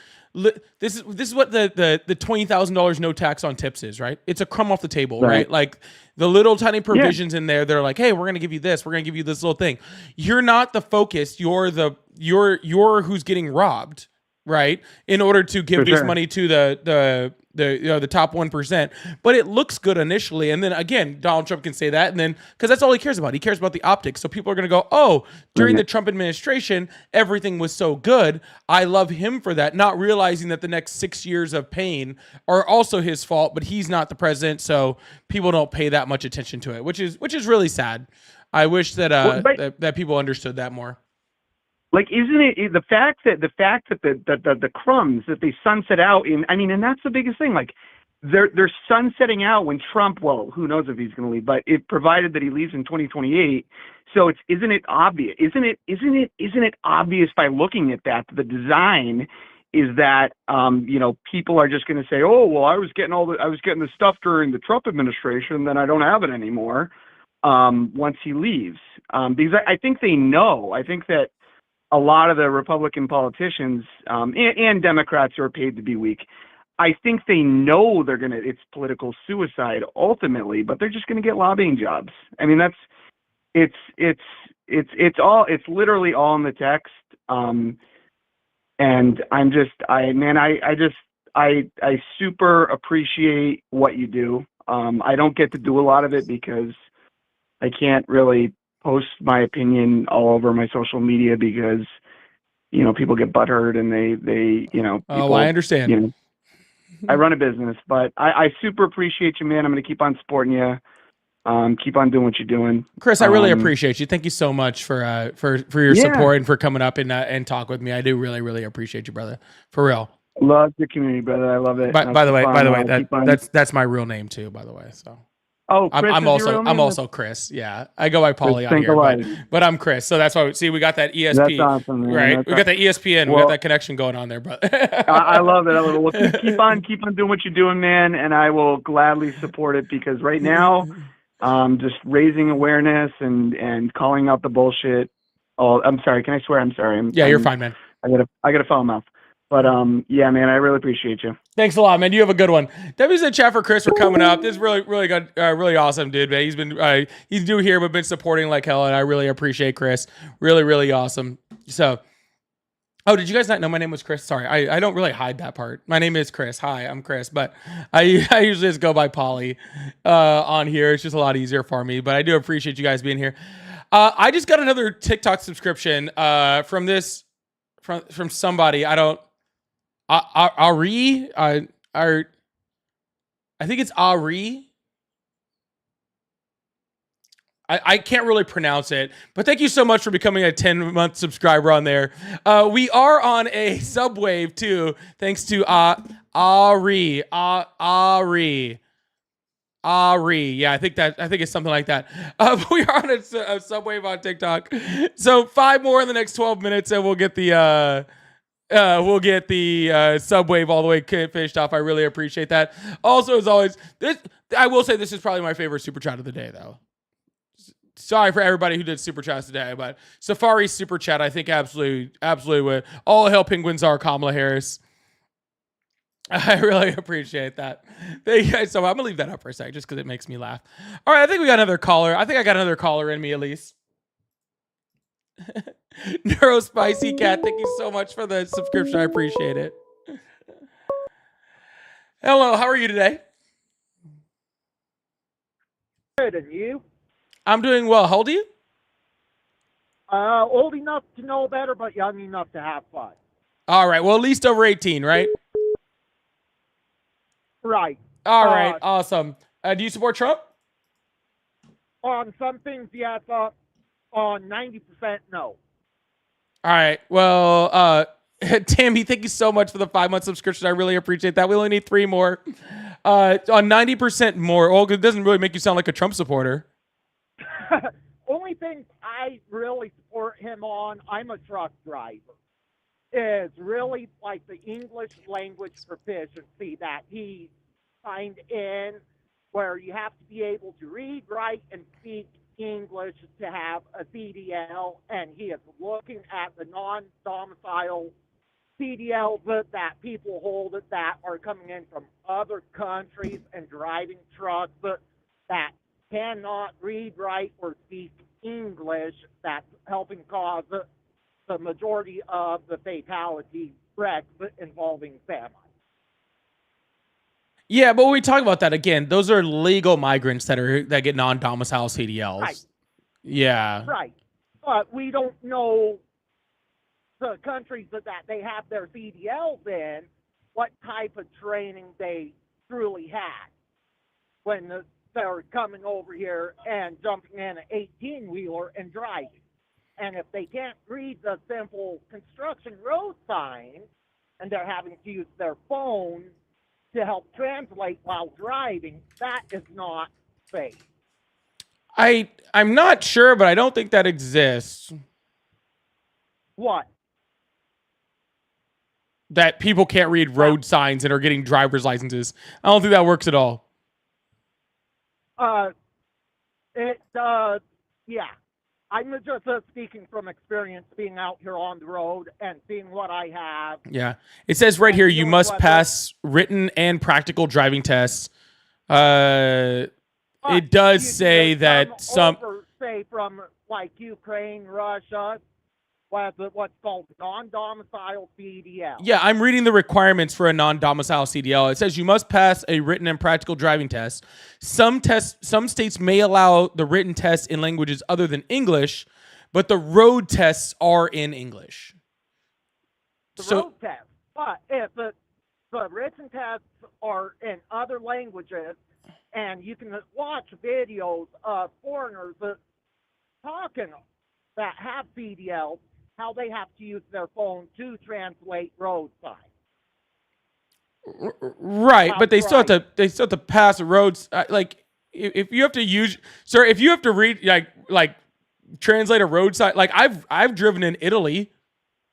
This is what the $20,000 no tax on tips is, right? It's a crumb off the table, right? Like the little tiny provisions in there. They're like, hey, we're gonna give you this. We're gonna give you this little thing. You're not the focus. You're who's getting robbed, right? In order to give this money to the top 1%, but it looks good initially, and then again, Donald Trump can say that, and then because that's all he cares about. He cares about the optics. So people are going to go, "Oh, during the Trump administration, everything was so good. I love him for that," not realizing that the next 6 years of pain are also his fault. But he's not the president, so people don't pay that much attention to it, which is really sad. I wish that that people understood that more. Like, isn't it the fact that the crumbs that they sunset out in? I mean, and that's the biggest thing. Like, they're sunsetting out when Trump. Well, who knows if he's going to leave? But it provided that he leaves in 2028. So isn't it obvious? Isn't it obvious by looking at that the design is that people are just going to say, oh well, I was getting the stuff during the Trump administration, then I don't have it anymore once he leaves. Because I think they know. I think that a lot of the Republican politicians and Democrats who are paid to be weak, I think they know it's political suicide ultimately, but they're just gonna get lobbying jobs. I mean, it's literally all in the text. And I super appreciate what you do. I don't get to do a lot of it because I can't really post my opinion all over my social media because people get butthurt and they people, I understand. I run a business, but I super appreciate you, man. I'm going to keep on supporting you. Keep on doing what you're doing, Chris. I really appreciate you. Thank you so much for your support and for coming up and talk with me. I do really, really appreciate you, brother. For real. Love the community, brother. I love it. By the way, keep on. that's my real name too. By the way, so. Oh, Chris I'm is your also real I'm name? also Chris. Yeah, I go by Paulie Chris on here, Think but I'm Chris. So that's why. See, we got that ESP. That's awesome, man. Right? That's We got that ESPN. We Well- got that connection going on there, brother. I love it. I love it. Well, keep on doing what you're doing, man, and I will gladly support it because right now, just raising awareness and calling out the bullshit. Oh, I'm sorry. Can I swear? I'm sorry. You're fine, man. I got a foul mouth. But yeah, man, I really appreciate you. Thanks a lot, man. You have a good one. Debbie's in chat for Chris for coming up. This is really, really good, really awesome, dude. Man, he's new here, but been supporting like hell, and I really appreciate Chris. Really, really awesome. So, oh, did you guys not know my name was Chris? Sorry, I don't really hide that part. My name is Chris. Hi, I'm Chris, but I usually just go by Paulie on here. It's just a lot easier for me. But I do appreciate you guys being here. I just got another TikTok subscription from somebody. Ari, I think it's Ari. I can't really pronounce it, but thank you so much for becoming a 10-month subscriber on there. We are on a Subwave too, thanks to Ari. Yeah, I think it's something like that. But we are on a Subwave on TikTok. So 5 more in the next 12 minutes, and we'll get the Subwave all the way finished off. I really appreciate that. Also, as always, I will say this is probably my favorite super chat of the day, though. Sorry for everybody who did super chats today, but Safari super chat, I think absolutely would. All hail Penguins are Kamala Harris. I really appreciate that. Thank you guys so much. I'm gonna leave that up for a sec just because it makes me laugh. All right, I think we got another caller. I think I got another caller in me at least. Neuro Spicy Cat, thank you so much for the subscription. I appreciate it. Hello, how are you today? Good, and you? I'm doing well. How old are you? Old enough to know better, but young enough to have fun. All right, well, at least over 18, right? Right. All right, awesome. Do you support Trump? On some things, yes. On 90%, no. All right, well, Tammy, thank you so much for the 5-month subscription. I really appreciate that. We only need 3 more. On 90% more, well, it doesn't really make you sound like a Trump supporter. Only thing I really support him on, I'm a truck driver, is really like the English language proficiency that he signed in, where you have to be able to read, write, and speak English to have a CDL, and he is looking at the non-domicile CDLs that people hold that are coming in from other countries and driving trucks that cannot read, write, or speak English. That's helping cause the majority of the fatality wrecks involving families. Yeah, but when we talk about that again, those are legal migrants that get non-domicile CDLs. Right. Yeah. Right. But we don't know the countries that they have their CDLs in, what type of training they truly had when they're coming over here and jumping in an 18-wheeler and driving. And if they can't read the simple construction road signs and they're having to use their phone to help translate while driving, that is not safe. I'm not sure, but I don't think that exists. What? That people can't read road signs and are getting driver's licenses. I don't think that works at all. Yeah. I'm just speaking from experience being out here on the road and seeing what I have. Yeah. It says right here, you must pass written and practical driving tests. It does say that Say from like Ukraine, Russia, what's called non-domicile CDL. Yeah, I'm reading the requirements for a non-domicile CDL. It says you must pass a written and practical driving test. Some states may allow the written test in languages other than English, but the road tests are in English. Road tests. But if the written tests are in other languages, and you can watch videos of foreigners talking that have CDLs, how they have to use their phone to translate road signs. Right, but they That's still have right. to pass roads. Like if you have to use, sir, if you have to read like translate a roadside, like I've driven in Italy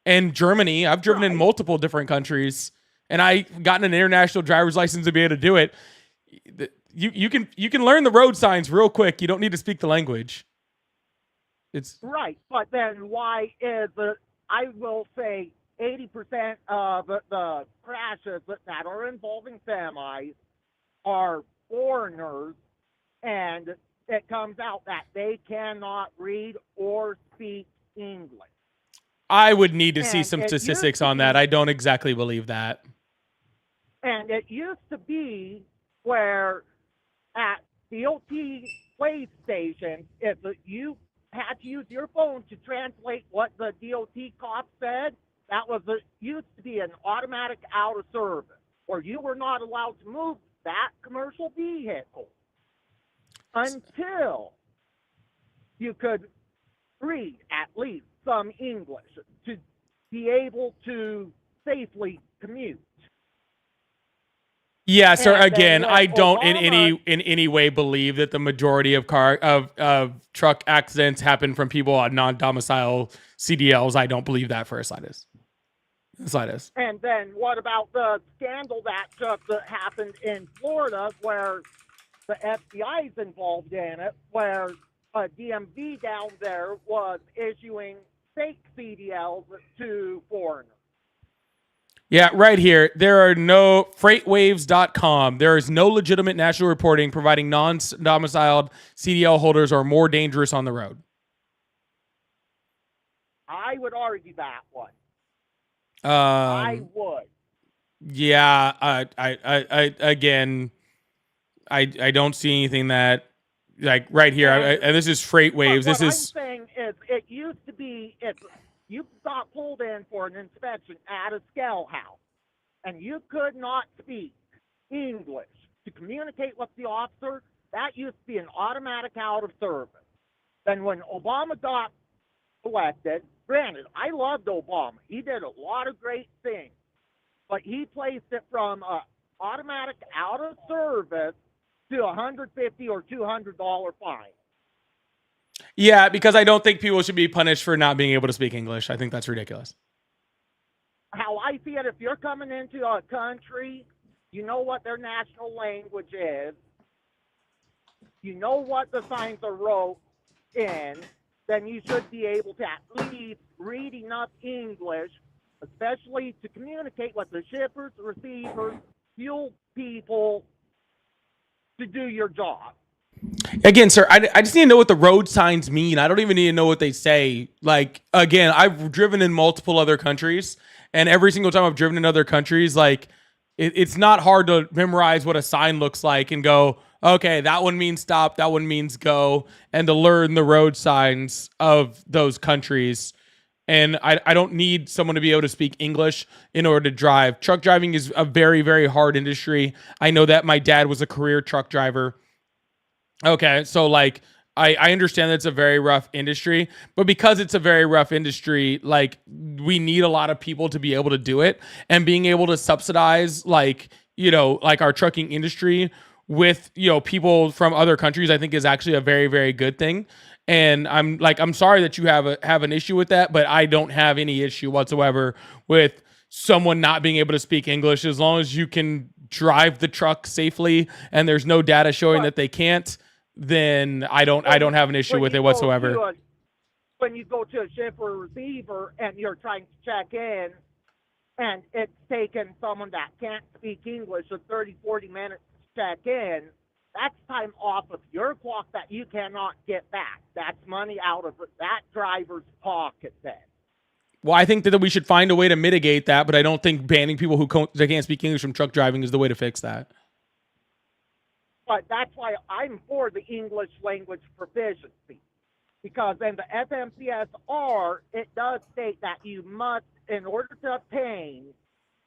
and Germany. I've driven in multiple different countries, and I gotten an international driver's license to be able to do it. You can learn the road signs real quick. You don't need to speak the language. It's Right, but then why is I will say 80% of the crashes that are involving semis are foreigners, and it comes out that they cannot read or speak English. I would need to see And some it used statistics to on that. be- I don't exactly believe that. And it used to be where at DOT way stations, if you had to use your phone to translate what the DOT cop said, that was used to be an automatic out of service, or you were not allowed to move that commercial vehicle until you could read at least some English to be able to safely commute. Yeah, sir. And then Again, when I don't Obama- in any way believe that the majority of truck accidents happen from people on non-domicile CDLs. I don't believe that for a slightest. And then what about the scandal that happened in Florida where the FBI is involved in it, where a DMV down there was issuing fake CDLs to foreigners? Yeah, right here. There are no freightwaves.com. There is no legitimate national reporting providing non-domiciled CDL holders are more dangerous on the road. I would argue that one. I would. Yeah, I again, I don't see anything that like right here. And this is FreightWaves. This What is I'm saying is, it used to be if you got pulled in for an inspection at a scale house and you could not speak English to communicate with the officer, that used to be an automatic out of service. Then when Obama got elected, granted, I loved Obama. He did a lot of great things, but he placed it from automatic out of service to $150 or $200 fine. yeah, because I don't think people should be punished for not being able to speak English. I think that's ridiculous. How I see it, if you're coming into a country, you know what their national language is, you know what the signs are wrote in, then you should be able to at least read enough English, especially to communicate with the shippers, receivers, fuel people, to do your job. Again, sir, I just need to know what the road signs mean. I don't even need to know what they say. Like, again, I've driven in multiple other countries, and every single time I've driven in other countries, like, it's not hard to memorize what a sign looks like and go, okay, that one means stop, that one means go, and to learn the road signs of those countries. And I don't need someone to be able to speak English in order to drive. Truck driving is a very, very hard industry. I know that. My dad was a career truck driver. Okay, so like I understand that it's a very rough industry, but because it's a very rough industry, like we need a lot of people to be able to do it, and being able to subsidize like, you know, like our trucking industry with, you know, people from other countries, I think is actually a very, very good thing. And I'm sorry that you have an issue with that, but I don't have any issue whatsoever with someone not being able to speak English as long as you can drive the truck safely and there's no data showing that they can't. Then I don't have an issue with it whatsoever. When you go to a shipper or receiver and you're trying to check in, and it's taken someone that can't speak English 30, 40 minutes to check in, that's time off of your clock that you cannot get back. That's money out of that driver's pocket then. Well, I think that we should find a way to mitigate that, but I don't think banning people who can't speak English from truck driving is the way to fix that. But that's why I'm for the English language proficiency. Because in the FMCSR, it does state that you must, in order to obtain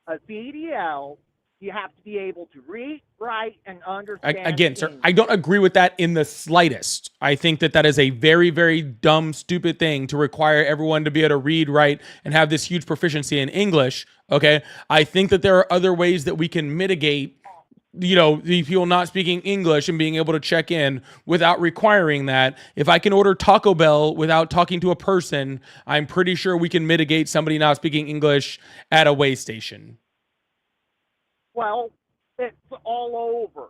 a CDL, You have to be able to read, write, and understand. Again, sir, English. I don't agree with that in the slightest. I think that is a very, very dumb, stupid thing to require everyone to be able to read, write, and have this huge proficiency in English. Okay. I think that there are other ways that we can mitigate, the people not speaking English and being able to check in without requiring that. If I can order Taco Bell without talking to a person, I'm pretty sure we can mitigate somebody not speaking English at a way station. Well, it's all over.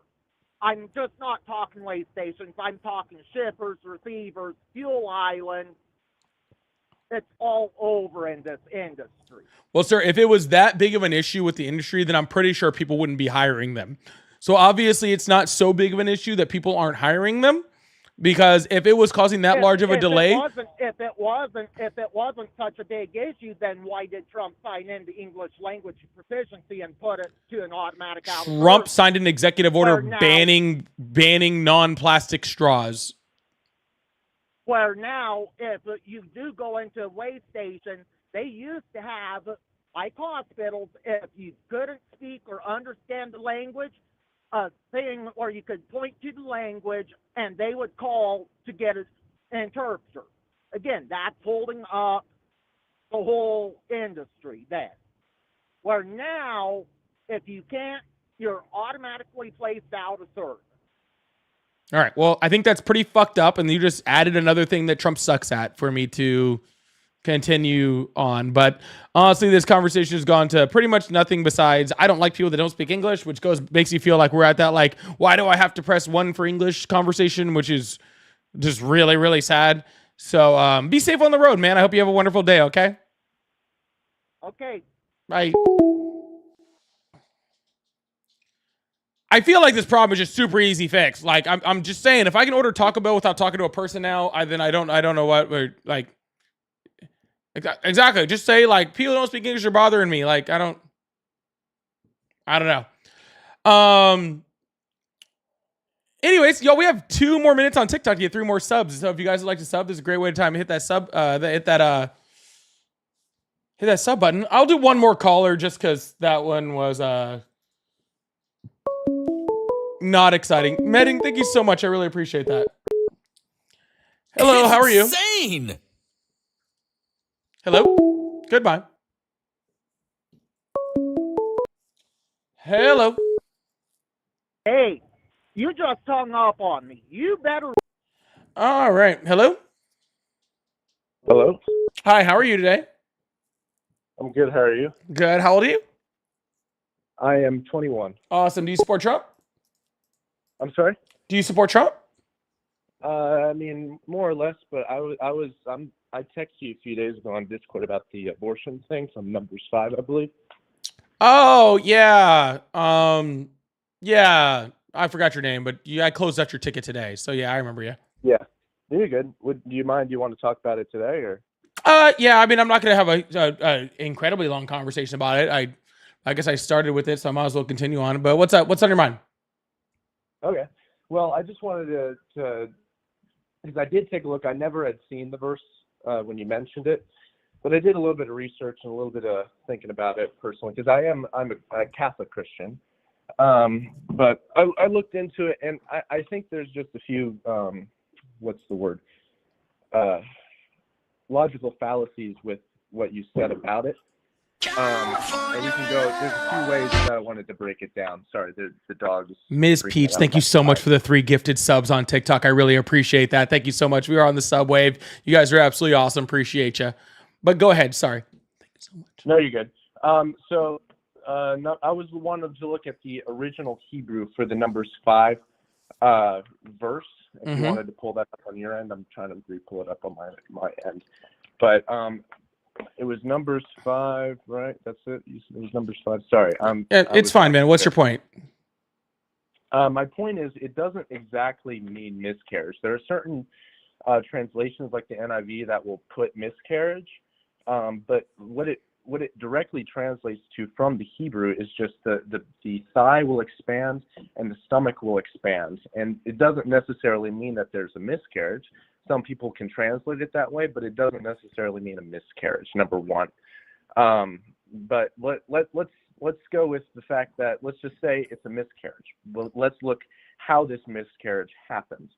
I'm just not talking way stations. I'm talking shippers, receivers, fuel islands. It's all over in this industry. Well, sir, if it was that big of an issue with the industry, then I'm pretty sure people wouldn't be hiring them. So obviously it's not so big of an issue that people aren't hiring them, because if it was causing that large of a delay. If it wasn't such a big issue, then why did Trump sign in the English language proficiency and put it to an automatic out? Trump signed an executive order Where now- banning non-plastic straws. Where now, if you do go into a way station, they used to have, like hospitals, if you couldn't speak or understand the language, a thing where you could point to the language and they would call to get an interpreter. Again, that's holding up the whole industry then. Where now, if you can't, you're automatically placed out of service. All right. Well, I think that's pretty fucked up, and you just added another thing that Trump sucks at for me to continue on. But honestly, this conversation has gone to pretty much nothing besides I don't like people that don't speak English, which makes you feel like we're at that, like, why do I have to press 1 for English conversation, which is just really, really sad. So be safe on the road, man. I hope you have a wonderful day, okay? Okay. Bye. I feel like this problem is just super easy fix. Like, I'm just saying, if I can order Taco Bell without talking to a person now, then I don't know what we're like. Exactly. Just say, like, people don't speak English are bothering me. Like, I don't know. Anyways, y'all, we have 2 more minutes on TikTok to get 3 more subs. So if you guys would like to sub, this is a great way to hit that sub, hit that sub button. I'll do one more caller just because that one was not exciting. Medding, thank you so much. I really appreciate that. Hello, how are you? Insane. Hello? Goodbye. Hello. Hey, you just hung up on me. You better. All right. Hello? Hello? Hi, how are you today? I'm good. How are you? Good. How old are you? I am 21. Awesome. Do you support Trump? I'm sorry? Do you support Trump? I mean, more or less, but I texted you a few days ago on Discord about the abortion thing from Numbers 5, I believe. Oh, yeah. Yeah. I forgot your name, but I closed out your ticket today. So yeah, I remember you. Yeah. You're good. Do you mind? Do you want to talk about it today or? Yeah, I mean, I'm not going to have a incredibly long conversation about it. I guess I started with it, so I might as well continue on. But what's up? What's on your mind? Okay. Well, I just wanted to because I did take a look. I never had seen the verse when you mentioned it, but I did a little bit of research and a little bit of thinking about it personally because I'm a Catholic Christian. But I looked into it, and I think there's just a few what's the word? Logical fallacies with what you said about it. And we can go, there's a few ways that I wanted to break it down. Sorry, the dog is Ms. Peach, thank you so much for the 3 gifted subs on TikTok. I really appreciate that. Thank you so much. We are on the sub wave. You guys are absolutely awesome. Appreciate you. But go ahead. Sorry. Thank you so much. No, you're good. I was wanted to look at the original Hebrew for the Numbers 5 verse. If you wanted to pull that up on your end, I'm trying to re-pull it up on my end. But it was Numbers 5, right? That's it. It was Numbers 5. Sorry. It's fine, man. What's your point? My point is, it doesn't exactly mean miscarriage. There are certain translations, like the NIV, that will put miscarriage, but what it directly translates to from the Hebrew is just the thigh will expand and the stomach will expand, and it doesn't necessarily mean that there's a miscarriage. Some people can translate it that way, but it doesn't necessarily mean a miscarriage. Number one, but let's let's go with the fact that, let's just say it's a miscarriage. Well, let's look how this miscarriage happens.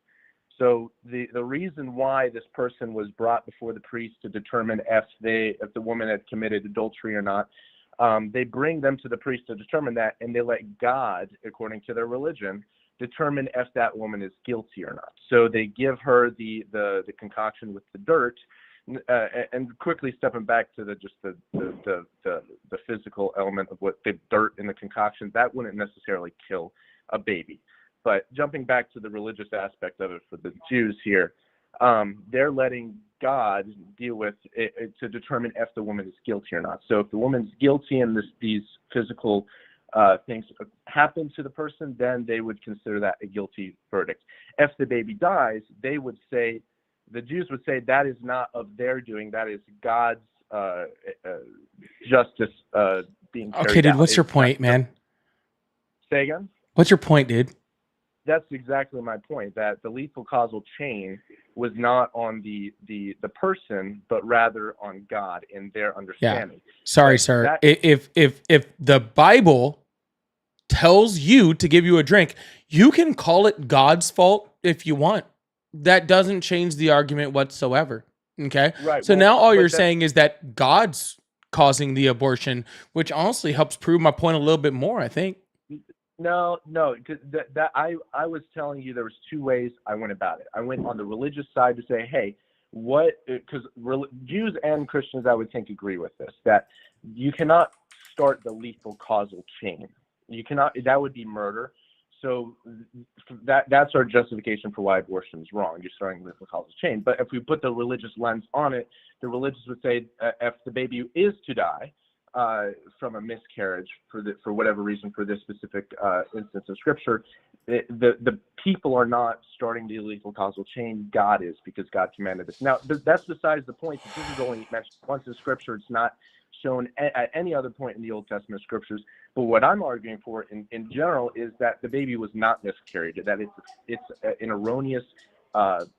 So the reason why this person was brought before the priest to determine if the woman had committed adultery or not, they bring them to the priest to determine that, and they let God, according to their religion, determine if that woman is guilty or not. So they give her the concoction with the dirt, and quickly stepping back to the physical element of what the dirt in the concoction, that wouldn't necessarily kill a baby. But jumping back to the religious aspect of it for the Jews here, they're letting God deal with it to determine if the woman is guilty or not. So if the woman's guilty and these physical things happen to the person, then they would consider that a guilty verdict. If the baby dies, they would say, the Jews would say, that is not of their doing, that is God's justice being carried out. Okay, dude, what's your point, man? Say again? What's your point, dude? That's exactly my point, that the lethal causal chain was not on the person, but rather on God in their understanding. Yeah. Sorry, sir. If the Bible tells you to give you a drink, you can call it God's fault if you want. That doesn't change the argument whatsoever. Okay? Right. So Well, now all but you're that- saying is that God's causing the abortion, which honestly helps prove my point a little bit more, I think. No, 'cause I was telling you there was two ways I went about it. I went on the religious side to say, hey, because Jews and Christians, I would think, agree with this, that you cannot start the lethal causal chain. You cannot, that would be murder. So that's our justification for why abortion is wrong. You're starting the lethal causal chain. But if we put the religious lens on it, the religious would say if the baby is to die from a miscarriage for whatever reason, for this specific instance of scripture, the people are not starting the lethal causal chain. God is, because God commanded this. Now, that's besides the point. That this is only mentioned once in scripture. It's not shown at any other point in the Old Testament scriptures. But what I'm arguing for in general is that the baby was not miscarried, that it's an erroneous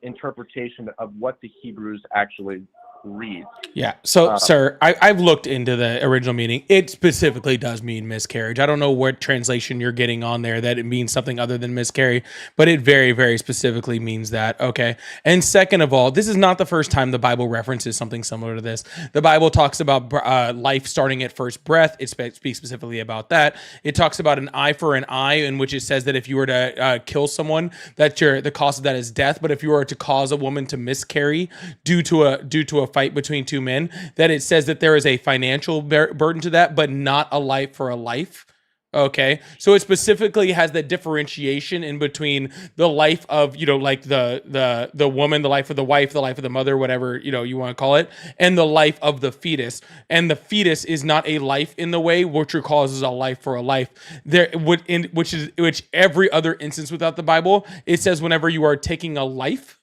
interpretation of what the Hebrews actually read. Yeah. So, sir, I've looked into the original meaning. It specifically does mean miscarriage. I don't know what translation you're getting on there that it means something other than miscarry, but it very, very specifically means that. Okay. And second of all, this is not the first time the Bible references something similar to this. The Bible talks about life starting at first breath. It speaks specifically about that. It talks about an eye for an eye, in which it says that if you were to kill someone, that the cost of that is death. But if you were to cause a woman to miscarry due to a fight between two men, that it says that there is a financial burden to that, but not a life for a life. Okay, so it specifically has the differentiation in between the life of, like the woman, the life of the wife, the life of the mother, whatever you want to call it, and the life of the fetus. And the fetus is not a life in the way which causes a life for a life. Which every other instance without the Bible, it says whenever you are taking a life,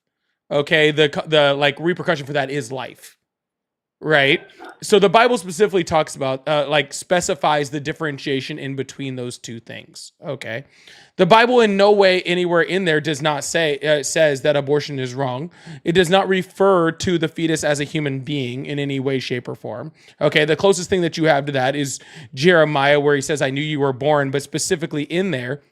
okay, the like repercussion for that is life. Right. So the Bible specifically talks about, specifies the differentiation in between those two things. Okay. The Bible in no way anywhere in there does not says that abortion is wrong. It does not refer to the fetus as a human being in any way, shape, or form. Okay. The closest thing that you have to that is Jeremiah, where he says, I knew you were born, but specifically in there,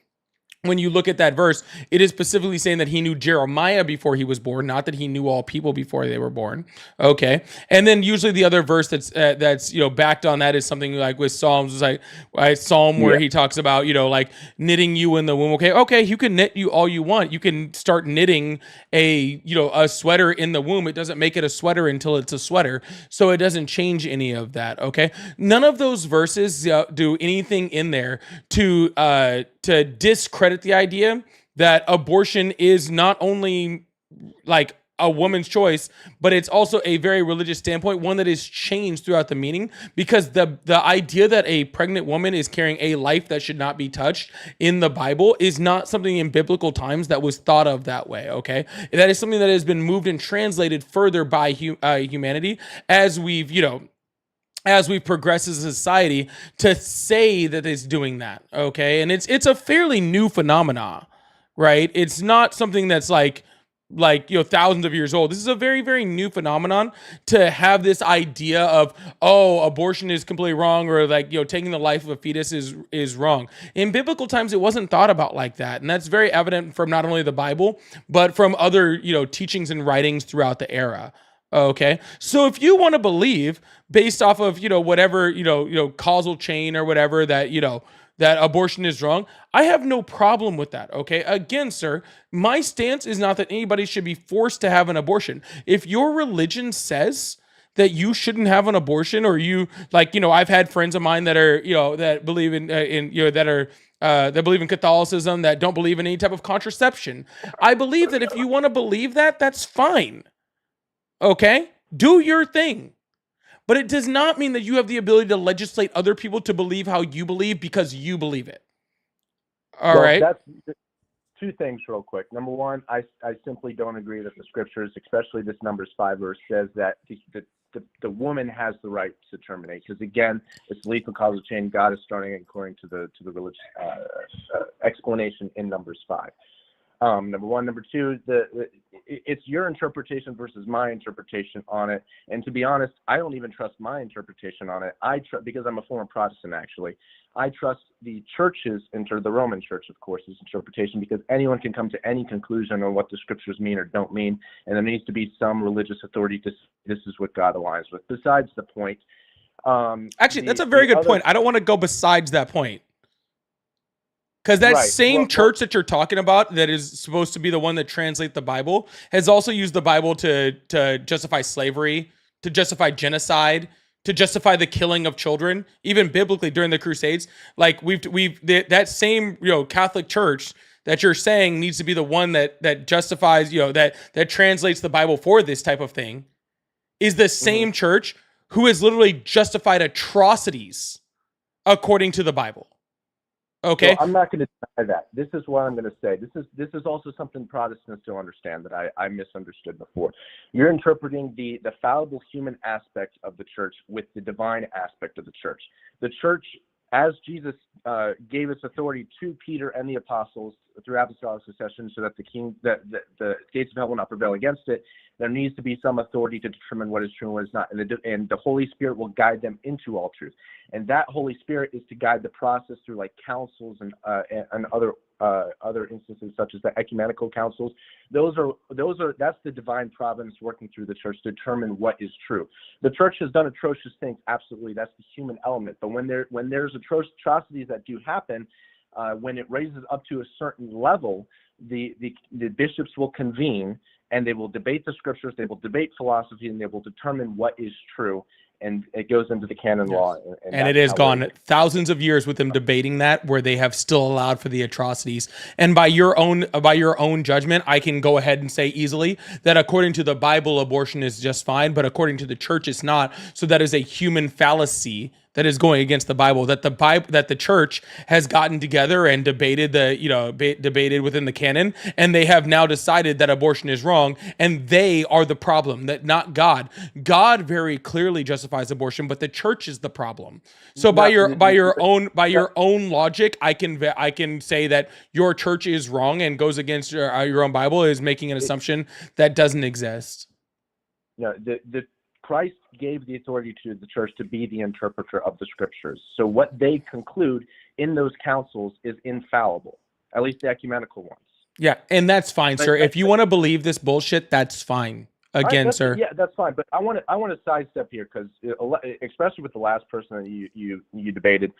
when you look at that verse, it is specifically saying that he knew Jeremiah before he was born, not that he knew all people before they were born. Okay. And then usually the other verse that's backed on that is something like with Psalms, like Psalm where he talks about, like knitting you in the womb. Okay. You can knit you all you want. You can start knitting a sweater in the womb. It doesn't make it a sweater until it's a sweater. So it doesn't change any of that. Okay. None of those verses do anything in there to discredit the idea that abortion is not only like a woman's choice, but it's also a very religious standpoint, one that is changed throughout the meaning, because the idea that a pregnant woman is carrying a life that should not be touched in the Bible is not something in biblical times that was thought of that way. Okay. That is something that has been moved and translated further by humanity as we've progressed as a society to say that it's doing that. Okay. And it's a fairly new phenomena, right? It's not something that's like like, thousands of years old. This is a very, very new phenomenon to have this idea of, oh, abortion is completely wrong, or like, taking the life of a fetus is wrong. In biblical times, it wasn't thought about like that. And that's very evident from not only the Bible, but from other, teachings and writings throughout the era. Okay. So if you want to believe based off of, whatever, causal chain or whatever that, that abortion is wrong, I have no problem with that, okay? Again, sir, my stance is not that anybody should be forced to have an abortion. If your religion says that you shouldn't have an abortion, or you, like, I've had friends of mine that are, that believe that believe in Catholicism, that don't believe in any type of contraception. I believe that if you want to believe that, that's fine, okay? Do your thing. But it does not mean that you have the ability to legislate other people to believe how you believe because you believe it. All right. That's two things real quick. Number one, I simply don't agree that the scriptures, especially this Numbers 5 verse, says that the woman has the right to terminate. Because again, it's lethal causal chain. God is starting according to the religious explanation in Numbers 5. Number one. Number two, it's your interpretation versus my interpretation on it. And to be honest, I don't even trust my interpretation on it. Because I'm a former Protestant, actually. I trust the church's, the Roman Church, of course, interpretation, because anyone can come to any conclusion on what the scriptures mean or don't mean, and there needs to be some religious authority to say this is what God aligns with. Besides the point. Actually, that's a very good point. I don't want to go besides that point. Because that same church that you're talking about, that is supposed to be the one that translates the Bible, has also used the Bible to justify slavery, to justify genocide, to justify the killing of children, even biblically during the Crusades. Like that same Catholic Church that you're saying needs to be the one that justifies, that translates the Bible for this type of thing, is the same church who has literally justified atrocities according to the Bible. Okay. So I'm not going to deny that. This is what I'm going to say. This is also something Protestants don't understand that I misunderstood before. You're interpreting the fallible human aspect of the church with the divine aspect of the church. The church, as Jesus gave its authority to Peter and the apostles through apostolic succession, so that the gates of hell will not prevail against it, there needs to be some authority to determine what is true and what is not, and the Holy Spirit will guide them into all truth. And that Holy Spirit is to guide the process through like councils and other instances such as the ecumenical councils. That's the divine providence working through the church to determine what is true. The church has done atrocious things, absolutely. That's the human element. But when there's atrocities that do happen, when it raises up to a certain level, the bishops will convene and they will debate the scriptures, they will debate philosophy, and they will determine what is true. And it goes into the canon law. And it has gone thousands of years with them debating that, where they have still allowed for the atrocities. And by your own judgment, I can go ahead and say easily that according to the Bible, abortion is just fine, but according to the church, it's not. So that is a human fallacy that is going against the Bible. That the church has gotten together and debated debated within the canon, and they have now decided that abortion is wrong, and they are the problem. That not God. God very clearly justifies abortion, but the church is the problem. So by your own logic, I can say that your church is wrong and goes against your own Bible, is making an assumption that doesn't exist. No, Christ gave the authority to the church to be the interpreter of the scriptures. So what they conclude in those councils is infallible, at least the ecumenical ones. Yeah, and that's fine, sir. If you want to believe this bullshit, that's fine. Again, sir. Yeah, that's fine. But I want to sidestep here because, especially with the last person that you debated,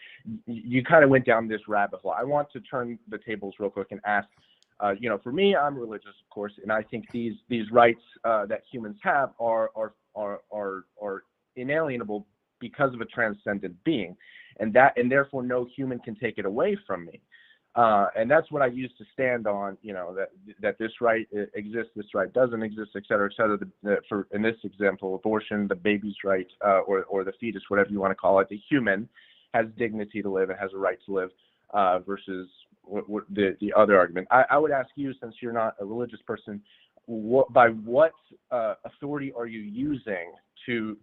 you kind of went down this rabbit hole. I want to turn the tables real quick and ask. For me, I'm religious, of course, and I think these rights that humans have are inalienable because of a transcendent being, and therefore no human can take it away from me. And that's what I used to stand on. That this right exists, this right doesn't exist, et cetera, et cetera. For in this example, abortion, the baby's right, or the fetus, whatever you want to call it, the human has dignity to live and has a right to live, versus the other argument. I would ask you, since you're not a religious person, by what authority are you using to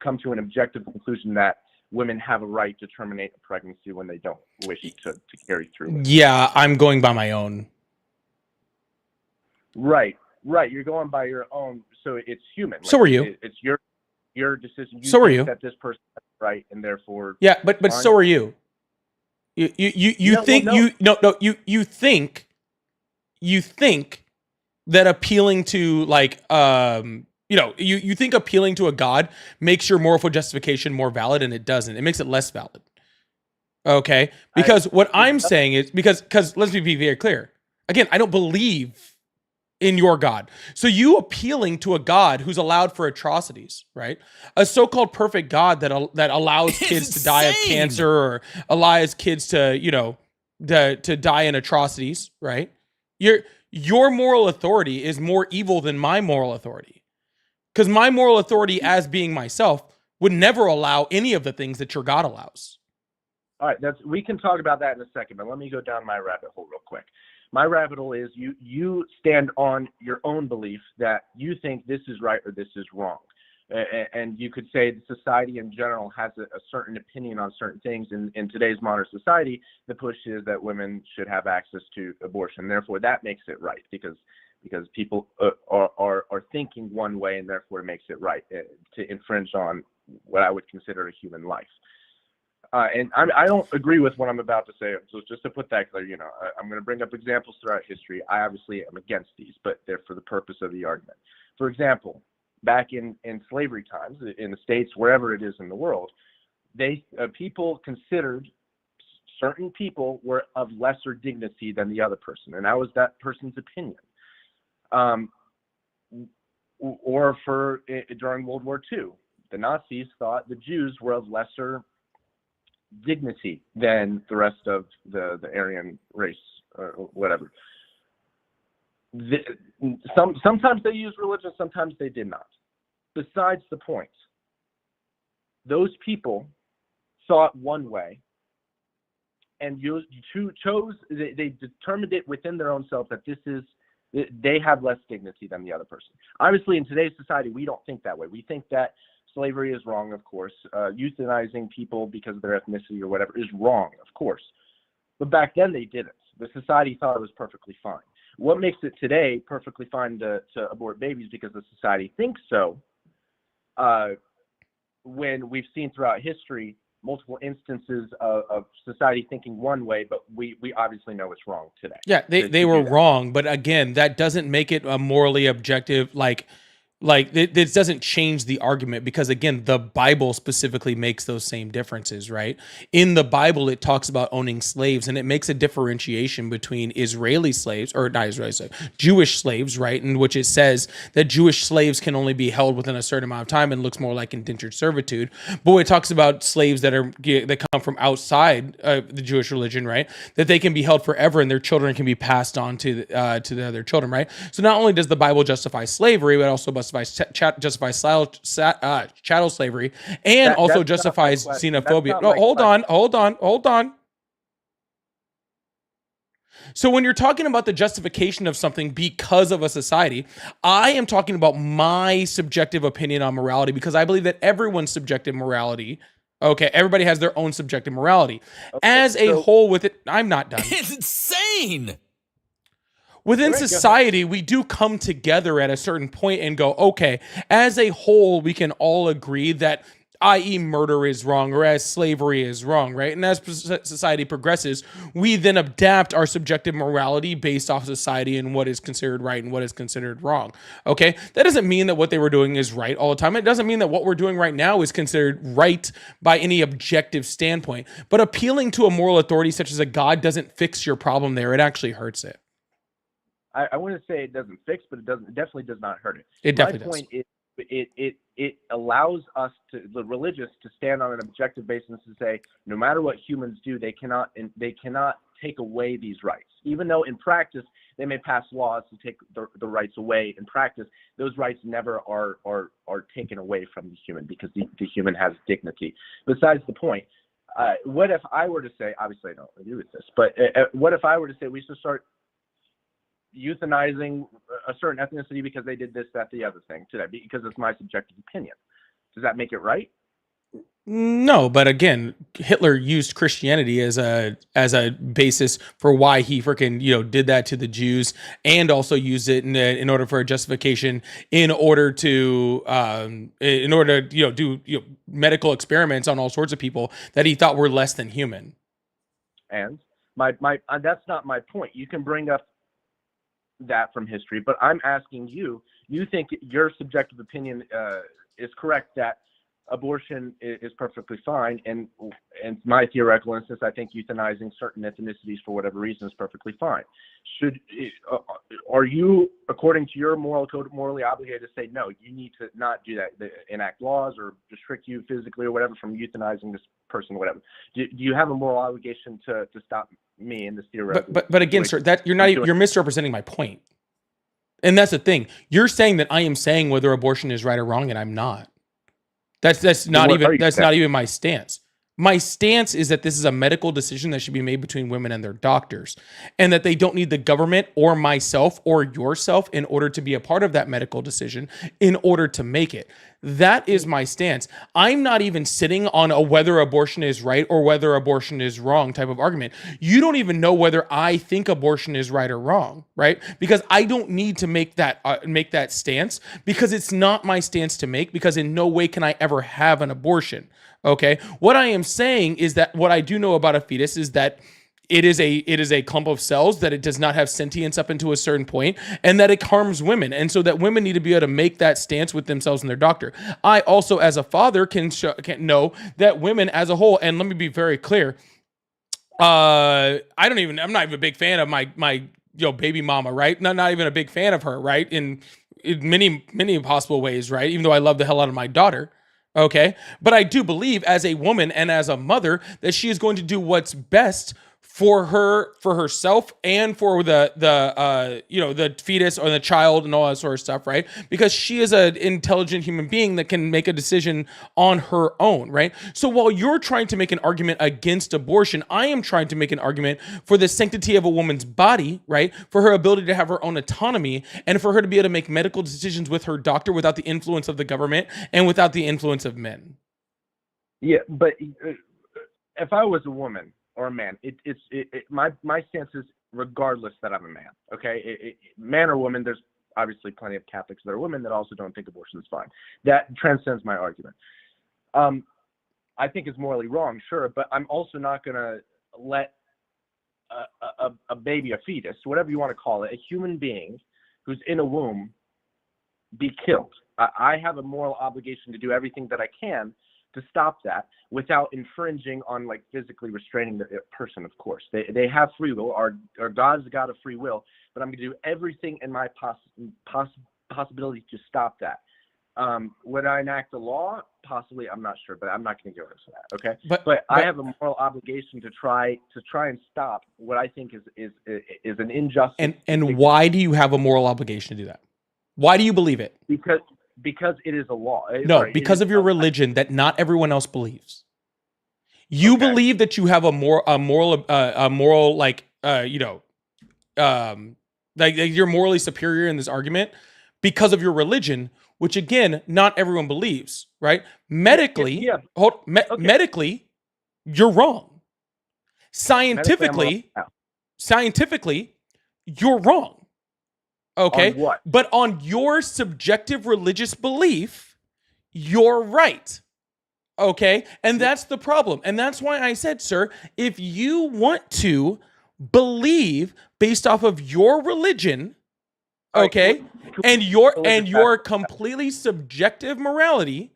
come to an objective conclusion that women have a right to terminate a pregnancy when they don't wish to carry through with it? Yeah, I'm going by my own. Right. Right, you're going by your own, so it's human. So are you. It's your decision. You So are think you. that this person is right, and therefore. Yeah, but fine. so are you. You No, think well, no. you think that appealing to like you think appealing to a god makes your moral justification more valid, and it doesn't. It makes it less valid. Okay? Because what I'm saying is because let's be very clear. Again, I don't believe in your God. So you appealing to a God who's allowed for atrocities, right? A so-called perfect God that allows kids to die of cancer or allows kids to, to die in atrocities, right? Your moral authority is more evil than my moral authority. Because my moral authority as being myself would never allow any of the things that your God allows. All right, we can talk about that in a second, but let me go down my rabbit hole real quick. My rabbit hole is you stand on your own belief that you think this is right or this is wrong. And you could say that society in general has a certain opinion on certain things. In today's modern society, the push is that women should have access to abortion. Therefore, that makes it right because people are thinking one way, and therefore it makes it right to infringe on what I would consider a human life. And I don't agree with what I'm about to say. So just to put that clear, I'm going to bring up examples throughout history. I obviously am against these, but they're for the purpose of the argument. For example, back in slavery times, in the States, wherever it is in the world, people considered certain people were of lesser dignity than the other person, and that was that person's opinion. Or during World War II, the Nazis thought the Jews were of lesser dignity than the rest of the Aryan race or whatever. Sometimes they used religion, sometimes they did not. Besides the point, those people thought one way, and they determined it within their own self that they have less dignity than the other person. Obviously, in today's society, we don't think that way. We think that slavery is wrong, of course. Euthanizing people because of their ethnicity or whatever is wrong, of course. But back then they didn't. The society thought it was perfectly fine. What makes it today perfectly fine to abort babies because the society thinks so, when we've seen throughout history multiple instances of society thinking one way, but we obviously know it's wrong today. Yeah, they were wrong, but again, that doesn't make it a morally objective, like this doesn't change the argument, because again, the Bible specifically makes those same differences, right? In the Bible, it talks about owning slaves, and it makes a differentiation between Israeli slaves, or not Israeli slaves, Jewish slaves, right? In which it says that Jewish slaves can only be held within a certain amount of time and looks more like indentured servitude. But when it talks about slaves that come from outside the Jewish religion, right? That they can be held forever and their children can be passed on to the other children, right? So not only does the Bible justify slavery, but also justifies chattel slavery, and also justifies xenophobia. No, hold on. So when you're talking about the justification of something because of a society, I am talking about my subjective opinion on morality, because I believe that everyone's subjective morality, everybody has their own subjective morality. As a whole with it, I'm not done. It's insane. Within society, we do come together at a certain point and go, okay, as a whole, we can all agree that, i.e. murder is wrong, or as slavery is wrong, right? And as society progresses, we then adapt our subjective morality based off society and what is considered right and what is considered wrong, okay? That doesn't mean that what they were doing is right all the time. It doesn't mean that what we're doing right now is considered right by any objective standpoint. But appealing to a moral authority such as a God doesn't fix your problem there. It actually hurts it. I wouldn't say it doesn't fix, but it definitely does not hurt it. It definitely My point is it allows us the religious to stand on an objective basis and say, no matter what humans do, they cannot take away these rights. Even though in practice they may pass laws to take the rights away, in practice those rights never are taken away from the human, because the human has dignity. Besides the point, what if I were to say, obviously I don't agree with this, but what if I were to say we should start euthanizing a certain ethnicity because they did this, that, the other thing today, because it's my subjective opinion? Does that make it right? No, but again, Hitler used Christianity as a basis for why he freaking did that to the Jews, and also used it in order for a justification in order to do medical experiments on all sorts of people that he thought were less than human. And my that's not my point. You can bring up that from history, but I'm asking you. You think your subjective opinion is correct that abortion is perfectly fine, and my theoretical instance, I think euthanizing certain ethnicities for whatever reason is perfectly fine. Are you, according to your moral code, morally obligated to say no? You need to not do that, enact laws or restrict you physically or whatever from euthanizing this person or whatever. Do you have a moral obligation to stop me in this theoretical? But again, sir, that you're misrepresenting my point, and that's the thing. You're saying that I am saying whether abortion is right or wrong, and I'm not. That's not even my stance. My stance is that this is a medical decision that should be made between women and their doctors, and that they don't need the government or myself or yourself in order to be a part of that medical decision in order to make it. That is my stance. I'm not even sitting on a whether abortion is right or whether abortion is wrong type of argument. You don't even know whether I think abortion is right or wrong, right? Because I don't need to make that stance, because it's not my stance to make, because in no way can I ever have an abortion. Okay. What I am saying is that what I do know about a fetus is that it is a clump of cells, that it does not have sentience up into a certain point, and that it harms women. And so that women need to be able to make that stance with themselves and their doctor. I also, as a father, can know that women as a whole, and let me be very clear, I'm not even a big fan of my baby mama, right? Not even a big fan of her, right? In many possible ways, right? Even though I love the hell out of my daughter. Okay. But I do believe as a woman and as a mother that she is going to do what's best for herself and for the fetus or the child and all that sort of stuff, right? Because she is an intelligent human being that can make a decision on her own, right? So while you're trying to make an argument against abortion, I am trying to make an argument for the sanctity of a woman's body, right? For her ability to have her own autonomy, and for her to be able to make medical decisions with her doctor without the influence of the government and without the influence of men. Yeah, but if I was a woman or a man, my stance is regardless that I'm a man. Okay, man or woman, there's obviously plenty of Catholics that are women that also don't think abortion is fine. That transcends my argument. I think it's morally wrong, sure, but I'm also not going to let a baby, a fetus, whatever you want to call it, a human being who's in a womb be killed. I have a moral obligation to do everything that I can to stop that without infringing on, like, physically restraining the person. Of course, they have free will. Our God's God of free will, but I'm going to do everything in my possibility to stop that. Would I enact a law? Possibly. I'm not sure, but I'm not going to go into that. Okay, but I have a moral obligation to try and stop what I think is an injustice. And why do you have a moral obligation to do that? Why do you believe it? Because it is a law. Because of your religion that not everyone else believes. You believe that you have a moral, like you're morally superior in this argument because of your religion, which again, not everyone believes, right? Medically, medically, you're wrong. Scientifically, you're wrong. Okay. On what? But on your subjective religious belief, you're right. Okay. And that's the problem. And that's why I said, sir, if you want to believe based off of your religion, okay, and your completely subjective morality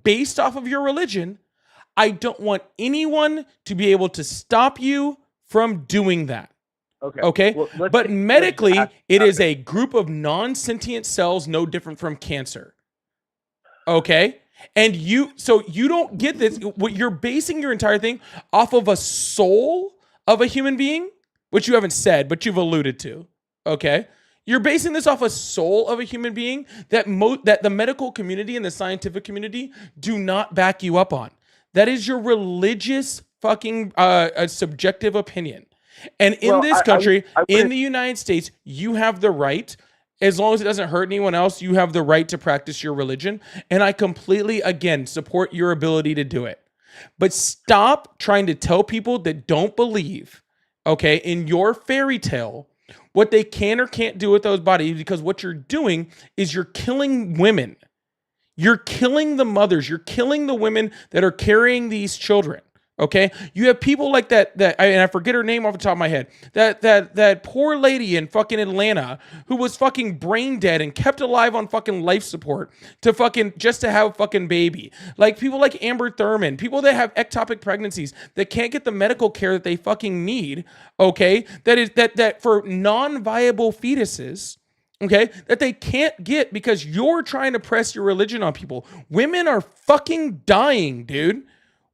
based off of your religion, I don't want anyone to be able to stop you from doing that. Okay. Well, but medically, it is a group of non-sentient cells, no different from cancer. Okay. And you don't get this. What you're basing your entire thing off of a soul of a human being, which you haven't said, but you've alluded to. Okay. You're basing this off a soul of a human being that the medical community and the scientific community do not back you up on. That is your religious fucking subjective opinion. And in this country, in the United States, you have the right As long as it doesn't hurt anyone else, you have the right to practice your religion. And I completely, again, support your ability to do it. But stop trying to tell people that don't believe, okay, in your fairy tale, what they can or can't do with those bodies, because what you're doing is you're killing women. You're killing the mothers. You're killing the women that are carrying these children. Okay, you have people like that. And I forget her name off the top of my head. That poor lady in fucking Atlanta who was fucking brain dead and kept alive on fucking life support to fucking just to have a fucking baby. Like people like Amber Thurman, people that have ectopic pregnancies that can't get the medical care that they fucking need. Okay, that for non-viable fetuses. Okay, that they can't get because you're trying to press your religion on people. Women are fucking dying, dude.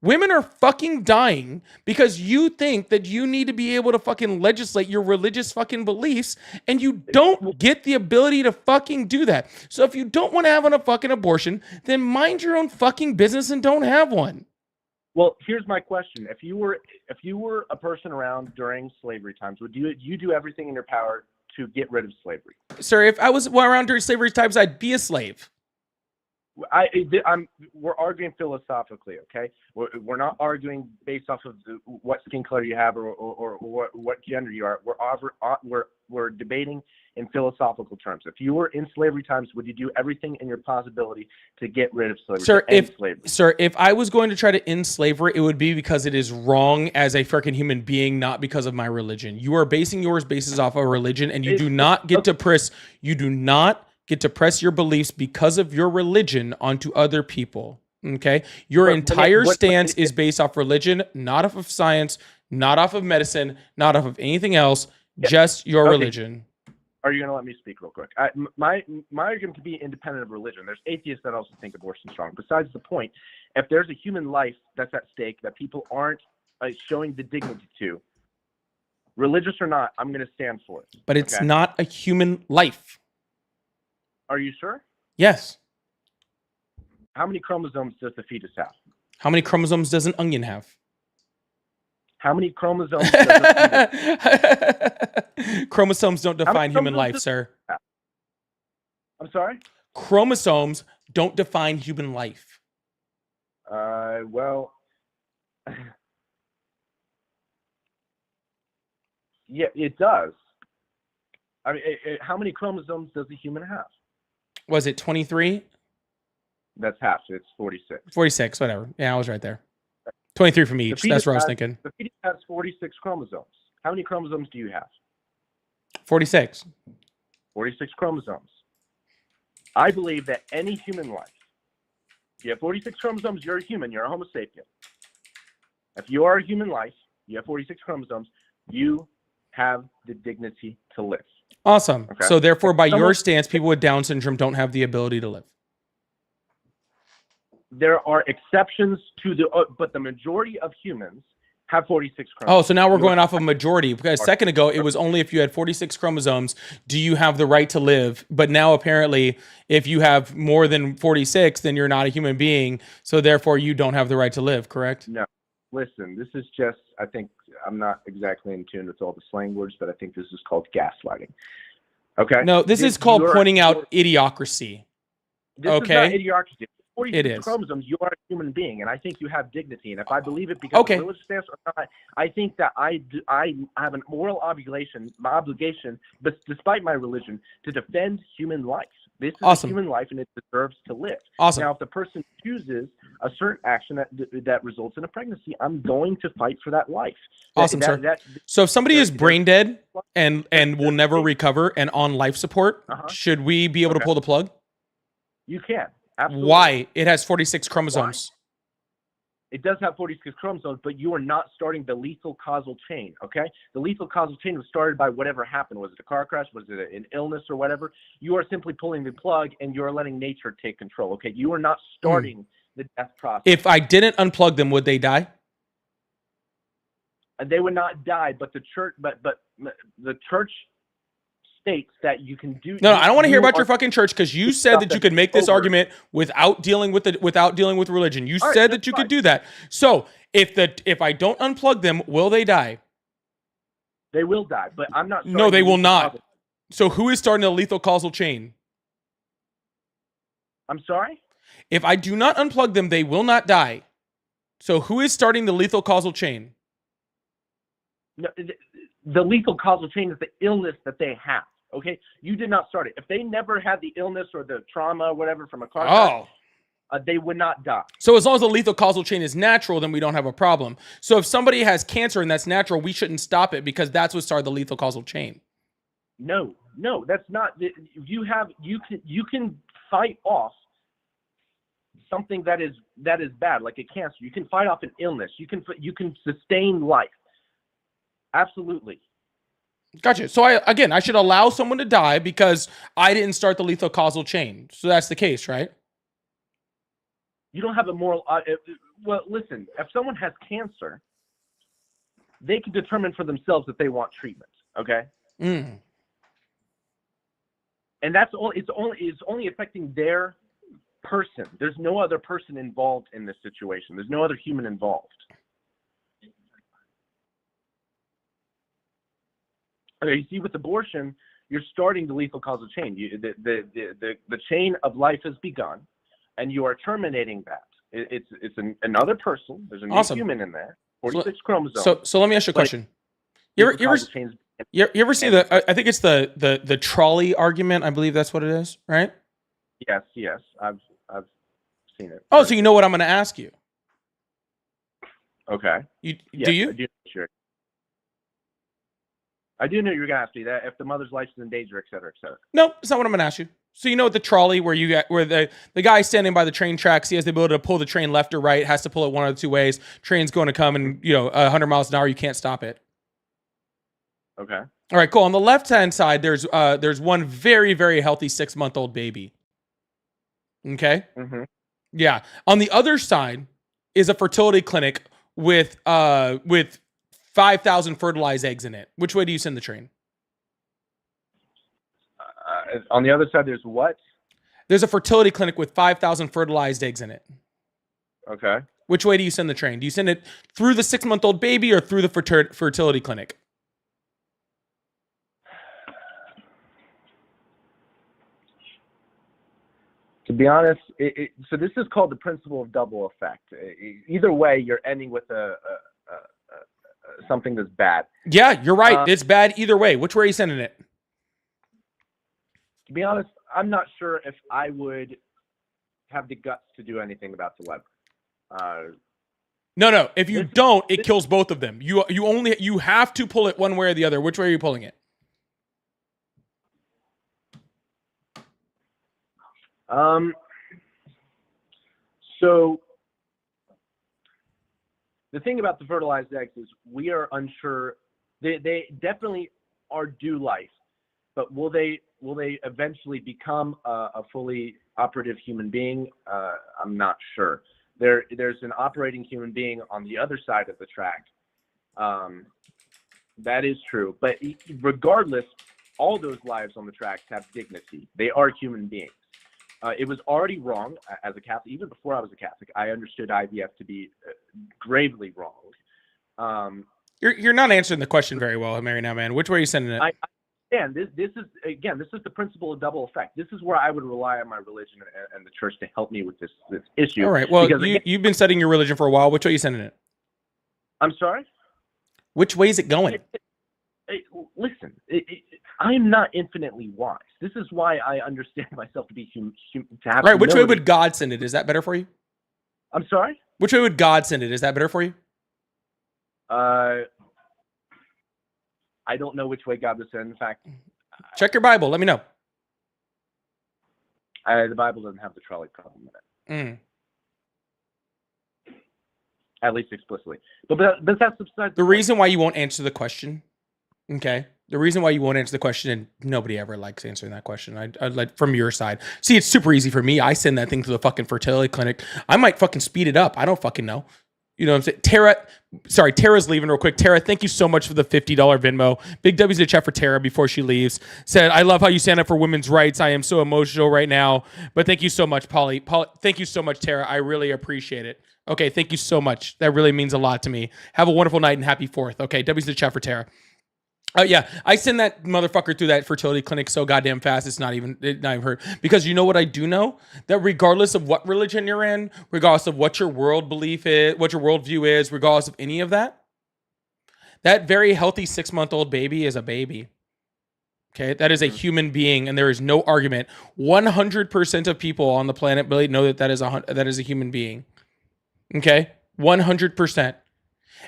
Women are fucking dying because you think that you need to be able to fucking legislate your religious fucking beliefs, and you don't get the ability to fucking do that. So if you don't want to have a fucking abortion, then mind your own fucking business and don't have one. Well, here's my question: If you were a person around during slavery times, would you do everything in your power to get rid of slavery? Sir, if I was around during slavery times, I'd be a slave. We're arguing philosophically, okay? We're not arguing based off of what skin color you have or what gender you are. We're debating in philosophical terms. If you were in slavery times, would you do everything in your possibility to get rid of slavery? Sir, if I was going to try to end slavery, it would be because it is wrong as a freaking human being, not because of my religion. You are basing yours basis off of religion, and you do not get to press. You do not get to press your beliefs because of your religion onto other people. Okay, your entire stance is based off religion, not off of science, not off of medicine, not off of anything else. Just your religion. Are you going to let me speak real quick? My argument can be independent of religion. There's atheists that also think abortion's wrong. Besides the point, if there's a human life that's at stake that people aren't showing the dignity to, religious or not, I'm going to stand for it. But it's not a human life. Are you sure? Yes. How many chromosomes does the fetus have? How many chromosomes does an onion have? How many chromosomes does a fetus? Chromosomes don't define human life, sir. I'm sorry? Chromosomes don't define human life. Well, yeah, it does. I mean, how many chromosomes does a human have? Was it 23? That's half. So it's 46. 46, whatever. Yeah, I was right there. 23 from each. That's what I was thinking. The fetus has 46 chromosomes. How many chromosomes do you have? 46. 46 chromosomes. I believe that any human life, if you have 46 chromosomes, you're a human. You're a Homo sapien. If you are a human life, you have 46 chromosomes, you have the dignity to live. Awesome. Okay. So therefore, by your stance, people with Down syndrome don't have the ability to live. There are exceptions to but the majority of humans have 46 chromosomes. Oh, so now we're going off of majority. Because a second ago, it was only if you had 46 chromosomes, do you have the right to live? But now apparently, if you have more than 46, then you're not a human being. So therefore, you don't have the right to live, correct? No. Listen, this is just, I think, I'm not exactly in tune with all the slang words, but I think this is called gaslighting. Okay? No, this is called pointing out idiocracy. This is not idiocracy. 46 It is. chromosomes, you are a human being, and I think you have dignity. And if I believe it because of religious stance or not, I think that I have a moral obligation, but despite my religion, to defend human life. This is a human life, and it deserves to live. Awesome. Now, if the person chooses a certain action that results in a pregnancy, I'm going to fight for that life. Awesome, sir. So if somebody is brain dead and will never recover and on life support, should we be able to pull the plug? You can. Absolutely. Why? It has 46 chromosomes. It does have 46 chromosomes, but you are not starting the lethal causal chain, okay? The lethal causal chain was started by whatever happened. Was it a car crash? Was it an illness or whatever? You are simply pulling the plug, and you're letting nature take control, okay? You are not starting the death process. If I didn't unplug them, would they die? And they would not die, but the church, but the church states that you can do. No, I don't want to hear about your fucking church, because you said that you could make this argument without dealing with religion. You said that you could do that. So if I don't unplug them, will they die? They will die, but I'm not. No, they will not. So who is starting the lethal causal chain? I'm sorry? If I do not unplug them, they will not die. So who is starting the lethal causal chain? No, the lethal causal chain is the illness that they have. Okay, you did not start it. If they never had the illness or the trauma, or whatever, from a car crash, they would not die. So as long as the lethal causal chain is natural, then we don't have a problem. So if somebody has cancer and that's natural, we shouldn't stop it because that's what started the lethal causal chain. No, that's not. You can fight off something that is bad, like a cancer. You can fight off an illness. You can sustain life. Absolutely. Gotcha. So I should allow someone to die because I didn't start the lethal causal chain. So that's the case, right? You don't have a moral. Well, listen. If someone has cancer, they can determine for themselves if they want treatment. Okay. Mm. And that's all. It's only affecting their person. There's no other person involved in this situation. There's no other human involved. Okay, you see, with abortion, you're starting the lethal causal chain. The chain of life has begun, and you are terminating that. It's another person. There's a new human in there. 46 chromosomes. So let me ask you a question. You ever see I think it's the trolley argument? I believe that's what it is, right? Yes, I've seen it. Oh, so you know what I'm going to ask you? Okay. Do you? I do, sure. I do know you're gonna ask me that if the mother's life is in danger, et cetera, et cetera. No, it's not what I'm gonna ask you. So you know what the trolley where the guy standing by the train tracks, he has the ability to pull the train left or right, has to pull it one of the two ways. Train's going to come and 100 miles an hour, you can't stop it. Okay. All right, cool. On the left-hand side, there's one very, very healthy 6-month-old baby. Okay? Mm-hmm. Yeah. On the other side is a fertility clinic with 5,000 fertilized eggs in it. Which way do you send the train? On the other side, there's what? There's a fertility clinic with 5,000 fertilized eggs in it. Okay. Which way do you send the train? Do you send it through the 6-month-old baby or through the fertility clinic? To be honest, so this is called the principle of double effect. Either way, you're ending with something that's bad. Yeah, you're right. It's bad either way. Which way are you sending it? To be honest, I'm not sure if I would have the guts to do anything about the lever. No. If you don't, it kills both of them. You have to pull it one way or the other. Which way are you pulling it? So the thing about the fertilized eggs is we are unsure. They definitely are due life, but will they eventually become a fully operative human being? I'm not sure. There's an operating human being on the other side of the track. That is true. But regardless, all those lives on the tracks have dignity. They are human beings. It was already wrong as a Catholic. Even before I was a Catholic, I understood IVF to be gravely wrong. You're not answering the question very well, Mary. Now, man, which way are you sending it? This is the principle of double effect. This is where I would rely on my religion and the church to help me with this issue. All right. Well, you've been studying your religion for a while. Which way are you sending it? I'm sorry? Which way is it going? Listen, I'm not infinitely wise. This is why I understand myself to be to have. All right. Which way humility. would God send it? Is that better for you? I'm sorry? Which way would God send it? Is that better for you? I don't know which way God would send. In fact, check your Bible. Let me know. The Bible doesn't have the trolley problem in it. At least explicitly. But that's besides the reason why you won't answer the question. Okay. The reason why you won't answer the question, and nobody ever likes answering that question. I'd like from your side. See, it's super easy for me. I send that thing to the fucking fertility clinic. I might fucking speed it up. I don't fucking know. You know what I'm saying? Tara's leaving real quick. Tara, thank you so much for the $50 Venmo. Big W's in the chat for Tara before she leaves. Said, I love how you stand up for women's rights. I am so emotional right now. But thank you so much, Polly. Thank you so much, Tara. I really appreciate it. Okay, thank you so much. That really means a lot to me. Have a wonderful night and happy 4th. Okay, W's in the chat for Tara. Yeah, I send that motherfucker through that fertility clinic so goddamn fast. It's not even hurt. Because you know what I do know? That regardless of what religion you're in, regardless of what your world belief is, what your worldview is, regardless of any of that, that very healthy 6-month-old baby is a baby. Okay, that is a human being, and there is no argument. 100% of people on the planet know that that is a human being. Okay, 100%,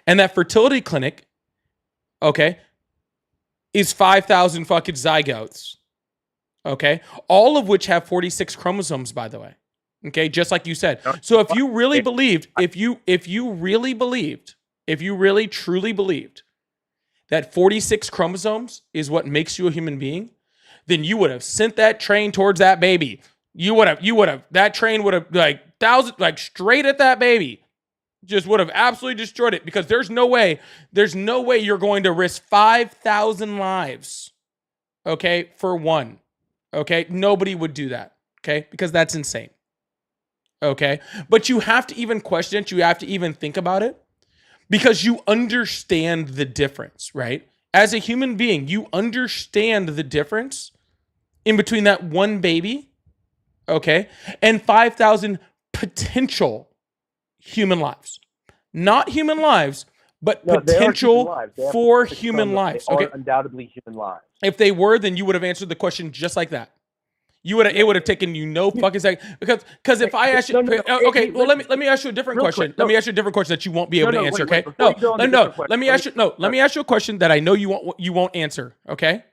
and that fertility clinic, okay, is 5,000 fucking zygotes. Okay, all of which have 46 chromosomes, by the way. Okay, just like you said. So if you really believed, if you really truly believed that 46 chromosomes is what makes you a human being, then you would have sent that train towards that baby. That train would have straight at that baby. Just would have absolutely destroyed it, because there's no way you're going to risk 5,000 lives, okay, for one, okay? Nobody would do that, okay? Because that's insane, okay? But you have to even question it. You have to even think about it, because you understand the difference, right? As a human being, you understand the difference in between that one baby, okay, and 5,000 potential human lives. Not human lives, but potential for human lives. They Okay. are undoubtedly human lives. If they were, then you would have answered the question just like that. It would have taken you no fucking second, because if I ask you, okay, well let me ask you a different question. Let me ask you a different question that you won't be able to answer. Okay, let me ask you a question that I know you won't answer. Okay,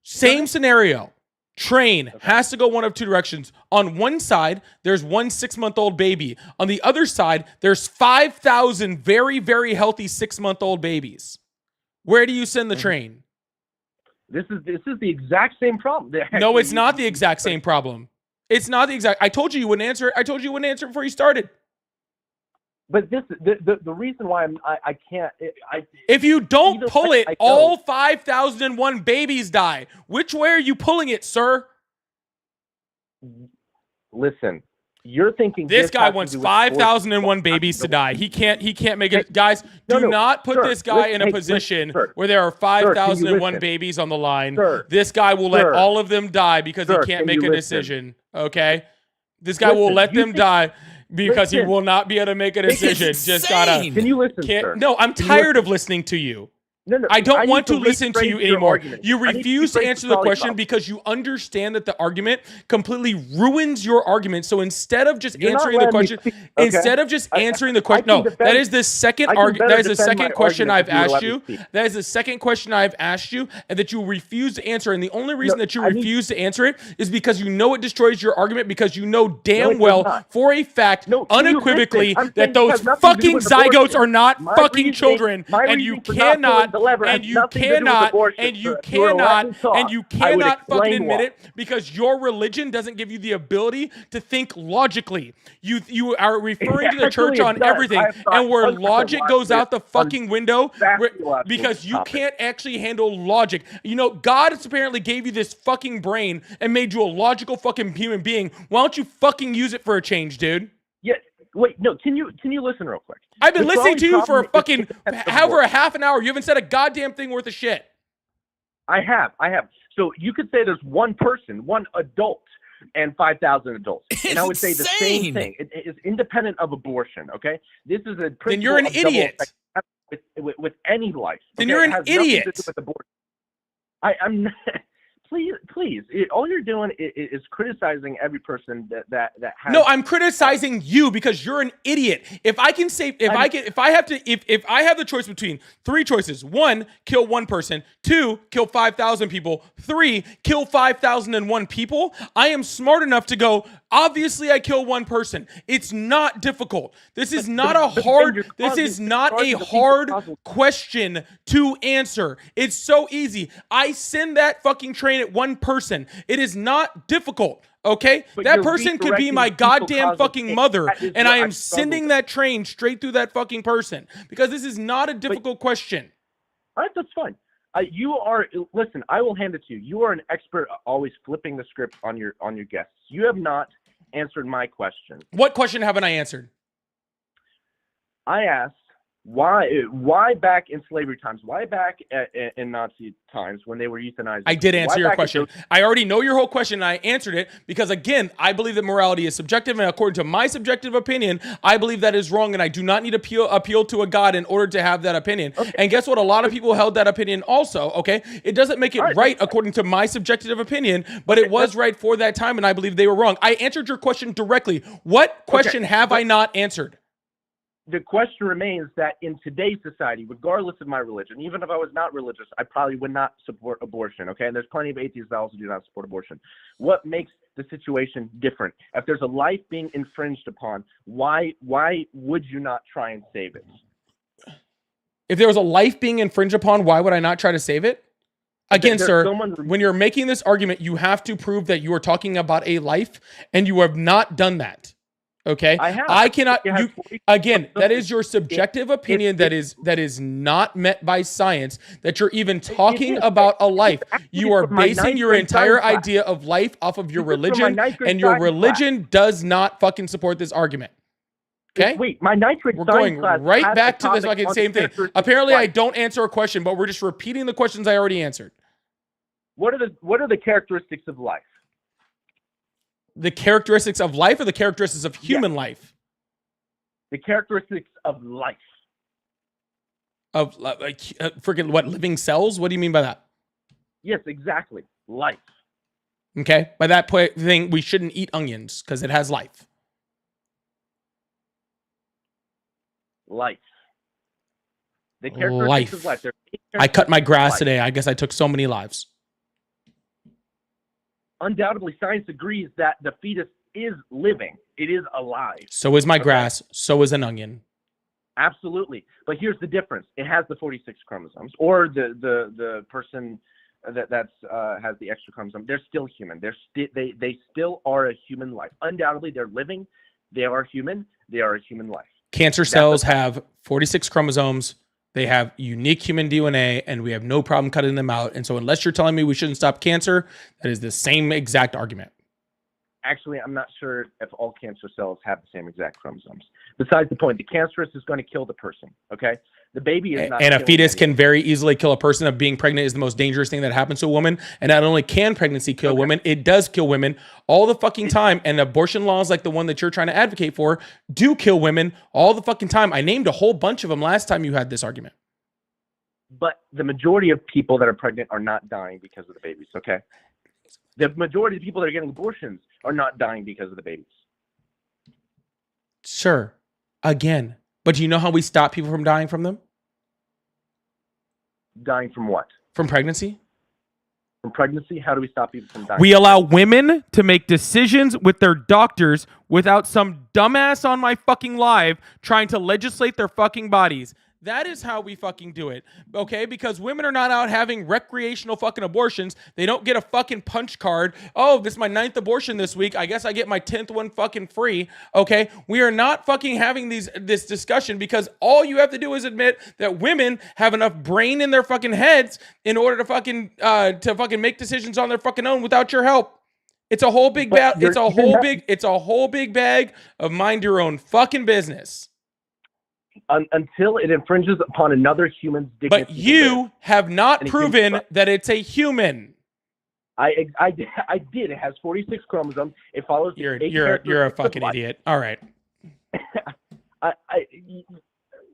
same scenario. Train has to go one of two directions. On one side, there's one 6-month-old baby. On the other side, there's 5,000 very, very healthy 6-month-old babies. Where do you send the train? This is the exact same problem. No, it's not the exact same problem. It's not the exact. I told you wouldn't answer it. I told you wouldn't answer it before you started. But the reason why I can't. If you don't pull it, all 5,001 babies die. Which way are you pulling it, sir? Listen, you're thinking this guy wants 5,001 babies to die. He can't make it. Guys, do not put this guy in a position where there are 5,001 babies on the line. This guy will let all of them die because he can't make a decision. Okay? This guy will let them die because he will not be able to make a decision. Just gotta. Can you listen, sir? No, I'm tired of listening to you. No, I don't want to listen to you rephrase your anymore. argument. You refuse to answer the question because you understand that the argument completely ruins your argument. So instead of just answering the question, instead of just answering the question, no, that is the second argument. That is the second question I've asked you. That is the second question I've asked you, and that you refuse to answer. And the only reason that you refuse to answer it is because you know it destroys your argument, because you know damn well for a fact, unequivocally, that those fucking zygotes are not fucking children, and you cannot. And you cannot fucking admit it, because your religion doesn't give you the ability to think logically. You are referring to the church on everything, and where logic goes out the fucking window, because you can't actually handle logic. You know, God apparently gave you this fucking brain and made you a logical fucking human being. Why don't you fucking use it for a change, dude? Yeah. Wait, no. Can you listen real quick? I've been listening to you for a fucking a half an hour. You haven't said a goddamn thing worth of shit. I have. So you could say there's one person, one adult, and 5,000 adults. And I would say the same thing. It is independent of abortion. Okay, this is a then you're an idiot with any life. Then you're an idiot. I'm. Please. All you're doing is criticizing every person that has. No, I'm criticizing you because you're an idiot. If I have the choice between three choices: 1, kill one person; 2, kill 5,000 people; 3, kill 5,001 people. I am smart enough to go, obviously I kill one person. It's not difficult. This is not a hard question to answer. It's so easy. I send that fucking train at one person. It is not difficult. Okay, but that person could be my goddamn fucking mother, and I am sending that train straight through that fucking person, because this is not a difficult question. All right, that's fine. Listen, I will hand it to you. You are an expert always flipping the script on your guests. You have not answered my question. What question haven't I answered? I asked Why back in slavery times? Why back in Nazi times when they were euthanizing? I did answer why your back in question. I already know your whole question, and I answered it because, again, I believe that morality is subjective, and according to my subjective opinion, I believe that is wrong, and I do not need to appeal to a God in order to have that opinion. Okay. And guess what? A lot of people held that opinion also, okay? It doesn't make it right according to my subjective opinion, but it was right for that time, and I believe they were wrong. I answered your question directly. What question have I not answered? The question remains that in today's society, regardless of my religion, even if I was not religious, I probably would not support abortion, okay? And there's plenty of atheists that also do not support abortion. What makes the situation different? If there's a life being infringed upon, why would you not try and save it? If there was a life being infringed upon, why would I not try to save it? Again, sir, when you're making this argument, you have to prove that you are talking about a life, and you have not done that. Okay, I cannot. Again, that is your subjective opinion. That is not met by science. That you're even talking about a life. You are basing your entire idea of life off of your religion, and your religion does not fucking support this argument. Okay. Wait, my ninth grade we're science going class right has back a to this topic fucking on same thing. characteristics Apparently, of I life. don't answer a question, but we're just repeating the questions I already answered. What are the characteristics of life? The characteristics of life, or the characteristics of human life? The characteristics of life. Of freaking what? Living cells? What do you mean by that? Yes, exactly. Life. Okay. By that thing, we shouldn't eat onions because it has life. Life. The characteristics of life. I cut my grass today. I guess I took so many lives. Undoubtedly, science agrees that the fetus is living. It is alive. So is my grass. So is an onion. Absolutely. But here's the difference. It has the 46 chromosomes, or the person that has the extra chromosome. They're still human. They still are a human life. Undoubtedly, they're living. They are human. They are a human life. Cancer cells have 46 chromosomes. They have unique human DNA, and we have no problem cutting them out. And so unless you're telling me we shouldn't stop cancer, that is the same exact argument. Actually, I'm not sure if all cancer cells have the same exact chromosomes. Besides the point, the cancerous is going to kill the person, okay? The baby is not. And a fetus can very easily kill a person. Of being pregnant is the most dangerous thing that happens to a woman. And not only can pregnancy kill women, it does kill women all the fucking time. And abortion laws like the one that you're trying to advocate for do kill women all the fucking time. I named a whole bunch of them last time you had this argument. But the majority of people that are pregnant are not dying because of the babies, okay? The majority of people that are getting abortions are not dying because of the babies. Sure. Again. But do you know how we stop people from dying from them? Dying from what? From pregnancy? From pregnancy? How do we stop people from dying? We allow women to make decisions with their doctors without some dumbass on my fucking live trying to legislate their fucking bodies. That is how we fucking do it, okay? Because women are not out having recreational fucking abortions. They don't get a fucking punch card. Oh, this is my 9th abortion this week. I guess I get my 10th one fucking free, okay? We are not fucking having this discussion because all you have to do is admit that women have enough brain in their fucking heads in order to fucking make decisions on their fucking own without your help. It's a whole big bag. It's a whole big bag of mind your own fucking business. Until it infringes upon another human's dignity. But you have not proven that it's a human. I did. It has 46 chromosomes. It follows. You're a fucking idiot. All right.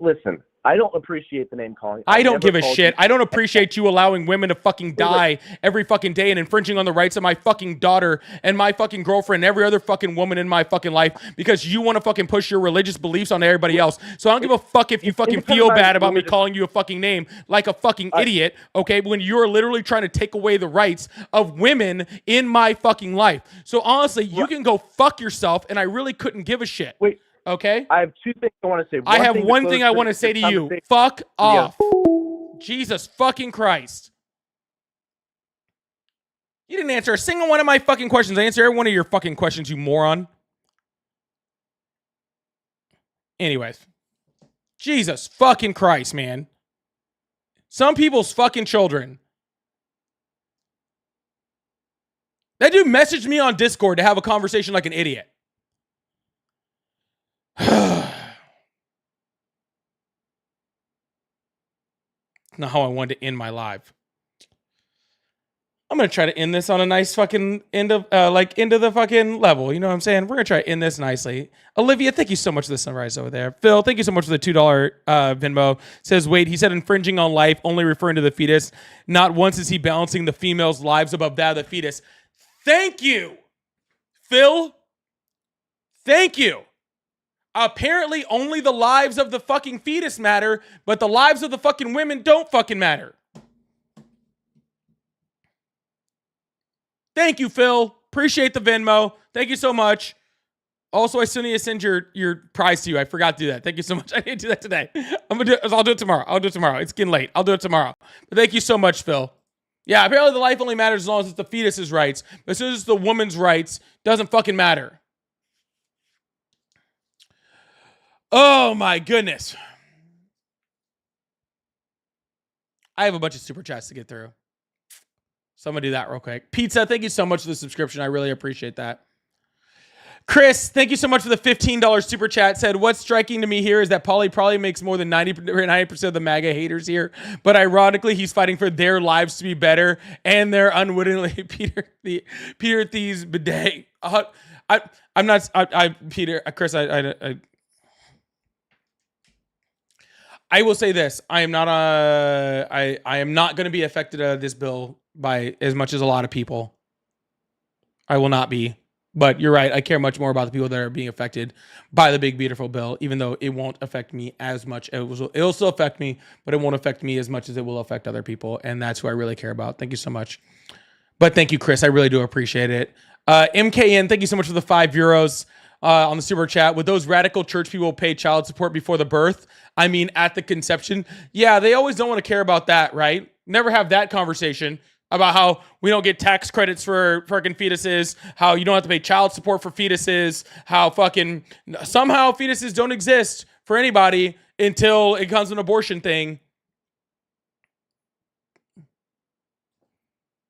Listen. I don't appreciate the name calling. I don't give a shit. I don't appreciate you allowing women to fucking die every fucking day and infringing on the rights of my fucking daughter and my fucking girlfriend and every other fucking woman in my fucking life because you want to fucking push your religious beliefs on everybody else. So I don't give a fuck if you fucking feel bad about me calling you a fucking name like a fucking idiot, okay? When you're literally trying to take away the rights of women in my fucking life. So honestly, you can go fuck yourself and I really couldn't give a shit. Wait. Okay? I have two things I want to say. I have one thing I want to say to you. Fuck off. Jesus fucking Christ. You didn't answer a single one of my fucking questions. I answered every one of your fucking questions, you moron. Anyways. Jesus fucking Christ, man. Some people's fucking children. That dude messaged me on Discord to have a conversation like an idiot. It's not how I wanted to end my live. I'm going to try to end this on a nice fucking end of the fucking level. You know what I'm saying? We're going to try to end this nicely. Olivia, thank you so much for the sunrise over there. Phil, thank you so much for the $2 Venmo. Says, wait, he said infringing on life, only referring to the fetus. Not once is he balancing the female's lives above that of the fetus. Thank you, Phil. Thank you. Apparently only the lives of the fucking fetus matter, but the lives of the fucking women don't fucking matter. Thank you, Phil. Appreciate the Venmo. Thank you so much. Also, I still need to send your prize to you. I forgot to do that. Thank you so much. I didn't do that today. I'll do it tomorrow. I'll do it tomorrow. It's getting late. I'll do it tomorrow. But thank you so much, Phil. Yeah, apparently the life only matters as long as it's the fetus's rights. But as soon as it's the woman's rights, doesn't fucking matter. Oh my goodness. I have a bunch of super chats to get through. So I'm going to do that real quick. Pizza, thank you so much for the subscription. I really appreciate that. Chris, thank you so much for the $15 super chat. Said, what's striking to me here is that Paulie probably makes more than 90% of the MAGA haters here. But ironically, he's fighting for their lives to be better. And they're unwittingly Peter Thies bidet. I'm not, Peter, Chris, I will say this. I am not going to be affected by this bill by as much as a lot of people. I will not be. But you're right. I care much more about the people that are being affected by the big, beautiful bill, even though it won't affect me as much. It'll still affect me, but it won't affect me as much as it will affect other people. And that's who I really care about. Thank you so much. But thank you, Chris. I really do appreciate it. MKN, thank you so much for the €5 on the super chat. Would those radical church people pay child support before the birth? I mean, at the conception? Yeah, they always don't want to care about that, right? Never have that conversation about how we don't get tax credits for fucking fetuses, how you don't have to pay child support for fetuses, how fucking somehow fetuses don't exist for anybody until it comes to an abortion thing.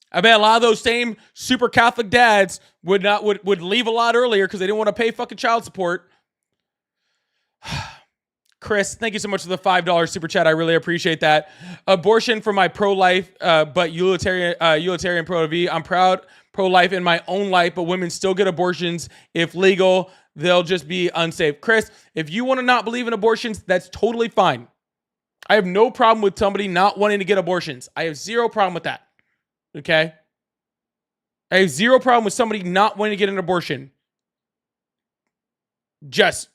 I bet a lot of those same super Catholic dads would leave a lot earlier because they didn't want to pay fucking child support. Chris, thank you so much for the $5 super chat. I really appreciate that. Abortion for my pro-life, but utilitarian pro-V. I'm proud pro-life in my own life, but women still get abortions. If legal, they'll just be unsafe. Chris, if you want to not believe in abortions, that's totally fine. I have no problem with somebody not wanting to get abortions. I have zero problem with that. Okay? I have zero problem with somebody not wanting to get an abortion. Just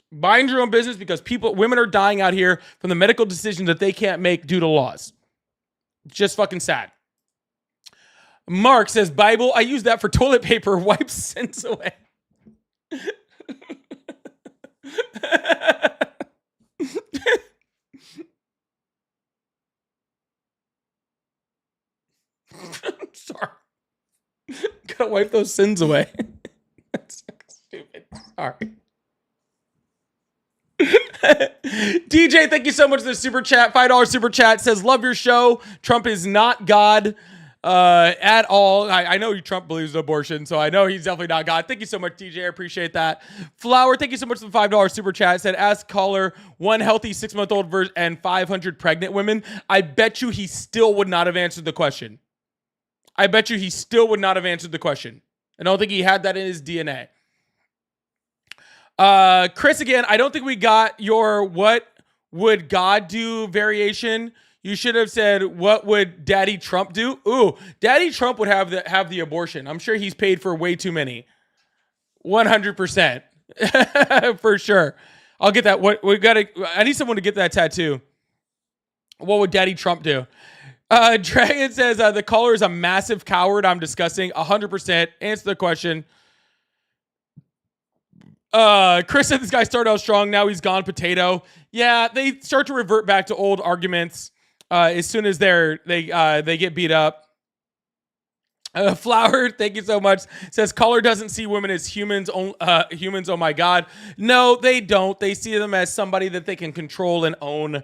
mind your own business because women are dying out here from the medical decisions that they can't make due to laws. Just fucking sad. Mark says, Bible, I use that for toilet paper, wipes sins away. Sorry. Gotta wipe those sins away. That's stupid. Sorry. DJ, thank you so much for the super chat. $5 super chat says, love your show. Trump is not God at all. I know Trump believes in abortion, so I know he's definitely not God. Thank you so much, DJ. I appreciate that. Flower, thank you so much for the $5 super chat. Said, ask caller, one healthy 6-month-old and 500 pregnant women. I bet you he still would not have answered the question. I bet you he still would not have answered the question. I don't think he had that in his DNA. Chris, again, I don't think we got your what would God do variation. You should have said, what would Daddy Trump do? Ooh, Daddy Trump would have the abortion. I'm sure he's paid for way too many. 100%. For sure. I'll get that. I need someone to get that tattoo. What would Daddy Trump do? Dragon says, the caller is a massive coward. I'm discussing 100%. Answer the question. Chris said this guy started out strong. Now he's gone potato. Yeah, they start to revert back to old arguments as soon as they get beat up. Flower, thank you so much. Says caller doesn't see women as humans. Humans. Oh my God. No, they don't. They see them as somebody that they can control and own,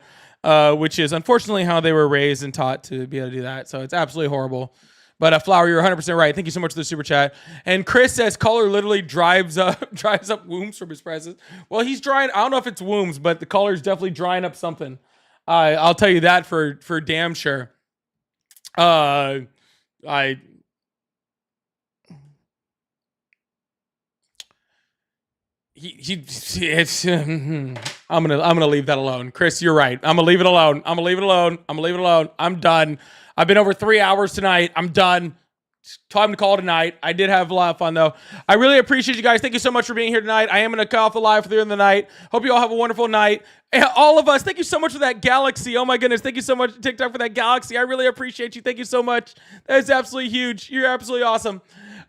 which is unfortunately how they were raised and taught to be able to do that. So it's absolutely horrible. But Flower, you're 100% right. Thank you so much for the super chat. And Chris says caller literally drives up wombs from his presence. Well, he's drying. I don't know if it's wombs, but the caller's definitely drying up something. I'll tell you that for damn sure. I it's I'm gonna leave that alone. Chris, you're right. I'm gonna leave it alone. I'm gonna leave it alone. I'm gonna leave it alone. I'm done. I've been over 3 hours tonight. I'm done. It's time to call it a night. I did have a lot of fun though. I really appreciate you guys. Thank you so much for being here tonight. I am gonna cut off the live for the end of the night. Hope you all have a wonderful night. And all of us, thank you so much for that galaxy. Oh my goodness, thank you so much TikTok for that galaxy. I really appreciate you. Thank you so much. That is absolutely huge. You're absolutely awesome.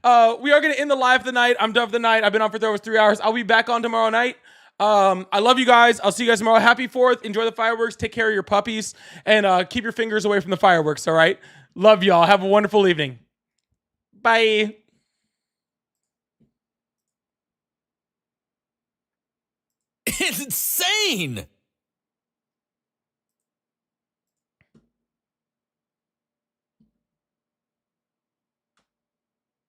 We are going to end the live for the night. I'm done for the night. I've been on for over 3 hours. I'll be back on tomorrow night. I love you guys. I'll see you guys tomorrow. Happy 4th. Enjoy the fireworks. Take care of your puppies. And keep your fingers away from the fireworks, all right? Love y'all. Have a wonderful evening. Bye. It's insane!